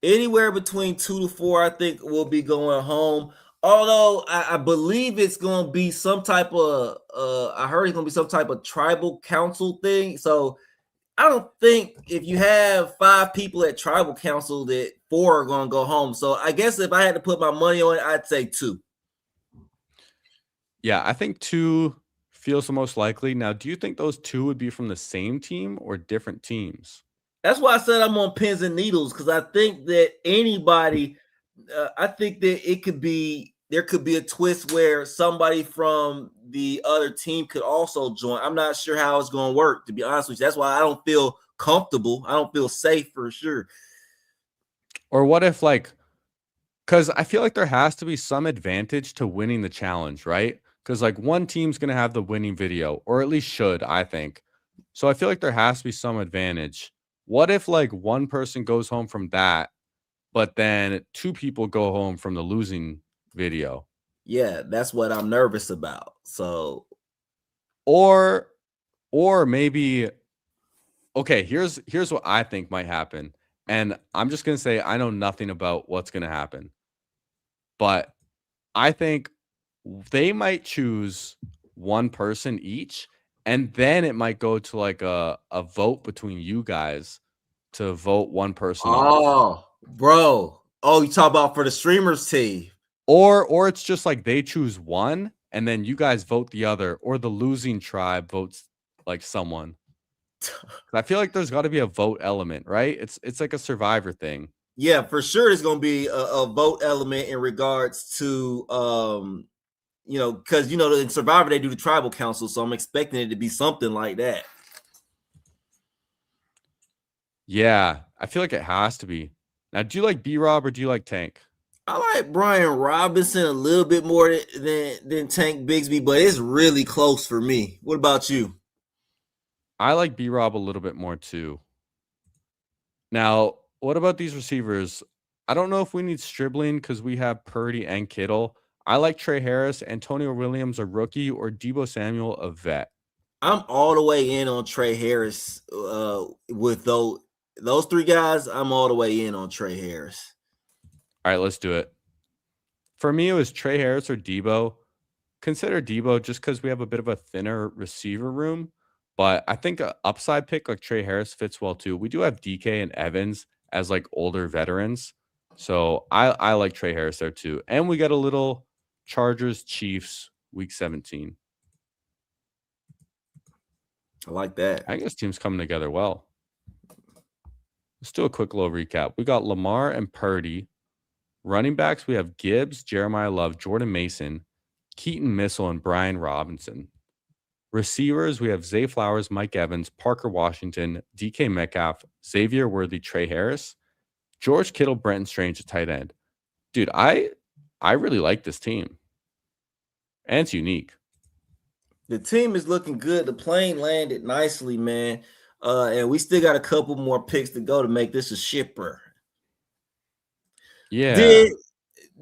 Anywhere between 2 to 4, I think will be going home. Although I believe it's going to be some type of, I heard it's going to be some type of tribal council thing. So I don't think if you have 5 people at tribal council that 4 are going to go home. So I guess if I had to put my money on it, I'd say 2. Yeah, I think 2 feels the most likely. Now, do you think those 2 would be from the same team or different teams? That's why I said I'm on pins and needles, because I think that anybody, I think that there could be a twist where somebody from the other team could also join. I'm not sure how it's going to work, to be honest with you. That's why I don't feel comfortable. I don't feel safe for sure. Or what if like, because I feel like there has to be some advantage to winning the challenge, right? Because like one team's gonna have the winning video, or at least should, I think. So I feel like there has to be some advantage. What if like one person goes home from that, but then two people go home from the losing video? Yeah, that's what I'm nervous about. So Or maybe okay, here's what I think might happen. And I'm just gonna say I know nothing about what's gonna happen. But I think they might choose one person each, and then it might go to like a vote between you guys to vote one person off. oh, bro. Oh, you talk about for the streamers team. Or it's just like they choose one and then you guys vote the other, or the losing tribe votes like someone. I feel like there's got to be a vote element, right? It's like a survivor thing. Yeah, for sure there's gonna be a vote element in regards to because in Survivor they do the tribal council, so I'm expecting it to be something like that. Yeah, I feel like it has to be. Now, do you like B-Rob or do you like Tank? I like Brian Robinson a little bit more than Tank Bigsby, but it's really close for me. What about you? I like B-Rob a little bit more too. Now, what about these receivers? I don't know if we need Stribling because we have Purdy and Kittle. I like Trey Harris, Antonio Williams, a rookie, or Debo Samuel, a vet. I'm all the way in on Trey Harris. With those three guys, I'm all the way in on Trey Harris. All right, let's do it. For me, it was Trey Harris or Debo. Consider Debo just because we have a bit of a thinner receiver room. But I think an upside pick like Trey Harris fits well too. We do have DK and Evans as like older veterans. So I like Trey Harris there too. And we got a little Chargers Chiefs week 17. I like that. I guess team's coming together well. Let's do a quick little recap. We got Lamar and Purdy. Running backs, we have Gibbs, Jeremiah Love, Jordan Mason, Keaton Missile, and Brian Robinson. Receivers, we have Zay Flowers, Mike Evans, Parker Washington, DK Metcalf, Xavier Worthy, Trey Harris, George Kittle, Brenton Strange at tight end. Dude, I really like this team. And it's unique. The team is looking good. The plane landed nicely, man. And we still got a couple more picks to go to make this a shipper. Yeah.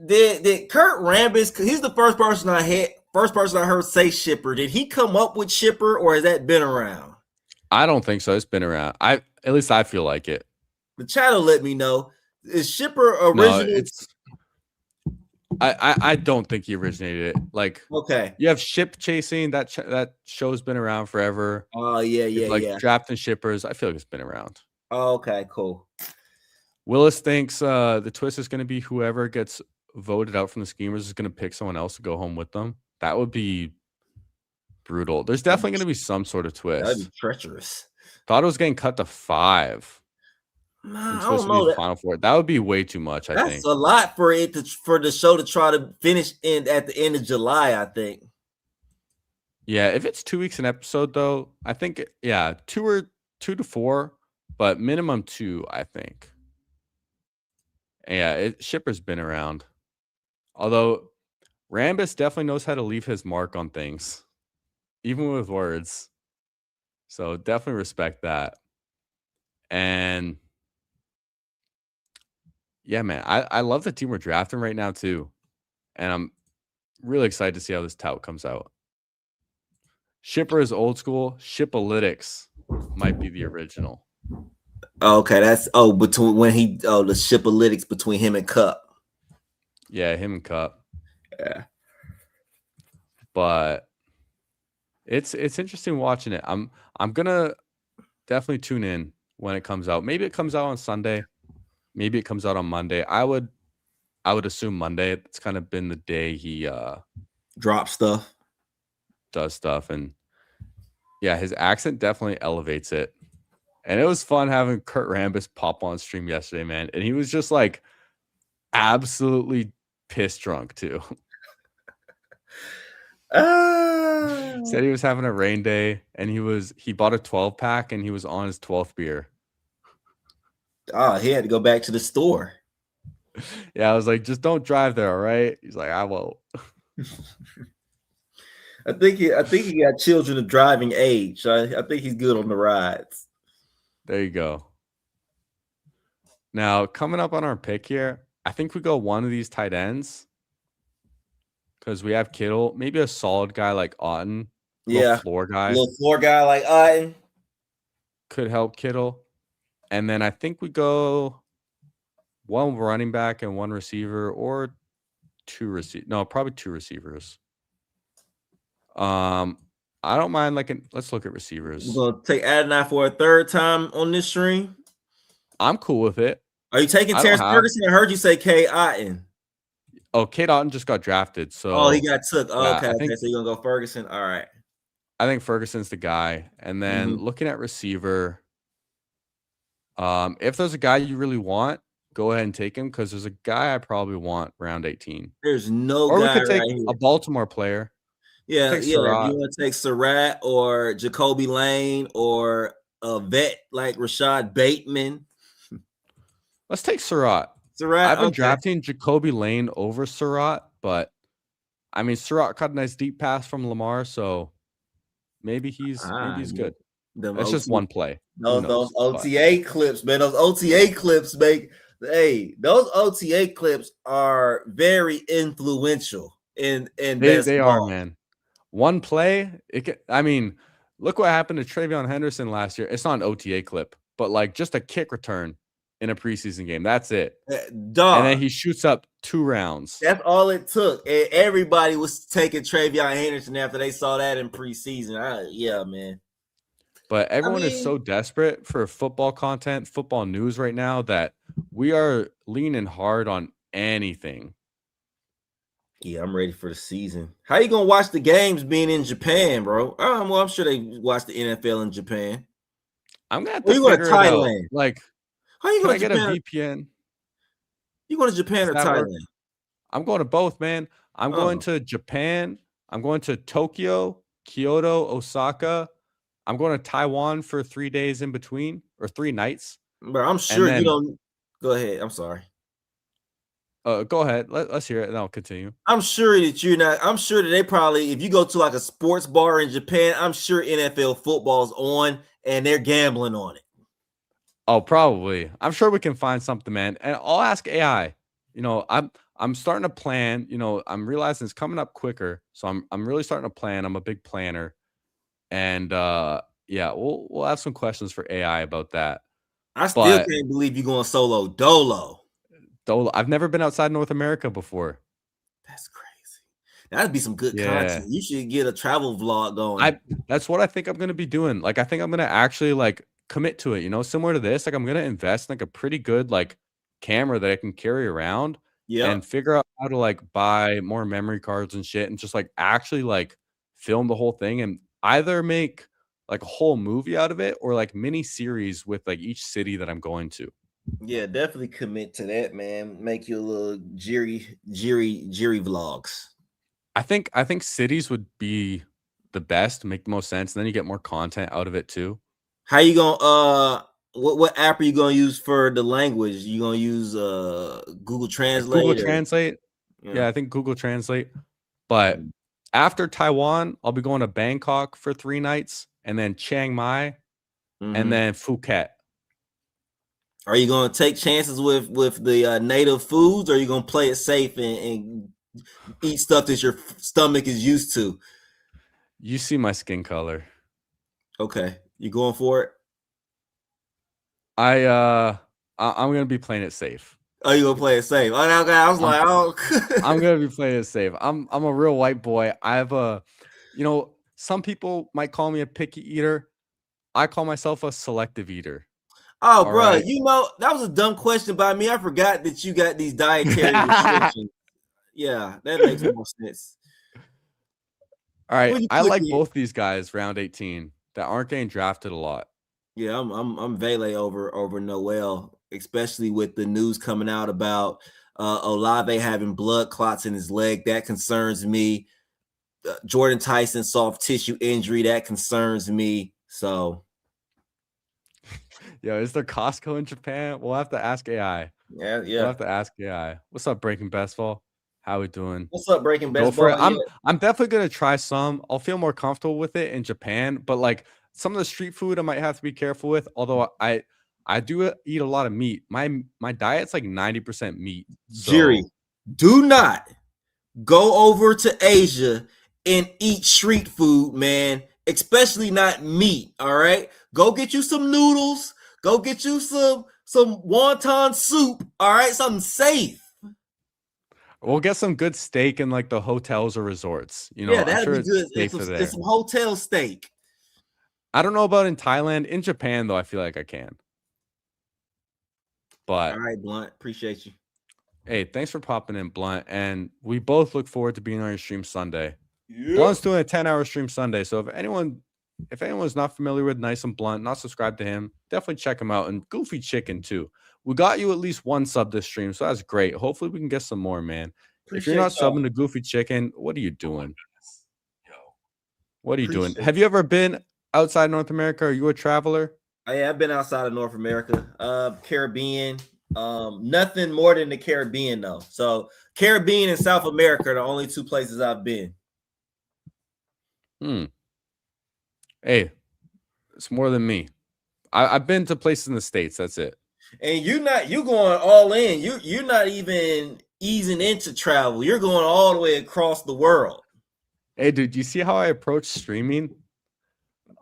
Did Kurt Rambis? He's the first person I heard say shipper. Did he come up with shipper, or has that been around? I don't think so. It's been around. At least I feel like it. The chat will let me know. Is shipper original? No, it's. I don't think he originated it. Like, okay, you have ship chasing. That show's been around forever. Oh yeah, like yeah. drafting shippers. I feel like it's been around. Oh, okay, cool. Willis thinks the twist is going to be whoever gets voted out from the schemers is going to pick someone else to go home with them. That would be brutal. There's definitely going to be some sort of twist. That'd be treacherous. Thought it was getting cut to 5. I don't know that. Final Four. That would be way too much. I think that's a lot for the show to try to finish at the end of July. I think. Yeah, if it's 2 weeks an episode, though, I think 2 to 4, but minimum 2. I think. Yeah, Shipper's been around. Although Rambis definitely knows how to leave his mark on things, even with words. So definitely respect that. And yeah, man, I love the team we're drafting right now too. And I'm really excited to see how this tout comes out. Shipper is old school. Shipalytics might be the original. Okay, that's between when the Shipalytics between him and Cup. Yeah, him and Cup. Yeah. But it's interesting watching it. I'm gonna definitely tune in when it comes out. Maybe it comes out on Sunday. Maybe it comes out on Monday. I would assume Monday. It's kind of been the day he drops stuff. Does stuff. And yeah, his accent definitely elevates it. And it was fun having Kurt Rambis pop on stream yesterday, man. And he was just like absolutely piss drunk too. Said he was having a rain day and he bought a 12-pack and he was on his 12th beer. Oh, he had to go back to the store. Yeah, I was like, just don't drive there, all right? He's like, I won't. I think he got children of driving age. I think he's good on the rides. There you go. Now, coming up on our pick here, I think we go one of these tight ends because we have Kittle, maybe a solid guy like Otten, little Yeah, floor guy little floor guy like I. could help Kittle. And then I think we go one running back and one receiver or probably two receivers. I don't mind let's look at We're receivers. gonna take Adonai for a third time on this stream. I'm cool with it. Are you taking I don't Terrence have Ferguson? I heard you say K. Otten. Kate Otten just got drafted, Oh, he so got took. Oh, yeah, okay, okay. So you're gonna go Ferguson. All right. I think Ferguson's the guy. And then Mhm. looking at receiver, if there's a guy you really want, go ahead and take him because there's a guy I probably want round 18. There's no Or we guy could take right a here. Baltimore player. Yeah, Take yeah. If you Surratt. want to take Surratt or Jacoby Lane or a vet like Rashad Bateman. Let's take Surratt. Surratt, I've been okay. drafting Jacoby Lane over Surratt, but I mean Surratt caught a nice deep pass from Lamar, so maybe he's good. Them It's just OT, one play. Who those knows? But OTA clips, man. Those OTA clips make those OTA clips are very influential in best they are, ball. man. One play, I mean, look what happened to Travion Henderson last year. It's not an OTA clip, but like just a kick return in a preseason game. That's it. And then Dog, he shoots up 2 rounds. that's all it took. And everybody was taking Travion Henderson after they saw that in preseason. Yeah, man. But I everyone is mean, so desperate for football content, football news right now that we are leaning hard on anything. yeah, I'm ready for the season. How you gonna watch the games being in Japan, bro? Well, I'm sure they watch the NFL in Japan. I'm gonna have Or to you going to figure it out. Thailand? Like, How you can going I to get a Japan? VPN? You going to Japan Does or that work? Thailand? I'm going to both, man. I'm going Oh, to Japan. I'm going to Tokyo, Kyoto, Osaka. I'm going to Taiwan for 3 days in between or 3 nights. bro, I'm And sure you then don't. Go ahead. I'm sorry. go ahead. Let's hear it and I'll continue. I'm sure that you're not. I'm sure that they probably, if you go to like a sports bar in Japan, I'm sure NFL football's on and they're gambling on it. Oh, probably. I'm sure we can find something, man. And I'll ask AI. I'm starting to plan. I'm realizing it's coming up quicker, so I'm really starting to plan. I'm a big planner, and yeah, we'll have some questions for AI about that. I still But can't believe you're going solo dolo. I've never been outside North America before. That's crazy. That'd be some good Yeah, content. You should get a travel vlog going. that's what I think I'm gonna be doing. Like, I think I'm gonna actually like commit to it. Similar to this. Like, I'm gonna invest in like a pretty good like camera that I can carry around Yep. and figure out how to like buy more memory cards and shit, and just like actually like film the whole thing and either make like a whole movie out of it or like mini series with like each city that I'm going to. Yeah, definitely commit to that, man. Make your little Jiri vlogs. I think cities would be the best, make the most sense, and then you get more content out of it too. How you gonna what app are you gonna use for the language? You gonna use Google Google Translate or Translate. yeah. Yeah, I think Google Translate. But Mm. after Taiwan, I'll be going to Bangkok for 3 nights and then Chiang Mai and Mhm. then Phuket. Are you gonna take chances with the native foods, or are you gonna play it safe and eat stuff that your stomach is used to? You see my skin color. Okay, you going for it? I'm gonna be playing it safe. Oh, you gonna play it safe? Oh, okay. I was I'm like, oh, I'm gonna be playing it safe. I'm a real white boy. I have some people might call me a picky eater. I call myself a selective eater. oh, All bro. right. You know that was a dumb question by me. I forgot that you got these dietary restrictions. Yeah, that makes more sense. All right. When you I put like the both these guys round 18 that aren't getting drafted a lot. yeah, I'm Vele over Noel, especially with the news coming out about Olave having blood clots in his leg. That concerns me. Jordan Tyson soft tissue injury that concerns me. So Yo, is there Costco in Japan? We'll have to ask AI. Yeah, We'll yeah. have to ask AI. What's up, Breaking Basketball? How we doing? What's up, Breaking Go for Baseball? it. Yeah, I'm definitely gonna try some. I'll feel more comfortable with it in Japan, but like some of the street food, I might have to be careful with. Although I do eat a lot of meat. My diet's like 90% meat. Jerry, So do not go over to Asia and eat street food, man. Especially not meat. All right, go get you some noodles. Go get you some wonton soup. All right, something safe. we'll get some good steak in like the hotels or resorts. Yeah, I'm that'd sure be it's good. safer It's there. some hotel steak. I don't know about in Thailand. In Japan, though, I feel like I can. All But right, Blunt. Appreciate you. hey, thanks for popping in, Blunt. And we both look forward to being on your stream Sunday. Yep. Blunt's doing a 10-hour stream Sunday. So if anyone's not familiar with Nice and Blunt, not subscribed to him, definitely check him out. And Goofy Chicken too. We got you at least one sub this stream, so that's great. Hopefully we can get some more, man. If you're Appreciate not y'all. subbing to Goofy Chicken, what are you Oh my doing? goodness. Yo, What are you doing? appreciate Have you ever been outside North America? Are you a traveler? Yeah, I've been outside of North America, Caribbean. Nothing more than the Caribbean though. So Caribbean and South America are the only two places I've been. Hey, it's more than me. I've been to places in the States. That's it. And you going all in. You're not even easing into travel. You're going all the way across the world. Hey, dude, you see how I approach streaming?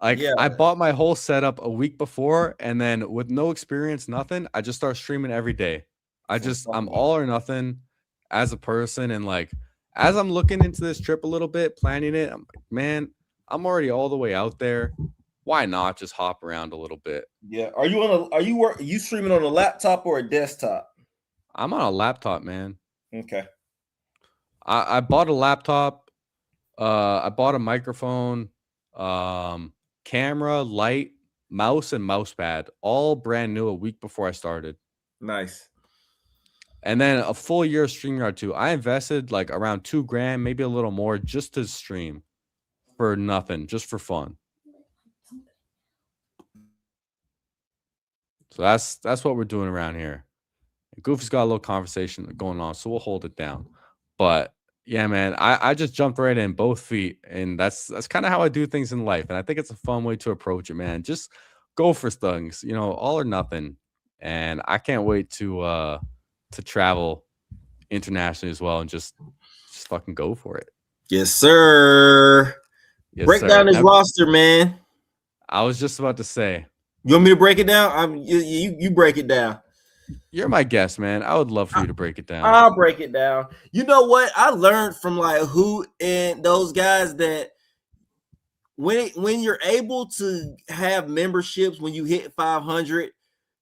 Like, Yeah, I bought my whole setup a week before, and then with no experience, nothing, I just start streaming every day. I'm all or nothing as a person. And like, as I'm looking into this trip a little bit, planning it, I'm like, man, I'm already all the way out there. Why not just hop around a little bit? yeah. Are you streaming on a laptop or a desktop? I'm on a laptop, man. Okay. I bought a laptop. I bought a microphone, camera, light, mouse, and mouse pad, all brand new a week before I started. Nice. And then a full year of StreamYard too. I invested like around $2,000, maybe a little more, just to stream for nothing, just for fun. So that's what we're doing around here. Goofy's got a little conversation going on, so we'll hold it down. But yeah, man, I just jumped right in both feet, and that's kind of how I do things in life. And I think it's a fun way to approach it, man. Just go for things, all or nothing. And I can't wait to travel internationally as well and just fucking go for it. Yes, sir. Yes, Break sir. down this roster, man. I was just about to say. You want me to break it down? You break it down. You're my guest, man. I would love for you to break it down. I'll break it down. You know what? I learned from like who and those guys that when you're able to have memberships when you hit 500,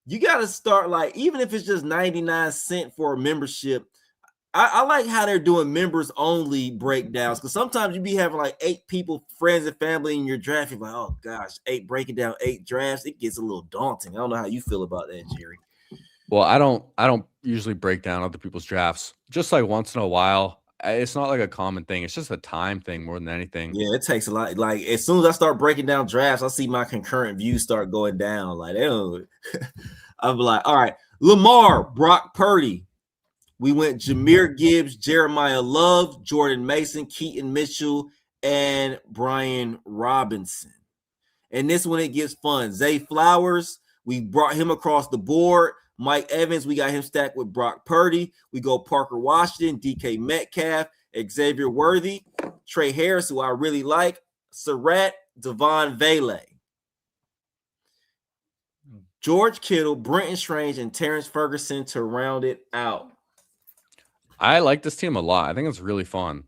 you got to start like even if it's just 99 cents for a membership. I like how they're doing members only breakdowns because sometimes you be having like 8 people, friends and family in your draft. You're like, oh gosh, 8 breaking down 8 drafts. It gets a little daunting. I don't know how you feel about that, Jerry. Well, I don't usually break down other people's drafts. Just like once in a while. It's not like a common thing. It's just a time thing more than anything. Yeah, it takes a lot. Like as soon as I start breaking down drafts, I see my concurrent views start going down. Like they don't. I'm like, all right, Lamar, Brock Purdy. We went Jahmyr Gibbs, Jeremiah Love, Jordan Mason, Keaton Mitchell, and Brian Robinson. And this one it gets fun. Zay Flowers, we brought him across the board. Mike Evans, we got him stacked with Brock Purdy. We go Parker Washington, DK Metcalf, Xavier Worthy, Trey Harris, who I really like, Surratt, Devon Vele, George Kittle, Brenton Strange, and Terrence Ferguson to round it out. I like this team a lot. I think it's really fun.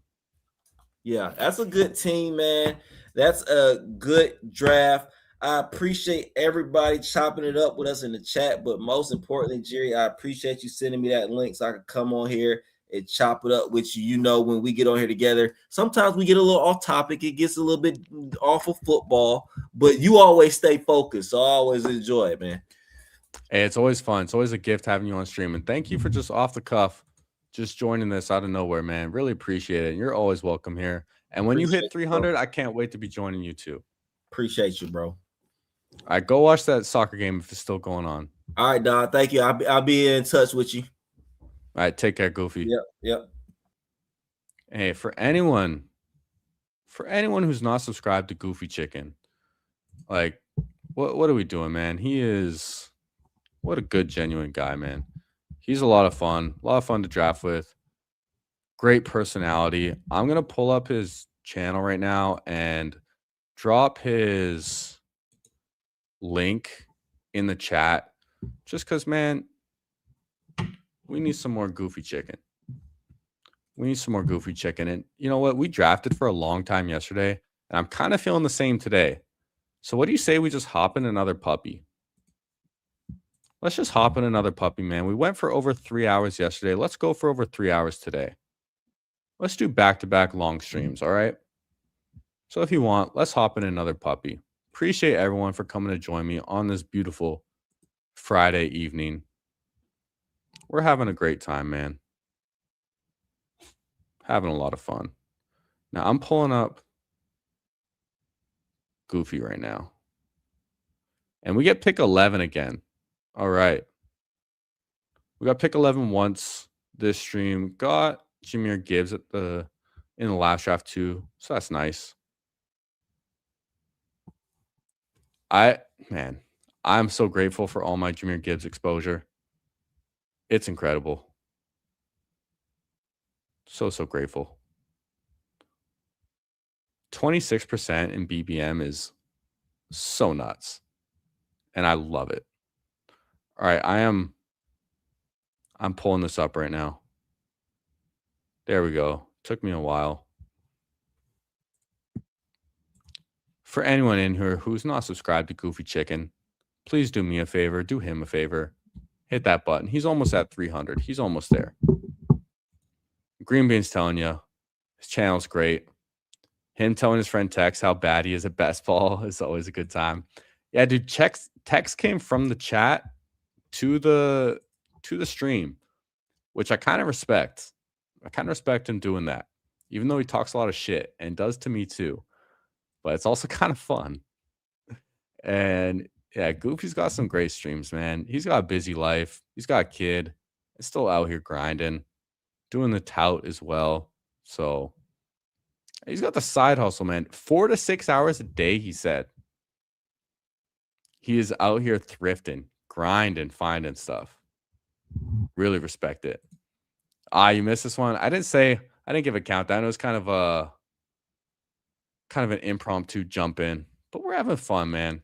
Yeah, that's a good team, man. That's a good draft. I appreciate everybody chopping it up with us in the chat, but most importantly, Jerry, I appreciate you sending me that link so I can come on here and chop it up with you. You know, when we get on here together, sometimes we get a little off topic. It gets a little bit off of football, but you always stay focused. So I always enjoy it, man. Hey, it's always fun. It's always a gift having you on stream. And thank you for just off the cuff, just joining this out of nowhere, man. Really appreciate it. And you're always welcome here. And when you hit 300, I can't wait to be joining you too. Appreciate you, bro. All right, go watch that soccer game if it's still going on. All right, Don. Thank you. I'll be in touch with you. All right, take care, Goofy. Yep. Yep. Hey, for anyone who's not subscribed to Goofy Chicken, like, what are we doing, man? What a good, genuine guy, man. He's a lot of fun to draft with. Great personality. I'm gonna pull up his channel right now and drop his link in the chat, just because, man, we need some more Goofy Chicken. We need some more Goofy Chicken. And you know what? We drafted for a long time yesterday, and I'm kind of feeling the same today. So what do you say we just hop in another puppy? Let's just hop in another puppy, man. We went for over 3 hours yesterday. Let's go for over 3 hours today. Let's do back-to-back long streams, all right? So if you want, let's hop in another puppy. Appreciate everyone for coming to join me on this beautiful Friday evening. We're having a great time, man. Having a lot of fun. Now, I'm pulling up Goofy right now. And we get pick 11 again. All right. We got pick 11 once this stream. Got Jahmyr Gibbs in the last draft too. So that's nice. I'm so grateful for all my Jahmyr Gibbs exposure. It's incredible. So grateful. 26% in BBM is so nuts. And I love it. All right, I'm pulling this up right now. There we go. Took me a while. For anyone in here who's not subscribed to Goofy Chicken, please do me a favor, do him a favor. Hit that button. He's almost at 300. He's almost there. Green Bean's telling you his channel's great. Him telling his friend Tex how bad he is at best ball is always a good time. Yeah, dude, Tex came from the chat to the stream, which I kind of respect. I kind of respect him doing that, even though he talks a lot of shit and does to me too. But it's also kind of fun. And yeah, Goofy's got some great streams, man. He's got a busy life. He's got a kid. He's still out here grinding, doing the tout as well. So he's got the side hustle, man. 4 to 6 hours a day, he said. He is out here thrifting, grinding, finding stuff. Really respect it. You missed this one. I didn't give a countdown. It was kind of an impromptu jump in, but we're having fun, man.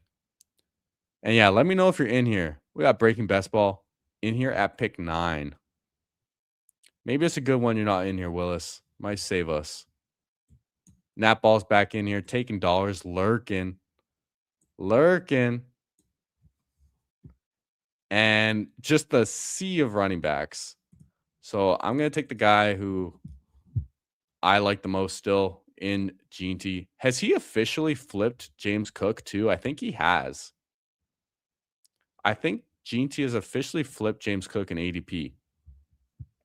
And yeah, let me know if you're in here. We got Breaking Best Ball in here at pick 9. Maybe it's a good one you're not in here, Willis. Might save us. Nap Ball's back in here, taking dollars, lurking. And just the sea of running backs. So I'm going to take the guy who I like the most still in Gene. Has he officially flipped James Cook too? I think he has. I think Gene has officially flipped James Cook in ADP.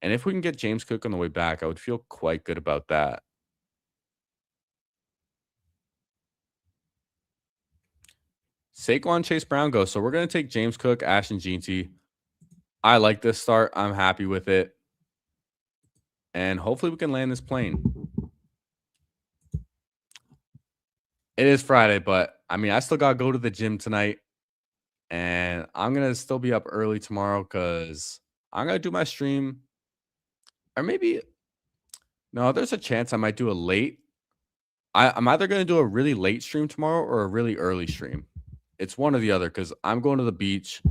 And if we can get James Cook on the way back, I would feel quite good about that. Saquon Chase Brown goes. So we're going to take James Cook, Ashton Gene. I like this start. I'm happy with it. And hopefully we can land this plane. It is Friday, but I mean, I still got to go to the gym tonight. And I'm going to still be up early tomorrow because I'm going to do my stream. Or maybe, no, there's a chance I might do a late. I'm either going to do a really late stream tomorrow or a really early stream. It's one or the other because I'm going to the beach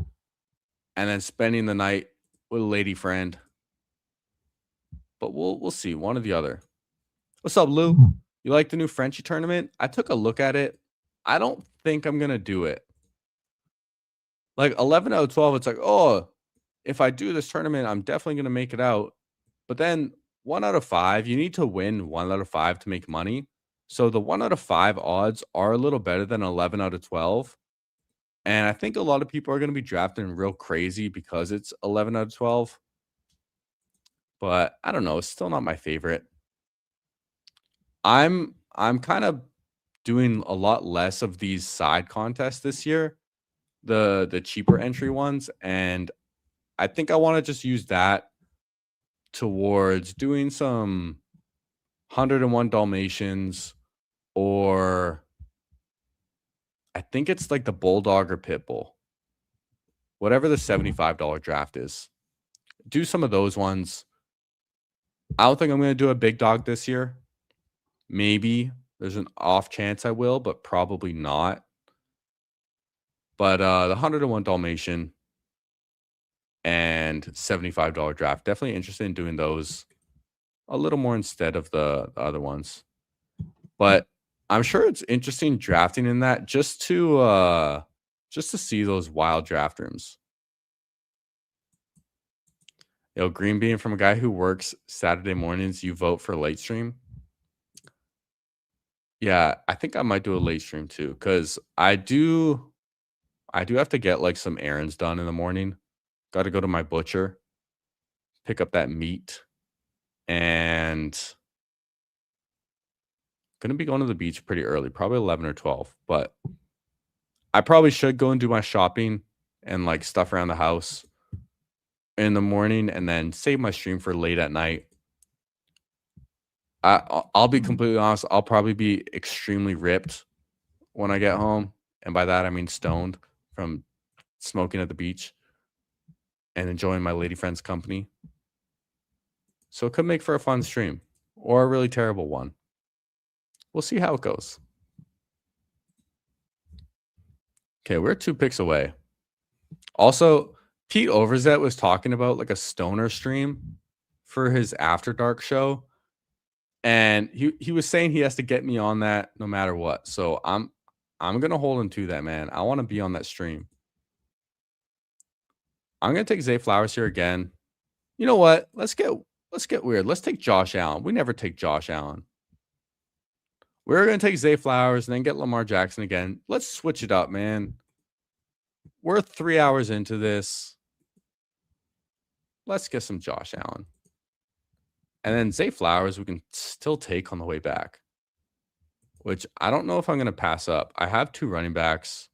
and then spending the night with a lady friend. But we'll see. One or the other. What's up, Lou? You like the new Frenchie tournament? I took a look at it. I don't think I'm going to do it. Like 11 out of 12, it's like, oh, if I do this tournament, I'm definitely going to make it out. But then 1 out of 5, you need to win 1 out of 5 to make money. So the 1 out of 5 odds are a little better than 11 out of 12. And I think a lot of people are going to be drafting real crazy because it's 11 out of 12. But I don't know. It's still not my favorite. I'm kind of doing a lot less of these side contests this year the cheaper entry ones, and I think I want to just use that towards doing some 101 Dalmatians, or I think it's like the Bulldog or Pitbull, whatever the $75 draft is. Do some of those ones. I don't think I'm going to do a big dog this year. Maybe there's an off chance I will, but probably not. But the 101 Dalmatian and $75 draft, definitely interested in doing those a little more instead of the other ones. But I'm sure it's interesting drafting in that just to see those wild draft rooms. Yo, green bean from a guy who works Saturday mornings, you vote for late stream. Yeah, I think I might do a late stream too, because I do have to get like some errands done in the morning. Got to go to my butcher, pick up that meat, and gonna be going to the beach pretty early, probably 11 or 12. But I probably should go and do my shopping and like stuff around the house in the morning, and then save my stream for late at night. I'll be completely honest. I'll probably be extremely ripped when I get home, and by that I mean stoned from smoking at the beach and enjoying my lady friend's company. So it could make for a fun stream or a really terrible one. We'll see how it goes. Okay, we're 2 picks away. Also, Pete Overzet was talking about like a stoner stream for his After Dark show. And he was saying he has to get me on that no matter what. So I'm gonna hold him to that, man. I want to be on that stream. I'm gonna take Zay Flowers here again. You know what? Let's get weird. Let's take Josh Allen. We never take Josh Allen. We're gonna take Zay Flowers and then get Lamar Jackson again. Let's switch it up, man. We're 3 hours into this. Let's get some Josh Allen. And then Zay Flowers, we can still take on the way back, which I don't know if I'm going to pass up. I have 2 running backs.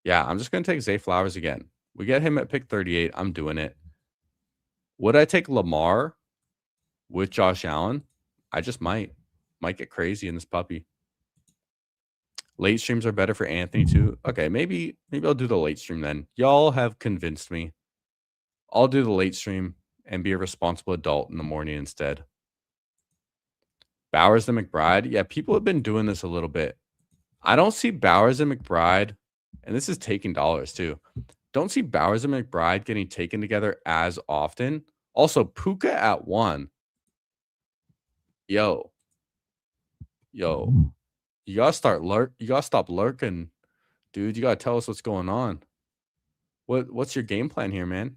Yeah, I'm just going to take Zay Flowers again. We get him at pick 38. I'm doing it. Would I take Lamar with Josh Allen? I just might get crazy in this puppy. Late streams are better for Anthony too. Okay, maybe I'll do the late stream then. Y'all have convinced me. I'll do the late stream and be a responsible adult in the morning instead. Bowers and McBride. Yeah, people have been doing this a little bit. I don't see Bowers and McBride, and this is taking dollars too. Don't see Bowers and McBride getting taken together as often. Also, Puka at 1. Yo. You gotta stop lurking, dude. You gotta tell us what's going on. What's your game plan here, man?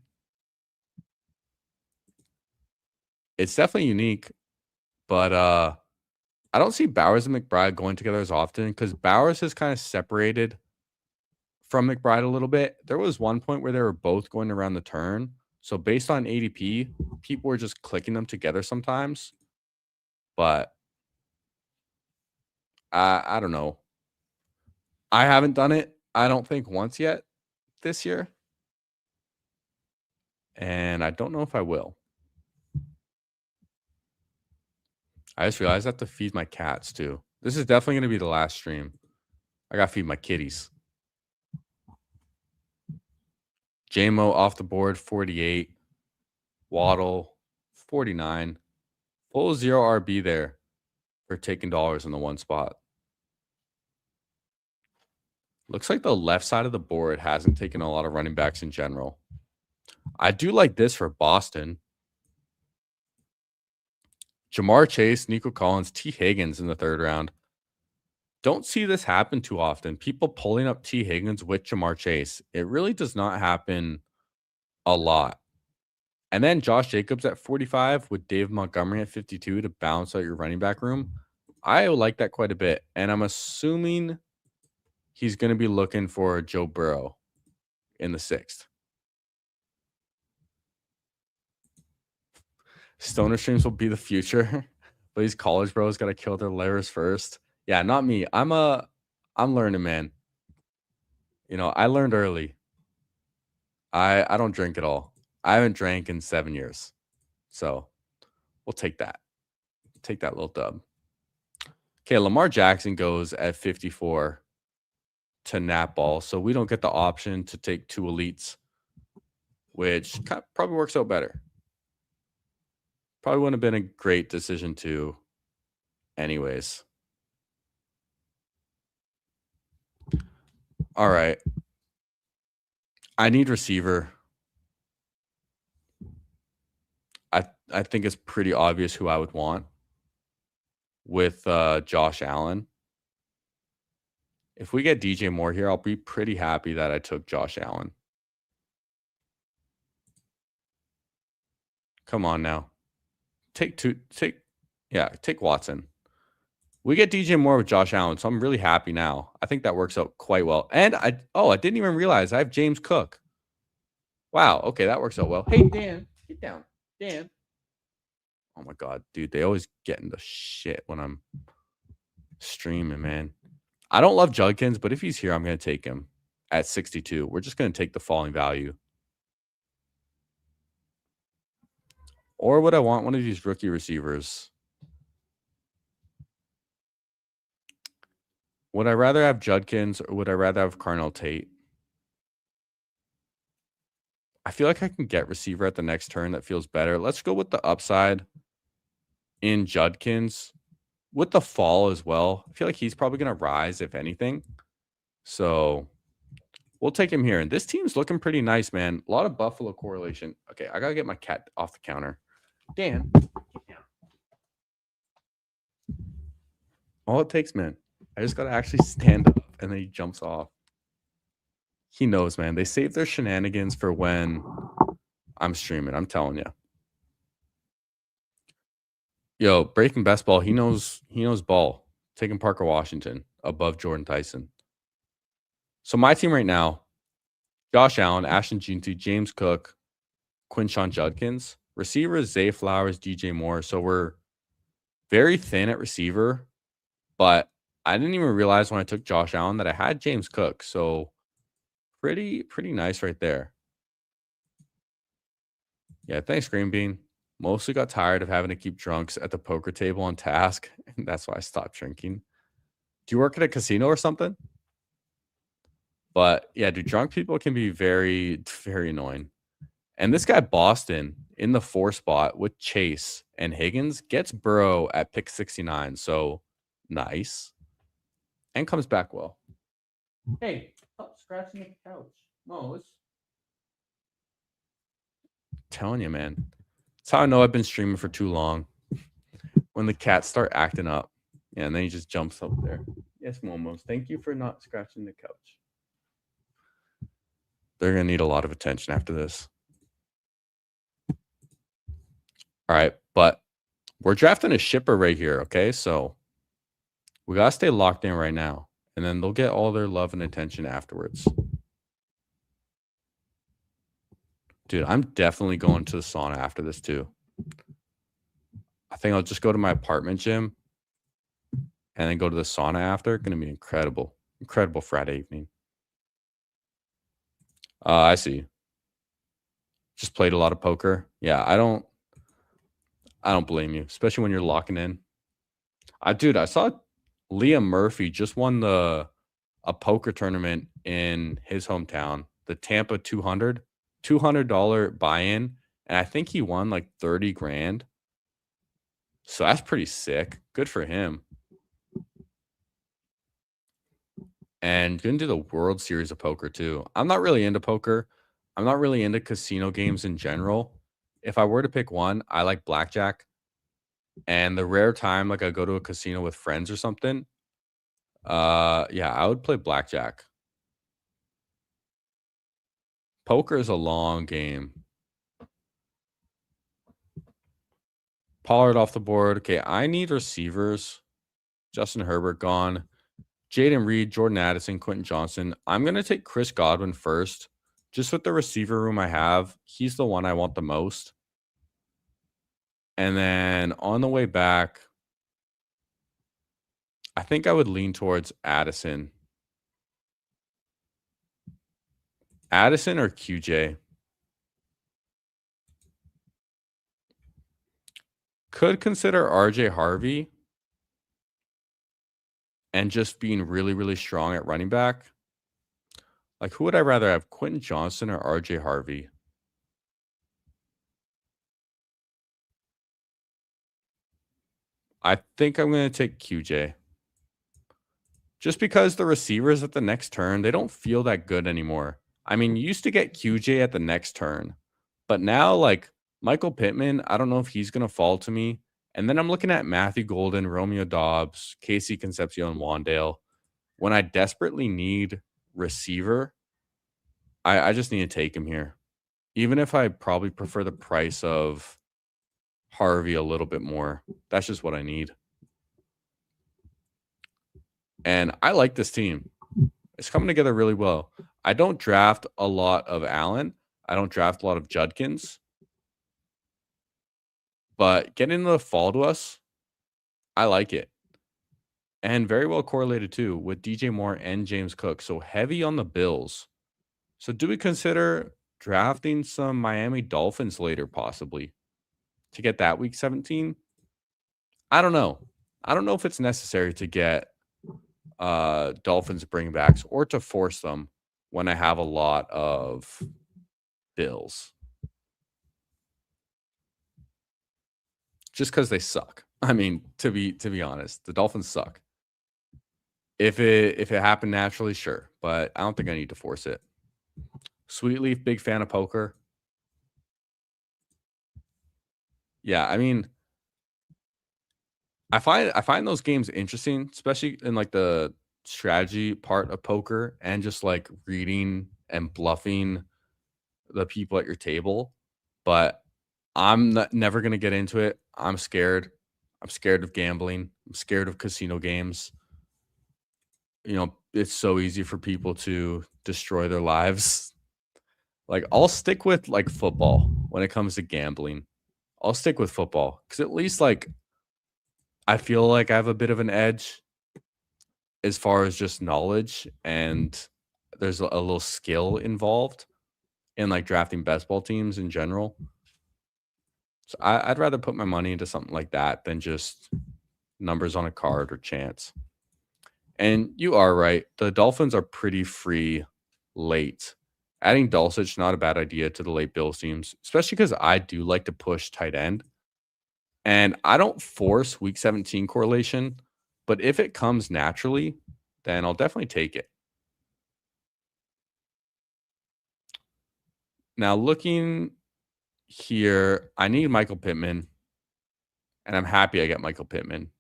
It's definitely unique, but I don't see Bowers and McBride going together as often because Bowers has kind of separated from McBride a little bit. There was one point where they were both going around the turn. So based on ADP, people were just clicking them together sometimes. But I don't know. I haven't done it, I don't think, once yet this year. And I don't know if I will. I just realized I have to feed my cats too. This is definitely going to be the last stream. I got to feed my kitties. JMO off the board, 48. Waddle, 49. Full 0 RB there for taking dollars in the one spot. Looks like the left side of the board hasn't taken a lot of running backs in general. I do like this for Boston. Jamar Chase, Nico Collins, T. Higgins in the 3rd round. Don't see this happen too often. People pulling up T. Higgins with Jamar Chase. It really does not happen a lot. And then Josh Jacobs at 45 with Dave Montgomery at 52 to balance out your running back room. I like that quite a bit. And I'm assuming he's going to be looking for Joe Burrow in the 6th. Stoner streams will be the future, but these college bros got to kill their layers first. Yeah, not me. I'm learning, man. I learned early. I don't drink at all. I haven't drank in 7 years. So, we'll take that. Take that little dub. Okay, Lamar Jackson goes at 54 to Nap Ball, so we don't get the option to take 2 elites, which probably works out better. Probably wouldn't have been a great decision to anyways. All right. I need receiver. I think it's pretty obvious who I would want with Josh Allen. If we get DJ Moore here, I'll be pretty happy that I took Josh Allen. Come on now. Take Watson. We get DJ Moore with Josh Allen, so I'm really happy now. I think that works out quite well. And I didn't even realize I have James Cook. Wow, okay, that works out well. Hey, Dan, get down. Dan. Oh my God, dude, they always get into shit when I'm streaming, man. I don't love Judkins, but if he's here, I'm going to take him at 62. We're just going to take the falling value. Or would I want one of these rookie receivers? Would I rather have Judkins or would I rather have Carnell Tate? I feel like I can get receiver at the next turn that feels better. Let's go with the upside in Judkins with the fall as well. I feel like he's probably going to rise, if anything. So we'll take him here. And this team's looking pretty nice, man. A lot of Buffalo correlation. Okay, I got to get my cat off the counter. Dan, get down. All it takes, man. I just got to actually stand up, and then he jumps off. He knows, man. They save their shenanigans for when I'm streaming. I'm telling you. Yo, breaking best ball. He knows ball. Taking Parker Washington above Jordan Tyson. So my team right now, Josh Allen, Ashton Jeanty, James Cook, Quinshon Judkins. Receivers, Zay Flowers, DJ Moore. So we're very thin at receiver, but I didn't even realize when I took Josh Allen that I had James Cook. So pretty nice right there. Yeah, thanks, Green Bean. Mostly got tired of having to keep drunks at the poker table on task, and that's why I stopped drinking. Do you work at a casino or something? But yeah, dude, drunk people can be very, very annoying. And this guy, Boston, in the 4 spot with Chase and Higgins, gets Burrow at pick 69. So nice. And comes back well. Hey, stop scratching the couch. No, it's telling you, man. That's how I know I've been streaming for too long. When the cats start acting up. Yeah, and then he just jumps up there. Yes, Momos. Thank you for not scratching the couch. They're going to need a lot of attention after this. All right, but we're drafting a shipper right here, okay? So we got to stay locked in right now. And then they'll get all their love and attention afterwards. Dude, I'm definitely going to the sauna after this too. I think I'll just go to my apartment gym and then go to the sauna after. Going to be incredible. Incredible Friday evening. I see. Just played a lot of poker. Yeah, I don't blame you, especially when you're locking in. Dude, I saw Liam Murphy just won a poker tournament in his hometown, the Tampa 200, $200 buy-in, and I think he won like 30 grand. So that's pretty sick. Good for him. And going to do the World Series of Poker too. I'm not really into poker. I'm not really into casino games in general. If I were to pick one, I like blackjack. And the rare time like I go to a casino with friends or something, yeah, I would play blackjack. Poker is a long game. Pollard off the board. Okay, I need receivers. Justin Herbert gone. Jaden Reed, Jordan Addison, Quentin Johnson. I'm going to take Chris Godwin first. Just with the receiver room I have, he's the one I want the most. And then on the way back, I think I would lean towards Addison. Addison or QJ? Could consider RJ Harvey and just being really, really strong at running back. Like, who would I rather have, Quentin Johnson or RJ Harvey? I think I'm going to take QJ. Just because the receivers at the next turn, they don't feel that good anymore. I mean, you used to get QJ at the next turn, but now, like, Michael Pittman, I don't know if he's going to fall to me. And then I'm looking at Matthew Golden, Romeo Dobbs, Casey Concepcion, Wandale. When I desperately need receiver, I just need to take him here. Even if I probably prefer the price of Harvey a little bit more. That's just what I need. And I like this team. It's coming together really well. I don't draft a lot of Allen. I don't draft a lot of Judkins. But getting into the fall to us, I like it. And very well correlated too with DJ Moore and James Cook. So heavy on the Bills. So do we consider drafting some Miami Dolphins later, possibly, to get that week 17? I don't know. I don't know if it's necessary to get Dolphins bringbacks or to force them when I have a lot of Bills. Just because they suck. I mean, to be honest, the Dolphins suck. If it happened naturally, sure, but I don't think I need to force it. Sweetleaf, big fan of poker. Yeah, I mean, I find those games interesting, especially in like the strategy part of poker and just like reading and bluffing the people at your table. But never gonna get into it. I'm scared. I'm scared of gambling. I'm scared of casino games. It's so easy for people to destroy their lives. Like, I'll stick with like football when it comes to gambling. I'll stick with football because at least like I feel like I have a bit of an edge as far as just knowledge and there's a little skill involved in like drafting best ball teams in general. So I'd rather put my money into something like that than just numbers on a card or chance. And you are right. The Dolphins are pretty free late. Adding Dulcich, not a bad idea to the late Bills teams, especially because I do like to push tight end. And I don't force week 17 correlation, but if it comes naturally, then I'll definitely take it. Now, looking here, I need Michael Pittman, and I'm happy I get Michael Pittman.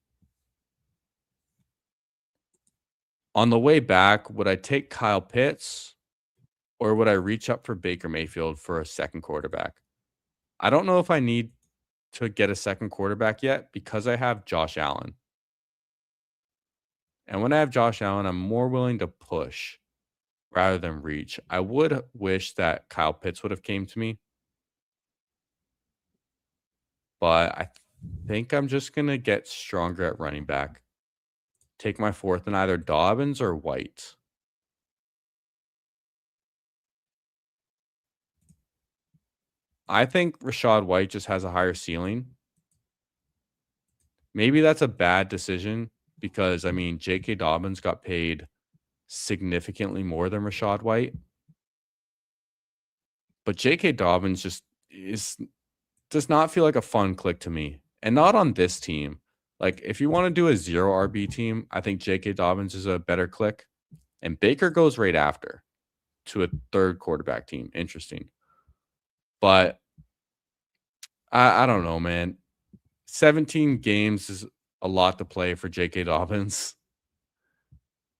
On the way back, would I take Kyle Pitts or would I reach up for Baker Mayfield for a second quarterback? I don't know if I need to get a second quarterback yet because I have Josh Allen. And when I have Josh Allen, I'm more willing to push rather than reach. I would wish that Kyle Pitts would have came to me, but I think I'm just going to get stronger at running back. Take my fourth in either Dobbins or White. I think Rashad White just has a higher ceiling. Maybe that's a bad decision because, I mean, J.K. Dobbins got paid significantly more than Rashad White. But J.K. Dobbins just does not feel like a fun click to me. And not on this team. Like, if you want to do a 0 RB team, I think J.K. Dobbins is a better click. And Baker goes right after to a third quarterback team. Interesting. But I don't know, man. 17 games is a lot to play for J.K. Dobbins.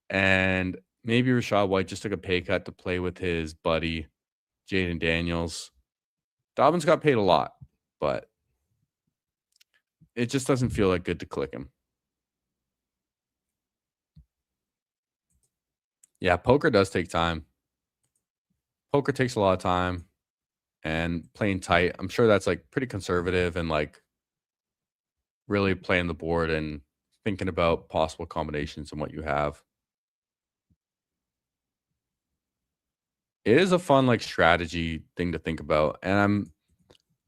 And maybe Rashad White just took a pay cut to play with his buddy, Jaden Daniels. Dobbins got paid a lot, but it just doesn't feel like good to click him. Yeah, poker does take time. Poker takes a lot of time and playing tight. I'm sure that's like pretty conservative and like really playing the board and thinking about possible combinations and what you have. It is a fun like strategy thing to think about, and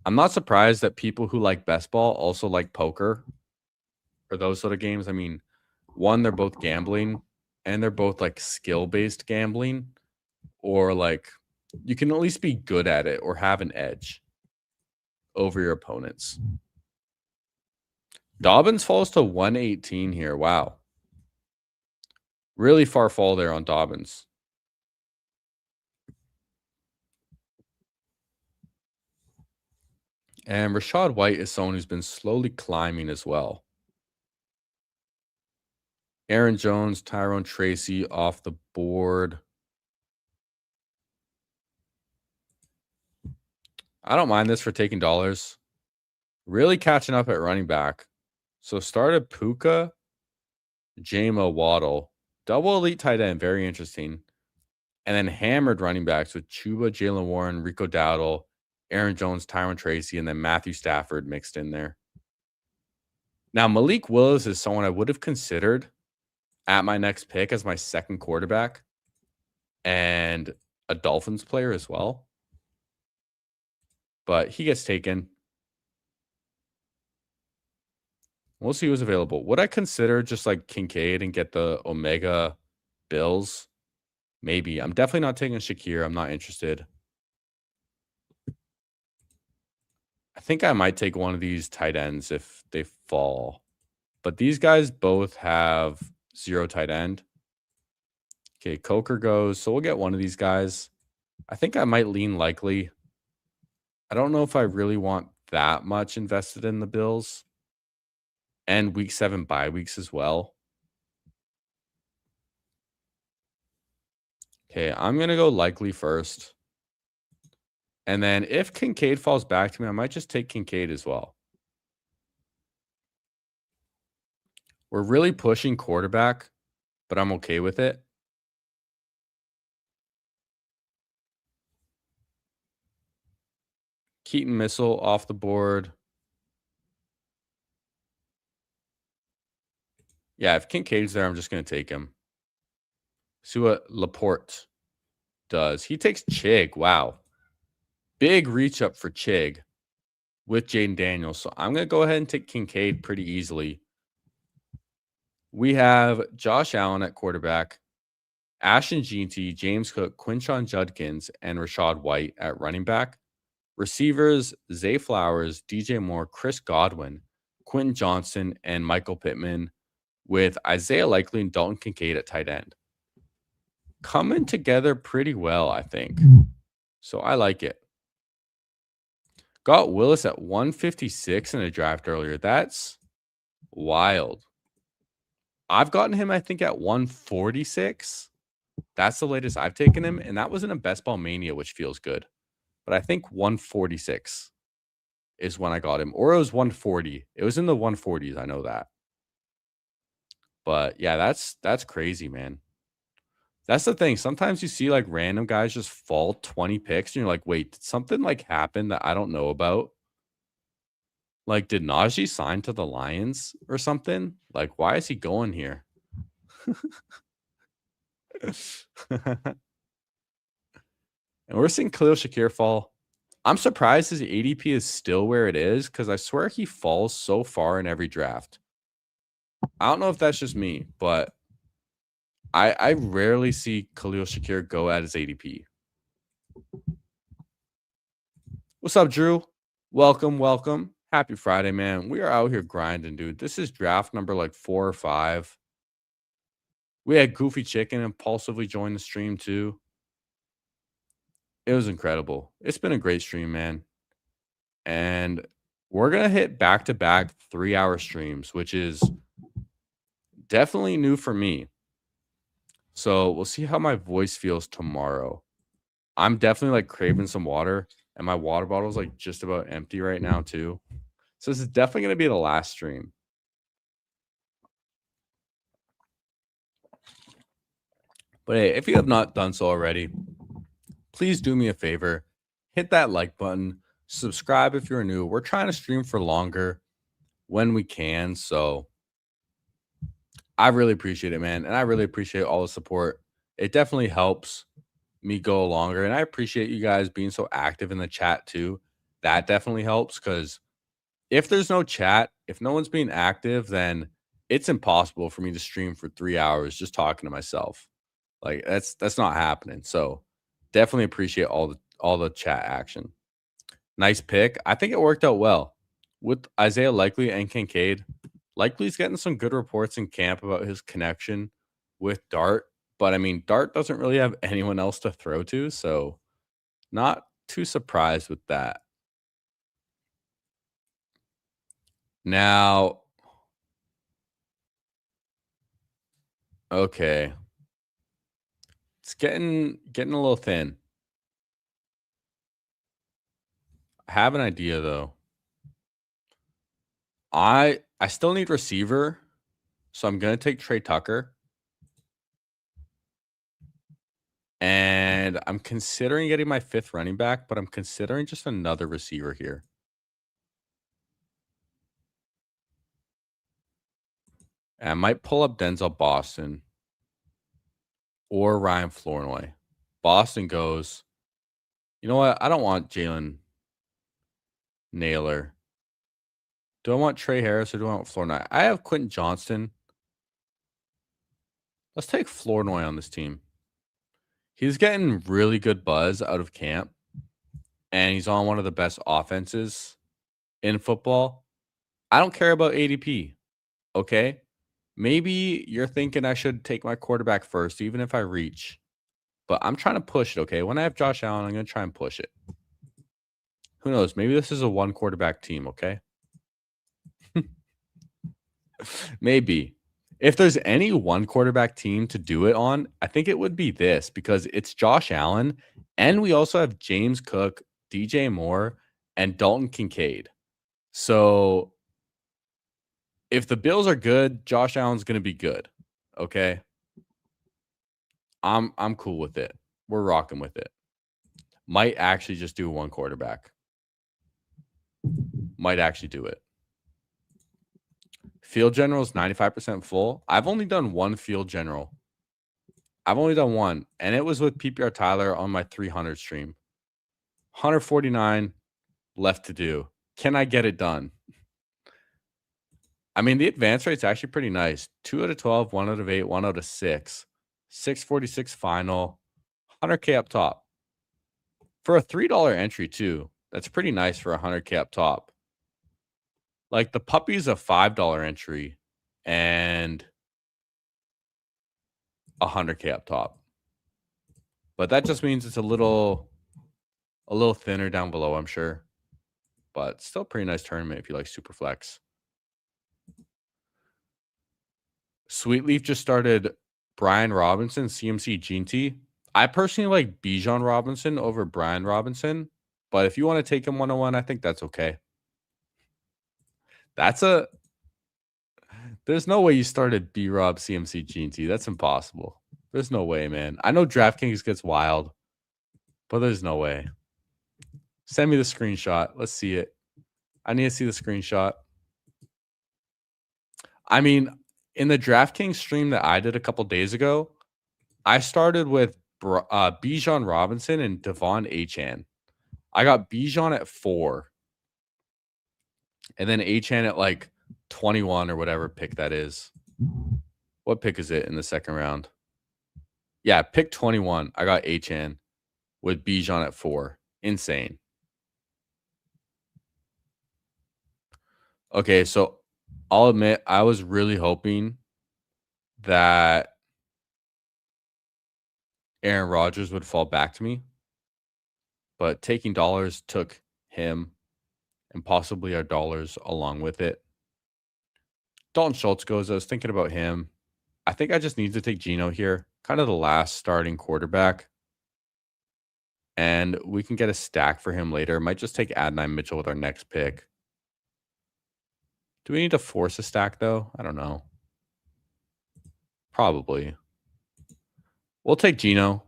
I'm not surprised that people who like best ball also like poker or those sort of games. I mean, one, they're both gambling, and they're both like skill based gambling, or like you can at least be good at it or have an edge over your opponents. Dobbins falls to 118 here. Wow. Really far fall there on Dobbins. And Rashad White is someone who's been slowly climbing as well. Aaron Jones, Tyrone Tracy off the board. I don't mind this for taking dollars. Really catching up at running back. So started Puka, Jamo Waddle. Double elite tight end. Very interesting. And then hammered running backs with Chuba, Jalen Warren, Rico Dowdle, Aaron Jones, Tyrone Tracy, and then Matthew Stafford mixed in there. Now, Malik Willis is someone I would have considered at my next pick as my second quarterback and a Dolphins player as well. But he gets taken. We'll see who's available. Would I consider just like Kincaid and get the Omega Bills? Maybe. I'm definitely not taking Shakir. I'm not interested. I think I might take one of these tight ends if they fall. But these guys both have 0 tight end. Okay, Coker goes. So we'll get one of these guys. I think I might lean likely. I don't know if I really want that much invested in the Bills. And week 7 bye weeks as well. Okay, I'm going to go likely first. And then if Kincaid falls back to me, I might just take Kincaid as well. We're really pushing quarterback, but I'm okay with it. Keaton Missile off the board. Yeah, if Kincaid's there, I'm just going to take him. See what Laporte does. He takes Chig. Wow. Big reach up for Chig with Jaden Daniels. So I'm going to go ahead and take Kincaid pretty easily. We have Josh Allen at quarterback, Ashton Jeanty, James Cook, Quinshon Judkins, and Rashad White at running back. Receivers, Zay Flowers, DJ Moore, Chris Godwin, Quentin Johnson, and Michael Pittman, with Isaiah Likely and Dalton Kincaid at tight end. Coming together pretty well, I think. So I like it. Got Willis at 156 in a draft earlier. That's wild. I've gotten him, I think, at 146. That's the latest I've taken him. And that was in a Best Ball Mania, which feels good. But I think 146 is when I got him. Or it was 140. It was in the 140s. I know that. But yeah, that's crazy, man. That's the thing. Sometimes you see like random guys just fall 20 picks and you're like, wait, did something like happen that I don't know about? Like, did Najee sign to the Lions or something? Like, why is he going here? And we're seeing Khalil Shakir fall. I'm surprised his ADP is still where it is because I swear he falls so far in every draft. I don't know if that's just me, but I rarely see Khalil Shakir go at his ADP. What's up, Drew? Welcome, welcome. Happy Friday, man. We are out here grinding, dude. This is draft number like 4 or 5. We had Goofy Chicken impulsively join the stream too. It was incredible. It's been a great stream, man. And we're going to hit back-to-back 3-hour streams, which is definitely new for me. So we'll see how my voice feels tomorrow. I'm definitely like craving some water, and my water bottle is like just about empty right now too. So this is definitely going to be the last stream. But hey, if you have not done so already, please do me a favor. Hit that like button. Subscribe if you're new. We're trying to stream for longer when we can. So I really appreciate it, man. And I really appreciate all the support. It definitely helps me go longer. And I appreciate you guys being so active in the chat too. That definitely helps because if there's no chat, if no one's being active, then it's impossible for me to stream for 3 hours just talking to myself. Like that's not happening. So definitely appreciate all the chat action. Nice pick. I think it worked out well with Isaiah Likely and Kincaid. Likely's getting some good reports in camp about his connection with Dart, but I mean, Dart doesn't really have anyone else to throw to, so not too surprised with that. Now, okay, it's getting a little thin. I have an idea though. I still need receiver, so I'm gonna take Trey Tucker. And I'm considering getting my fifth running back, but I'm considering just another receiver here. And I might pull up Denzel Boston or Ryan Flournoy. Boston goes, you know what? I don't want Jalen Naylor. Do I want Trey Harris or do I want Flournoy? I have Quentin Johnston. Let's take Flournoy on this team. He's getting really good buzz out of camp, and he's on one of the best offenses in football. I don't care about ADP, okay? Maybe you're thinking I should take my quarterback first, even if I reach. But I'm trying to push it, okay? When I have Josh Allen, I'm going to try and push it. Who knows? Maybe this is a one quarterback team, okay? Maybe. If there's any one quarterback team to do it on, I think it would be this because it's Josh Allen, and we also have James Cook, DJ Moore, and Dalton Kincaid. So if the Bills are good, Josh Allen's going to be good, okay? I'm cool with it. We're rocking with it. Might actually just do one quarterback. Might actually do it. Field general is 95% full. I've only done one field general. I've only done one, and it was with PPR Tyler on my 300 stream. 149 left to do. Can I get it done? I mean, the advance rate's actually pretty nice. 2 out of 12, 1 out of 8, 1 out of 6. 646 final. 100K up top. For a $3 entry, too. That's pretty nice for 100K up top. Like the puppy's a $5 entry and 100K up top. But that just means it's a little thinner down below, I'm sure. But still pretty nice tournament if you like super flex. Sweetleaf just started Brian Robinson, CMC Ginty. I personally like Bijan Robinson over Brian Robinson. But if you want to take him 101, I think that's okay. There's no way you started B-Rob CMC Ginty. That's impossible. There's no way, man. I know DraftKings gets wild, but there's no way. Send me the screenshot. Let's see it. I need to see the screenshot. I mean, in the DraftKings stream that I did a couple days ago, I started with Bijan Robinson and Devon Achan. I got Bijan at 4. And then Achan at like 21 or whatever pick that is. What pick is it in the second round? Yeah, pick 21. I got Achan with Bijan at 4. Insane. Okay, so I'll admit I was really hoping that Aaron Rodgers would fall back to me, but taking dollars took him and possibly our dollars along with it. Dalton Schultz goes. I was thinking about him. I think I just need to take Geno here, kind of the last starting quarterback. And we can get a stack for him later. Might just take Adonai Mitchell with our next pick. Do we need to force a stack, though? I don't know. Probably. We'll take Geno.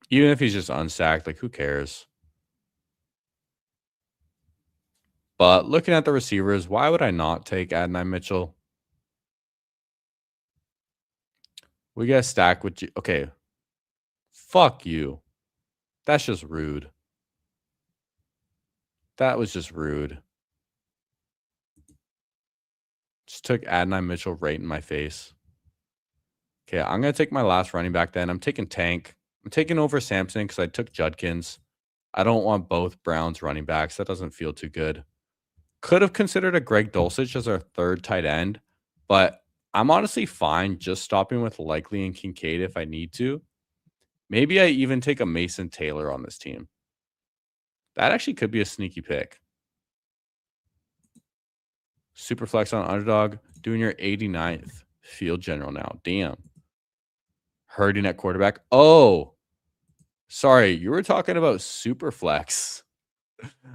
Even if he's just unstacked, like, who cares? But looking at the receivers, why would I not take Adonai Mitchell? We got stacked with okay. Fuck you. That's just rude. That was just rude. Just took Adonai Mitchell right in my face. Okay, I'm gonna take my last running back then. I'm taking Tank. I'm taking over Sampson because I took Judkins. I don't want both Browns running backs. That doesn't feel too good. Could have considered a Greg Dulcich as our third tight end, but I'm honestly fine just stopping with Likely and Kincaid if I need to. Maybe I even take a Mason Taylor on this team. That actually could be a sneaky pick. Super flex on underdog, doing your 89th field general now. Damn. Hurting at quarterback. Oh, sorry. You were talking about super flex.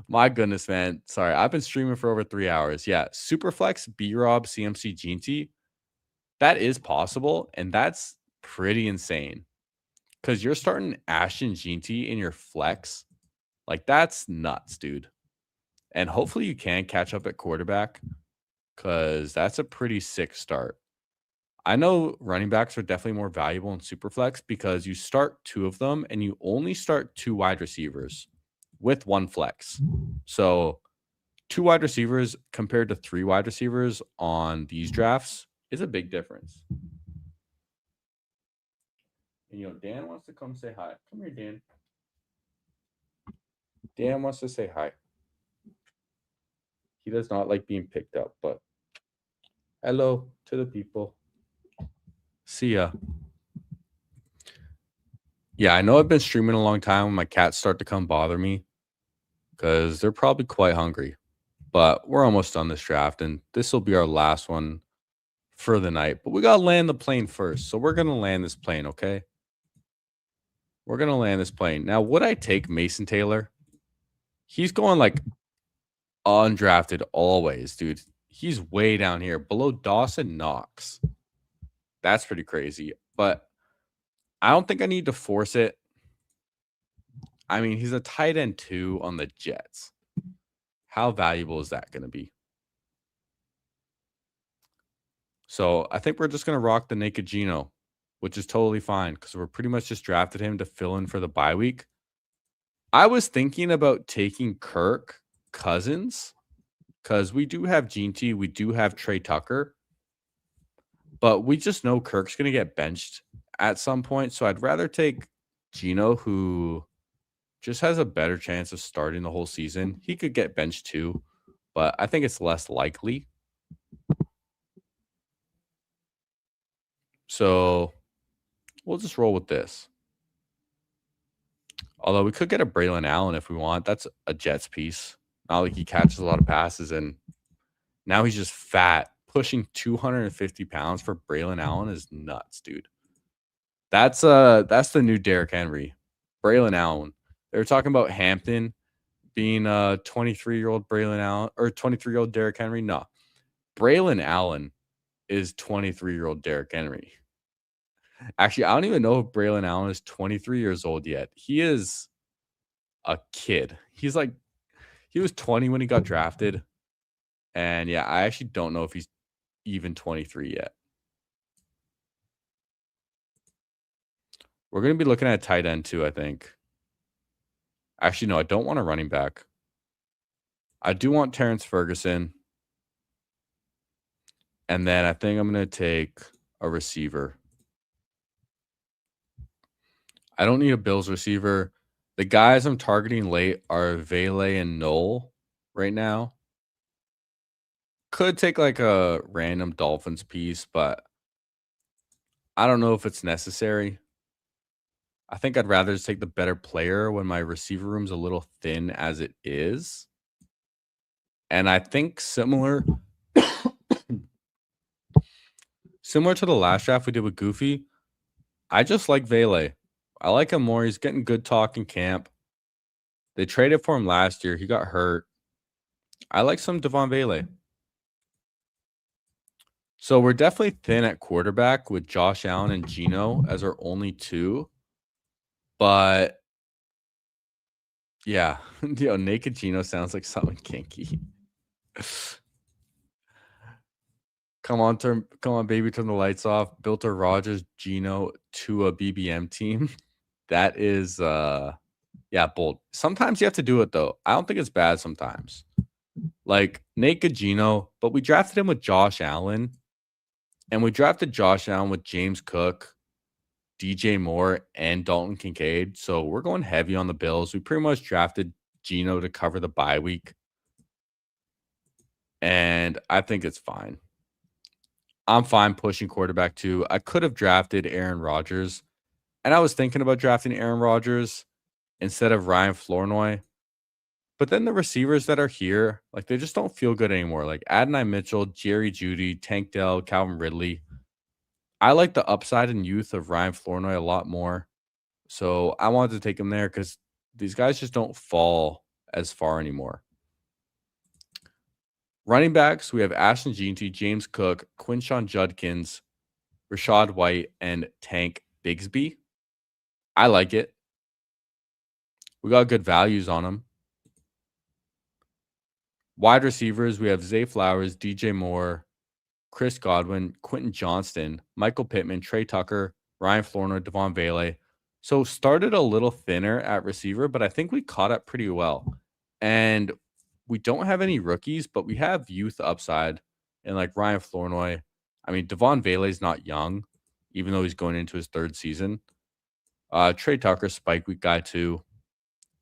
My goodness, man. Sorry. I've been streaming for over 3 hours. Yeah. Super flex, B Rob, CMC, Gene that is possible. And that's pretty insane because you're starting Ashton Gene in your flex. Like, that's nuts, dude. And hopefully you can catch up at quarterback because that's a pretty sick start. I know running backs are definitely more valuable in Superflex because you start two of them and you only start two wide receivers with one flex. So, two wide receivers compared to three wide receivers on these drafts is a big difference. And Dan wants to come say hi. Come here, Dan. Dan wants to say hi. He does not like being picked up, but hello to the people. See ya. Yeah, I know I've been streaming a long time when my cats start to come bother me because they're probably quite hungry. But we're almost done this draft, and this will be our last one for the night. But we got to land the plane first. So we're going to land this plane, okay? We're going to land this plane. Now, would I take Mason Taylor? He's going like undrafted always, dude. He's way down here below Dawson Knox. That's pretty crazy. But I don't think I need to force it. I mean, he's a tight end 2 on the Jets. How valuable is that going to be? So I think we're just going to rock the naked Geno, which is totally fine because we're pretty much just drafted him to fill in for the bye week. I was thinking about taking Kirk Cousins because we do have Gene T, we do have Trey Tucker, but we just know Kirk's going to get benched at some point. So I'd rather take Geno, who just has a better chance of starting the whole season. He could get benched too, but I think it's less likely. So we'll just roll with this. Although we could get a Braylon Allen if we want. That's a Jets piece. Not like he catches a lot of passes, and now he's just fat. Pushing 250 pounds for Braylon Allen is nuts, dude. That's the new Derrick Henry. Braylon Allen. They were talking about Hampton being a 23-year-old Braylon Allen or 23-year-old Derrick Henry. No. Braylon Allen is 23-year-old Derrick Henry. Actually, I don't even know if Braylon Allen is 23 years old yet. He is a kid. He was 20 when he got drafted. And yeah, I actually don't know if he's even 23 yet. We're going to be looking at a tight end too, I think. Actually, no, I don't want a running back. I do want Terrence Ferguson. And then I think I'm going to take a receiver. I don't need a Bills receiver. The guys I'm targeting late are Vele and Knoll right now. Could take like a random Dolphins piece, but I don't know if it's necessary. I think I'd rather just take the better player when my receiver room's a little thin as it is. And I think similar to the last draft we did with Goofy, I just like Vele. I like him more. He's getting good talk in camp. They traded for him last year. He got hurt. I like some Devon Vele. So we're definitely thin at quarterback with Josh Allen and Geno as our only two. But yeah, naked Geno sounds like something kinky. Come on, baby, turn the lights off. Built a Rogers Gino to a BBM team. That is yeah, bold. Sometimes you have to do it though. I don't think it's bad sometimes. Like Nate Gugino, but we drafted him with Josh Allen. And we drafted Josh Allen with James Cook, DJ Moore, and Dalton Kincaid. So we're going heavy on the Bills. We pretty much drafted Gino to cover the bye week. And I think it's fine. I'm fine pushing quarterback too. I could have drafted Aaron Rodgers. And I was thinking about drafting Aaron Rodgers instead of Ryan Flournoy. But then the receivers that are here, like they just don't feel good anymore. Like Adonai Mitchell, Jerry Jeudy, Tank Dell, Calvin Ridley. I like the upside and youth of Ryan Flournoy a lot more. So I wanted to take him there because these guys just don't fall as far anymore. Running backs, we have Ashton Jeanty, James Cook, Quinshon Judkins, Rashad White, and Tank Bigsby. I like it. We got good values on them. Wide receivers, we have Zay Flowers, DJ Moore, Chris Godwin, Quentin Johnston, Michael Pittman, Trey Tucker, Ryan Flournoy, Devon Vele. So started a little thinner at receiver, but I think we caught up pretty well. And we don't have any rookies, but we have youth upside. And like Ryan Flournoy, I mean, Devon Vele is not young, even though he's going into his third season. Trey Tucker, spike week guy too.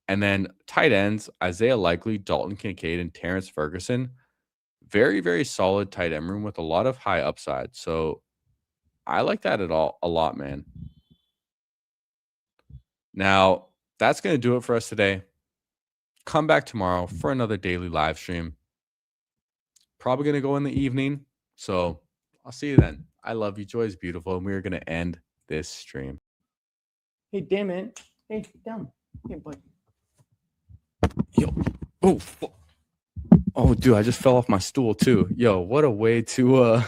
And then tight ends, Isaiah Likely, Dalton Kincaid, and Terrence Ferguson. Very, very solid tight end room with a lot of high upside. So I like that a lot, man. Now, that's going to do it for us today. Come back tomorrow for another daily live stream. Probably going to go in the evening. So I'll see you then. I love you. Joy is beautiful. And we're going to end this stream. Hey, damn it. Hey, down. Hey, boy. Yo. Oh, oh, dude, I just fell off my stool too. Yo, what a way to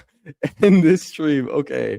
end this stream. Okay.